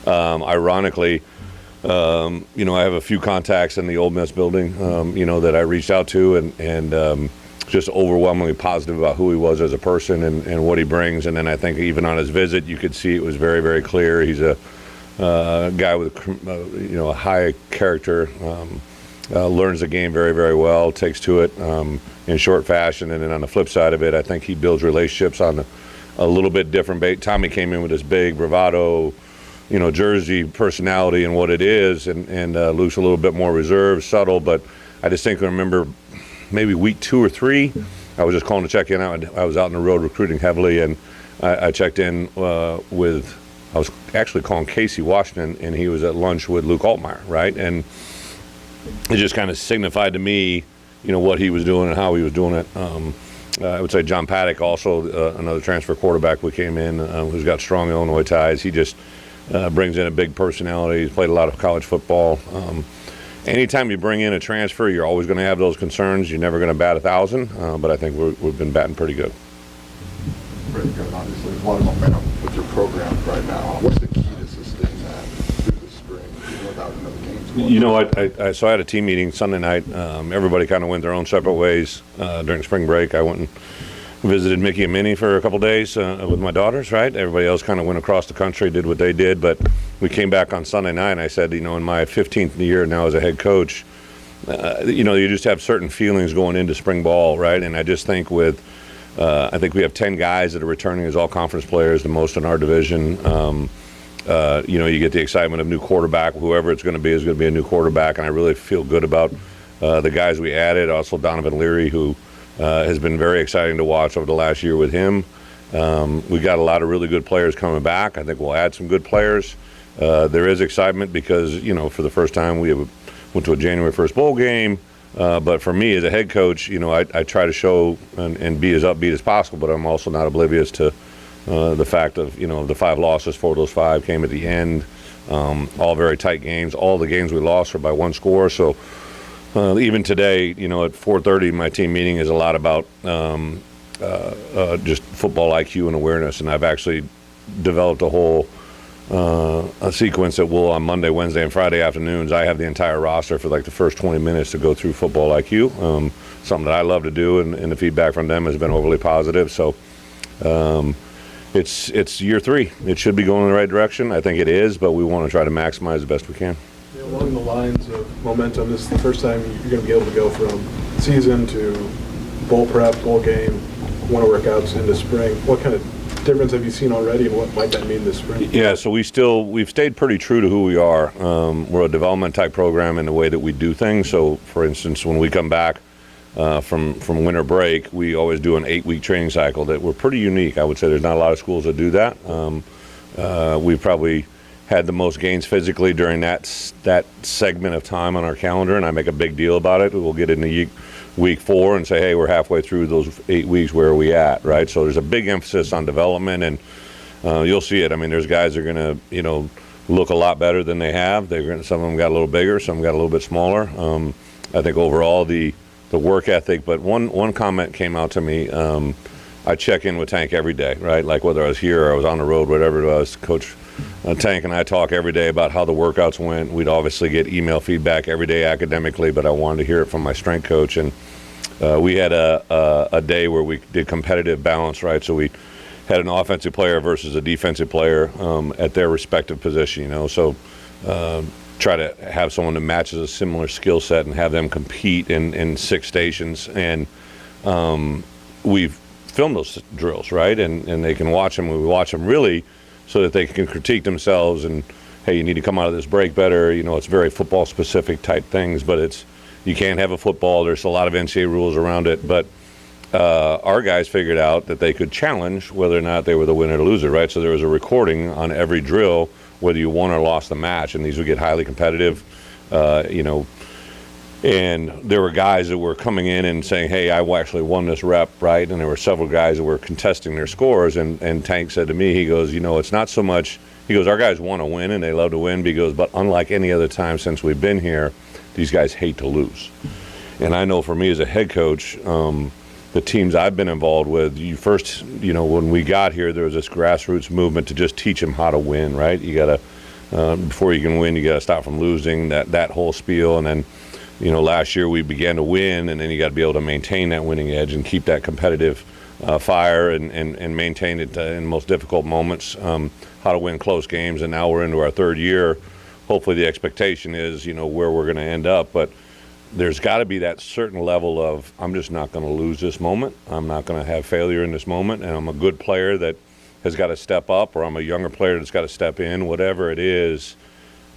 Ironically, I have a few contacts in the Ole Miss building, that I reached out to and just overwhelmingly positive about who he was as a person and what he brings. And then I think even on his visit, you could see it was very, very clear. He's a guy with, a high character, learns the game very, very well, takes to it in short fashion. And then on the flip side of it, I think he builds relationships on a little bit different bait. Tommy came in with this big bravado, Jersey personality and what it is, and Luke's a little bit more reserved, subtle, but I distinctly remember maybe week 2 or 3, I was just calling to check in. I was out on the road recruiting heavily, and I checked in I was actually calling Casey Washington, and he was at lunch with Luke Altmaier, right? And it just kind of signified to me, what he was doing and how he was doing it. I would say John Paddock, also another transfer quarterback who came in, who's got strong Illinois ties. He just brings in a big personality. He's played a lot of college football. Anytime you bring in a transfer, you're always going to have those concerns. You're never going to bat 1,000, but I think we've been batting pretty good. Pretty good, obviously. There's a lot of momentum with your program right now. What's the key to sustain that through the spring without another game? So I had a team meeting Sunday night. Everybody kind of went their own separate ways during spring break. I went and visited Mickey and Minnie for a couple days with my daughters, right? Everybody else kind of went across the country, did what they did, but we came back on Sunday night, and I said, in my 15th year now as a head coach, you just have certain feelings going into spring ball, right? And I just think I think we have 10 guys that are returning as all-conference players, the most in our division. You get the excitement of new quarterback. Whoever it's going to be is going to be a new quarterback, and I really feel good about the guys we added. Also, Donovan Leary, who has been very exciting to watch over the last year with him. We got a lot of really good players coming back. I think we'll add some good players. There is excitement because, for the first time we went to a January 1st bowl game. But for me as a head coach, I try to show and be as upbeat as possible, but I'm also not oblivious to the fact of, the 5 losses, 4 of those 5 came at the end. All very tight games. All the games we lost were by 1 score. So even today, at 4:30, my team meeting is a lot about just football IQ and awareness, and I've actually developed a whole a sequence that will, on Monday, Wednesday, and Friday afternoons, I have the entire roster for like the first 20 minutes to go through football IQ, something that I love to do, and the feedback from them has been overly positive. So it's year 3. It should be going in the right direction. I think it is, but we want to try to maximize the best we can. Along the lines of momentum, this is the first time you're going to be able to go from season to bowl prep, bowl game, winter workouts into spring. What kind of difference have you seen already, and what might that mean this spring? Yeah, so we've stayed pretty true to who we are. We're a development type program in the way that we do things. So, for instance, when we come back from winter break, we always do an 8-week training cycle that we're pretty unique. I would say there's not a lot of schools that do that. We've probably had the most gains physically during that segment of time on our calendar, and I make a big deal about it. We'll get into week 4 and say, hey, we're halfway through those 8 weeks, where are we at, right? So there's a big emphasis on development, and you'll see it. I mean, there's guys that are going to, look a lot better than they have. Some of them got a little bigger, some got a little bit smaller. I think overall the work ethic, but one comment came out to me. I check in with Tank every day, right? Like whether I was here or I was on the road, whatever it was, Coach Tank and I talk every day about how the workouts went. We'd obviously get email feedback every day academically, but I wanted to hear it from my strength coach. And we had a day where we did competitive balance, right? So we had an offensive player versus a defensive player at their respective position, So try to have someone that matches a similar skill set and have them compete in 6 stations. And we've filmed those drills, right? And they can watch them. We watch them really so that they can critique themselves and, hey, you need to come out of this break better. It's very football specific type things, but you can't have a football. There's a lot of NCAA rules around it, but our guys figured out that they could challenge whether or not they were the winner or loser, right? So there was a recording on every drill, whether you won or lost the match, and these would get highly competitive, and there were guys that were coming in and saying, hey, I actually won this rep, right? And there were several guys that were contesting their scores, and Tank said to me, he goes, it's not so much, he goes, our guys want to win and they love to win, but he goes, but unlike any other time since we've been here, these guys hate to lose. And I know for me as a head coach, the teams I've been involved with, when we got here, there was this grassroots movement to just teach them how to win, right? You got to, before you can win, you got to stop from losing, that whole spiel. And then, last year we began to win, and then you got to be able to maintain that winning edge and keep that competitive fire and maintain it in the most difficult moments, how to win close games. And now we're into our 3rd year. Hopefully the expectation is, where we're going to end up. But there's got to be that certain level of, I'm just not going to lose this moment. I'm not going to have failure in this moment. And I'm a good player that has got to step up, or I'm a younger player that's got to step in, whatever it is.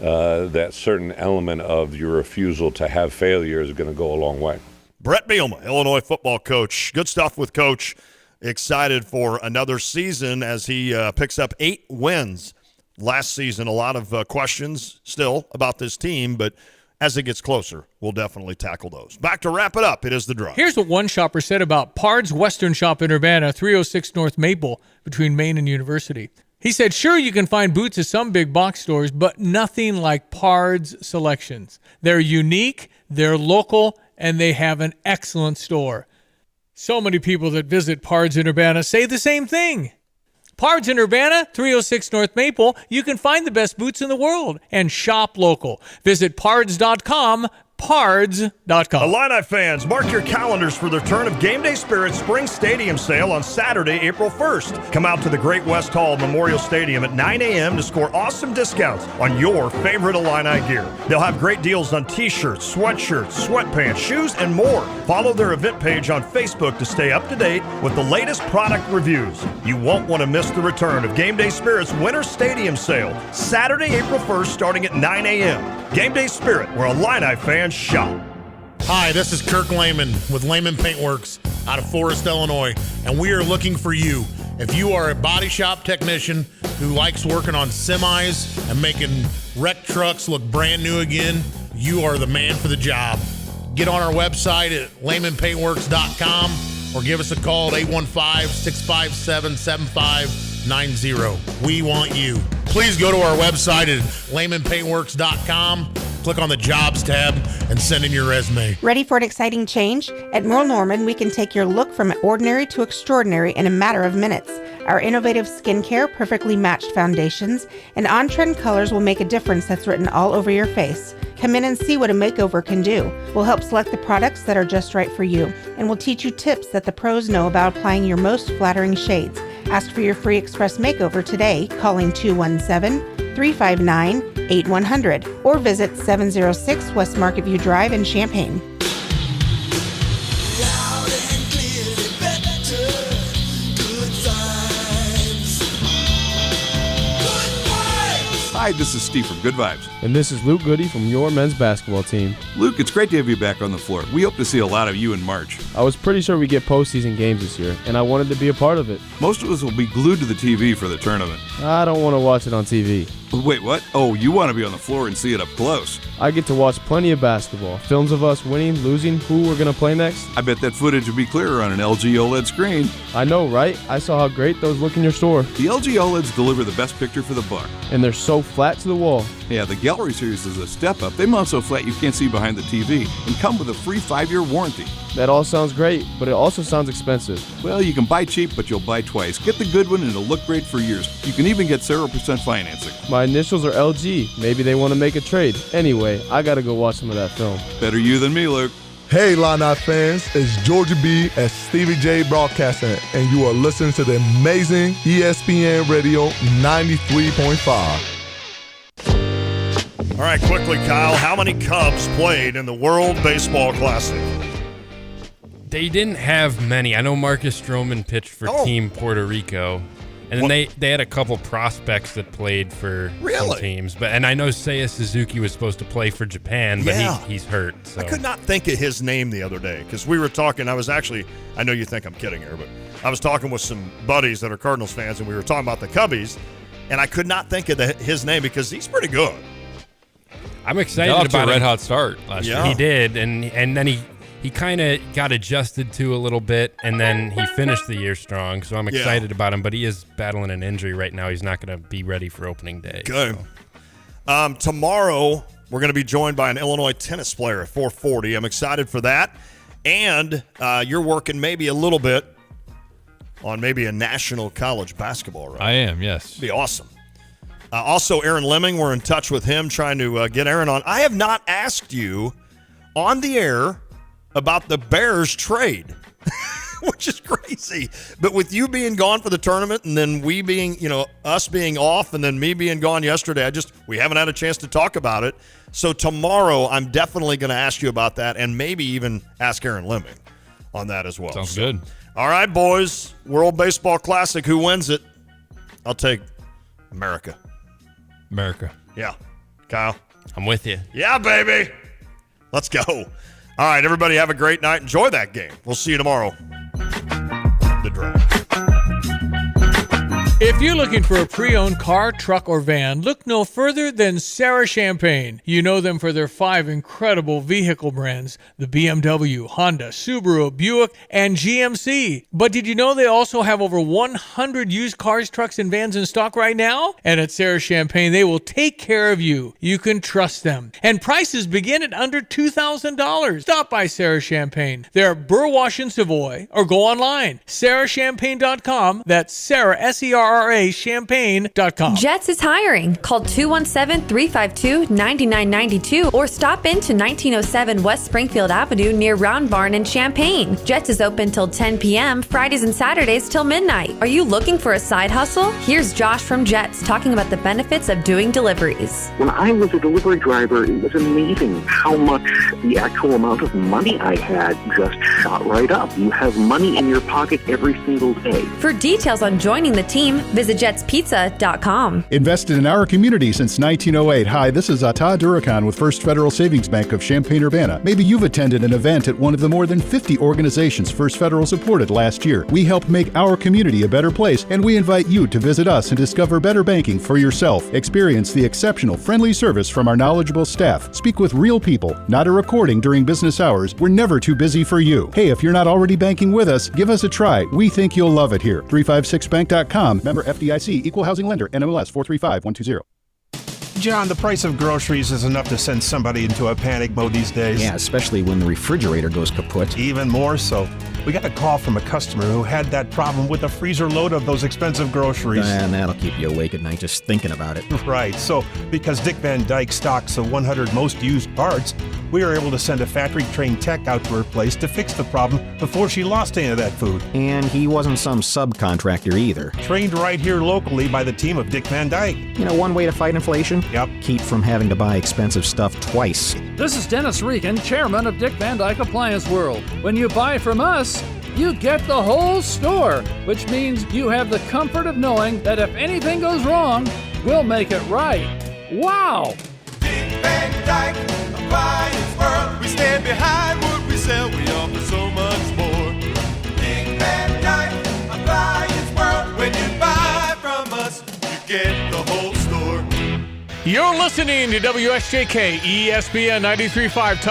That certain element of your refusal to have failure is going to go a long way. Brett Bielema, Illinois football coach. Good stuff with Coach. Excited for another season as he picks up 8 wins last season. A lot of questions still about this team, but as it gets closer, we'll definitely tackle those. Back to wrap it up. It is The Drive. Here's what one shopper said about Pard's Western Shop in Urbana, 306 North Maple, between Maine and University. He said, sure, you can find boots at some big box stores, but nothing like Pard's selections. They're unique, they're local, and they have an excellent store. So many people that visit Pard's in Urbana say the same thing. Pard's in Urbana, 306 North Maple. You can find the best boots in the world and shop local. Visit pards.com, pards.com. Illini fans, mark your calendars for the return of Game Day Spirit Spring Stadium Sale on Saturday, April 1st. Come out to the Great West Hall Memorial Stadium at 9 a.m. to score awesome discounts on your favorite Illini gear. They'll have great deals on t-shirts, sweatshirts, sweatpants, shoes, and more. Follow their event page on Facebook to stay up to date with the latest product reviews. You won't want to miss the return of Game Day Spirit's Winter Stadium Sale, Saturday, April 1st, starting at 9 a.m. Game Day Spirit, where Illini fans shop. Hi, this is Kirk Lehman with Lehman Paintworks out of Forest, Illinois, and we are looking for you. If you are a body shop technician who likes working on semis and making wrecked trucks look brand new again, you are the man for the job. Get on our website at lehmanpaintworks.com or give us a call at 815-657-7590. We want you. Please go to our website at lehmanpaintworks.com click on the Jobs tab and send in your resume. Ready for an exciting change? At Merle Norman, we can take your look from ordinary to extraordinary in a matter of minutes. Our innovative skincare, perfectly matched foundations, and on-trend colors will make a difference that's written all over your face. Come in and see what a makeover can do. We'll help select the products that are just right for you, and we'll teach you tips that the pros know about applying your most flattering shades. Ask for your free express makeover today, calling 217-359-8100, or visit 706 West Market View Drive in Champaign. Hi, this is Steve from Good Vibes. And this is Luke Goody from your men's basketball team. Luke, it's great to have you back on the floor. We hope to see a lot of you in March. I was pretty sure we get postseason games this year, and I wanted to be a part of it. Most of us will be glued to the TV for the tournament. I don't want to watch it on TV. Wait, what? Oh, you want to be on the floor and see it up close. I get to watch plenty of basketball. Films of us winning, losing, who we're going to play next. I bet that footage would be clearer on an LG OLED screen. I know, right? I saw how great those look in your store. The LG OLEDs deliver the best picture for the buck. And they're so flat to the wall. Yeah, the Gallery Series is a step up. They mount so flat you can't see behind the TV and come with a free 5-year warranty. That all sounds great, but it also sounds expensive. Well, you can buy cheap, but you'll buy twice. Get the good one and it'll look great for years. You can even get 0% financing. My initials are LG. Maybe they want to make a trade. Anyway, I gotta go watch some of that film. Better you than me, Luke. Hey, Illini fans, it's Georgia B at Stevie J Broadcasting, and you are listening to the amazing ESPN Radio 93.5. All right, quickly, Kyle, how many Cubs played in the World Baseball Classic? They didn't have many. I know Marcus Stroman pitched for Team Puerto Rico. And then they had a couple prospects that played for some teams. And I know Seiya Suzuki was supposed to play for Japan, but he's hurt. So. I could not think of his name the other day because we were talking. I know you think I'm kidding here, but I was talking with some buddies that are Cardinals fans, and we were talking about the Cubbies, and I could not think of his name because he's pretty good. I'm excited about a red hot start last year. He did, and then he kind of got adjusted to a little bit, and then he finished the year strong. So I'm excited about him, but he is battling an injury right now. He's not going to be ready for opening day. Good. So. Tomorrow, we're going to be joined by an Illinois tennis player at 4:40. I'm excited for that. And you're working maybe a little bit on maybe a national college basketball, right? I am, yes. It'd be awesome. Also, Aaron Lemming, we're in touch with him, trying to get Aaron on. I have not asked you on the air about the Bears trade, which is crazy. But with you being gone for the tournament and then we being, us being off and then me being gone yesterday, we haven't had a chance to talk about it. So tomorrow I'm definitely going to ask you about that and maybe even ask Aaron Lemming on that as well. Sounds good. All right, boys. World Baseball Classic. Who wins it? I'll take America. America. Yeah. Kyle? I'm with you. Yeah, baby. Let's go. All right, everybody have a great night. Enjoy that game. We'll see you tomorrow. The Drive. If you're looking for a pre-owned car, truck, or van, look no further than Sarah Champagne. You know them for their 5 incredible vehicle brands, the BMW, Honda, Subaru, Buick, and GMC. But did you know they also have over 100 used cars, trucks, and vans in stock right now? And at Sarah Champagne, they will take care of you. You can trust them. And prices begin at under $2,000. Stop by Sarah Champagne. They're at Burwash and Savoy, or go online, sarahchampagne.com. That's Sarah, S-E-R-R-A, champagne.com. Jets is hiring. Call 217-352-9992 or stop into 1907 West Springfield Avenue near Round Barn in Champaign. Jets is open till 10 p.m. Fridays and Saturdays till midnight. Are you looking for a side hustle? Here's Josh from Jets talking about the benefits of doing deliveries. When I was a delivery driver, it was amazing how much the actual amount of money I had just shot right up. You have money in your pocket every single day. For details on joining the team, visit jetspizza.com. Invested in our community since 1908. Hi, this is Todd Durakan with First Federal Savings Bank of Champaign-Urbana. Maybe you've attended an event at one of the more than 50 organizations First Federal supported last year. We help make our community a better place, and we invite you to visit us and discover better banking for yourself. Experience the exceptional, friendly service from our knowledgeable staff. Speak with real people, not a recording during business hours. We're never too busy for you. Hey, if you're not already banking with us, give us a try. We think you'll love it here. 356bank.com. Member FDIC, Equal Housing Lender, NMLS 435120. John, the price of groceries is enough to send somebody into a panic mode these days. Yeah, especially when the refrigerator goes kaput. Even more so. We got a call from a customer who had that problem with a freezer load of those expensive groceries. And that'll keep you awake at night just thinking about it. Right. So, because Dick Van Dyke stocks the 100 most used parts, we were able to send a factory-trained tech out to her place to fix the problem before she lost any of that food. And he wasn't some subcontractor either. Trained right here locally by the team of Dick Van Dyke. You know, one way to fight inflation? Yep. Keep from having to buy expensive stuff twice. This is Dennis Regan, chairman of Dick Van Dyke Appliance World. When you buy from us, you get the whole store, which means you have the comfort of knowing that if anything goes wrong, we'll make it right. Wow! Dick Van Dyke Appliance World. We stand behind what we sell. We offer so much more. Dick Van Dyke Appliance World. When you buy from us, you get the whole store. You're listening to WSJK ESPN 93.5.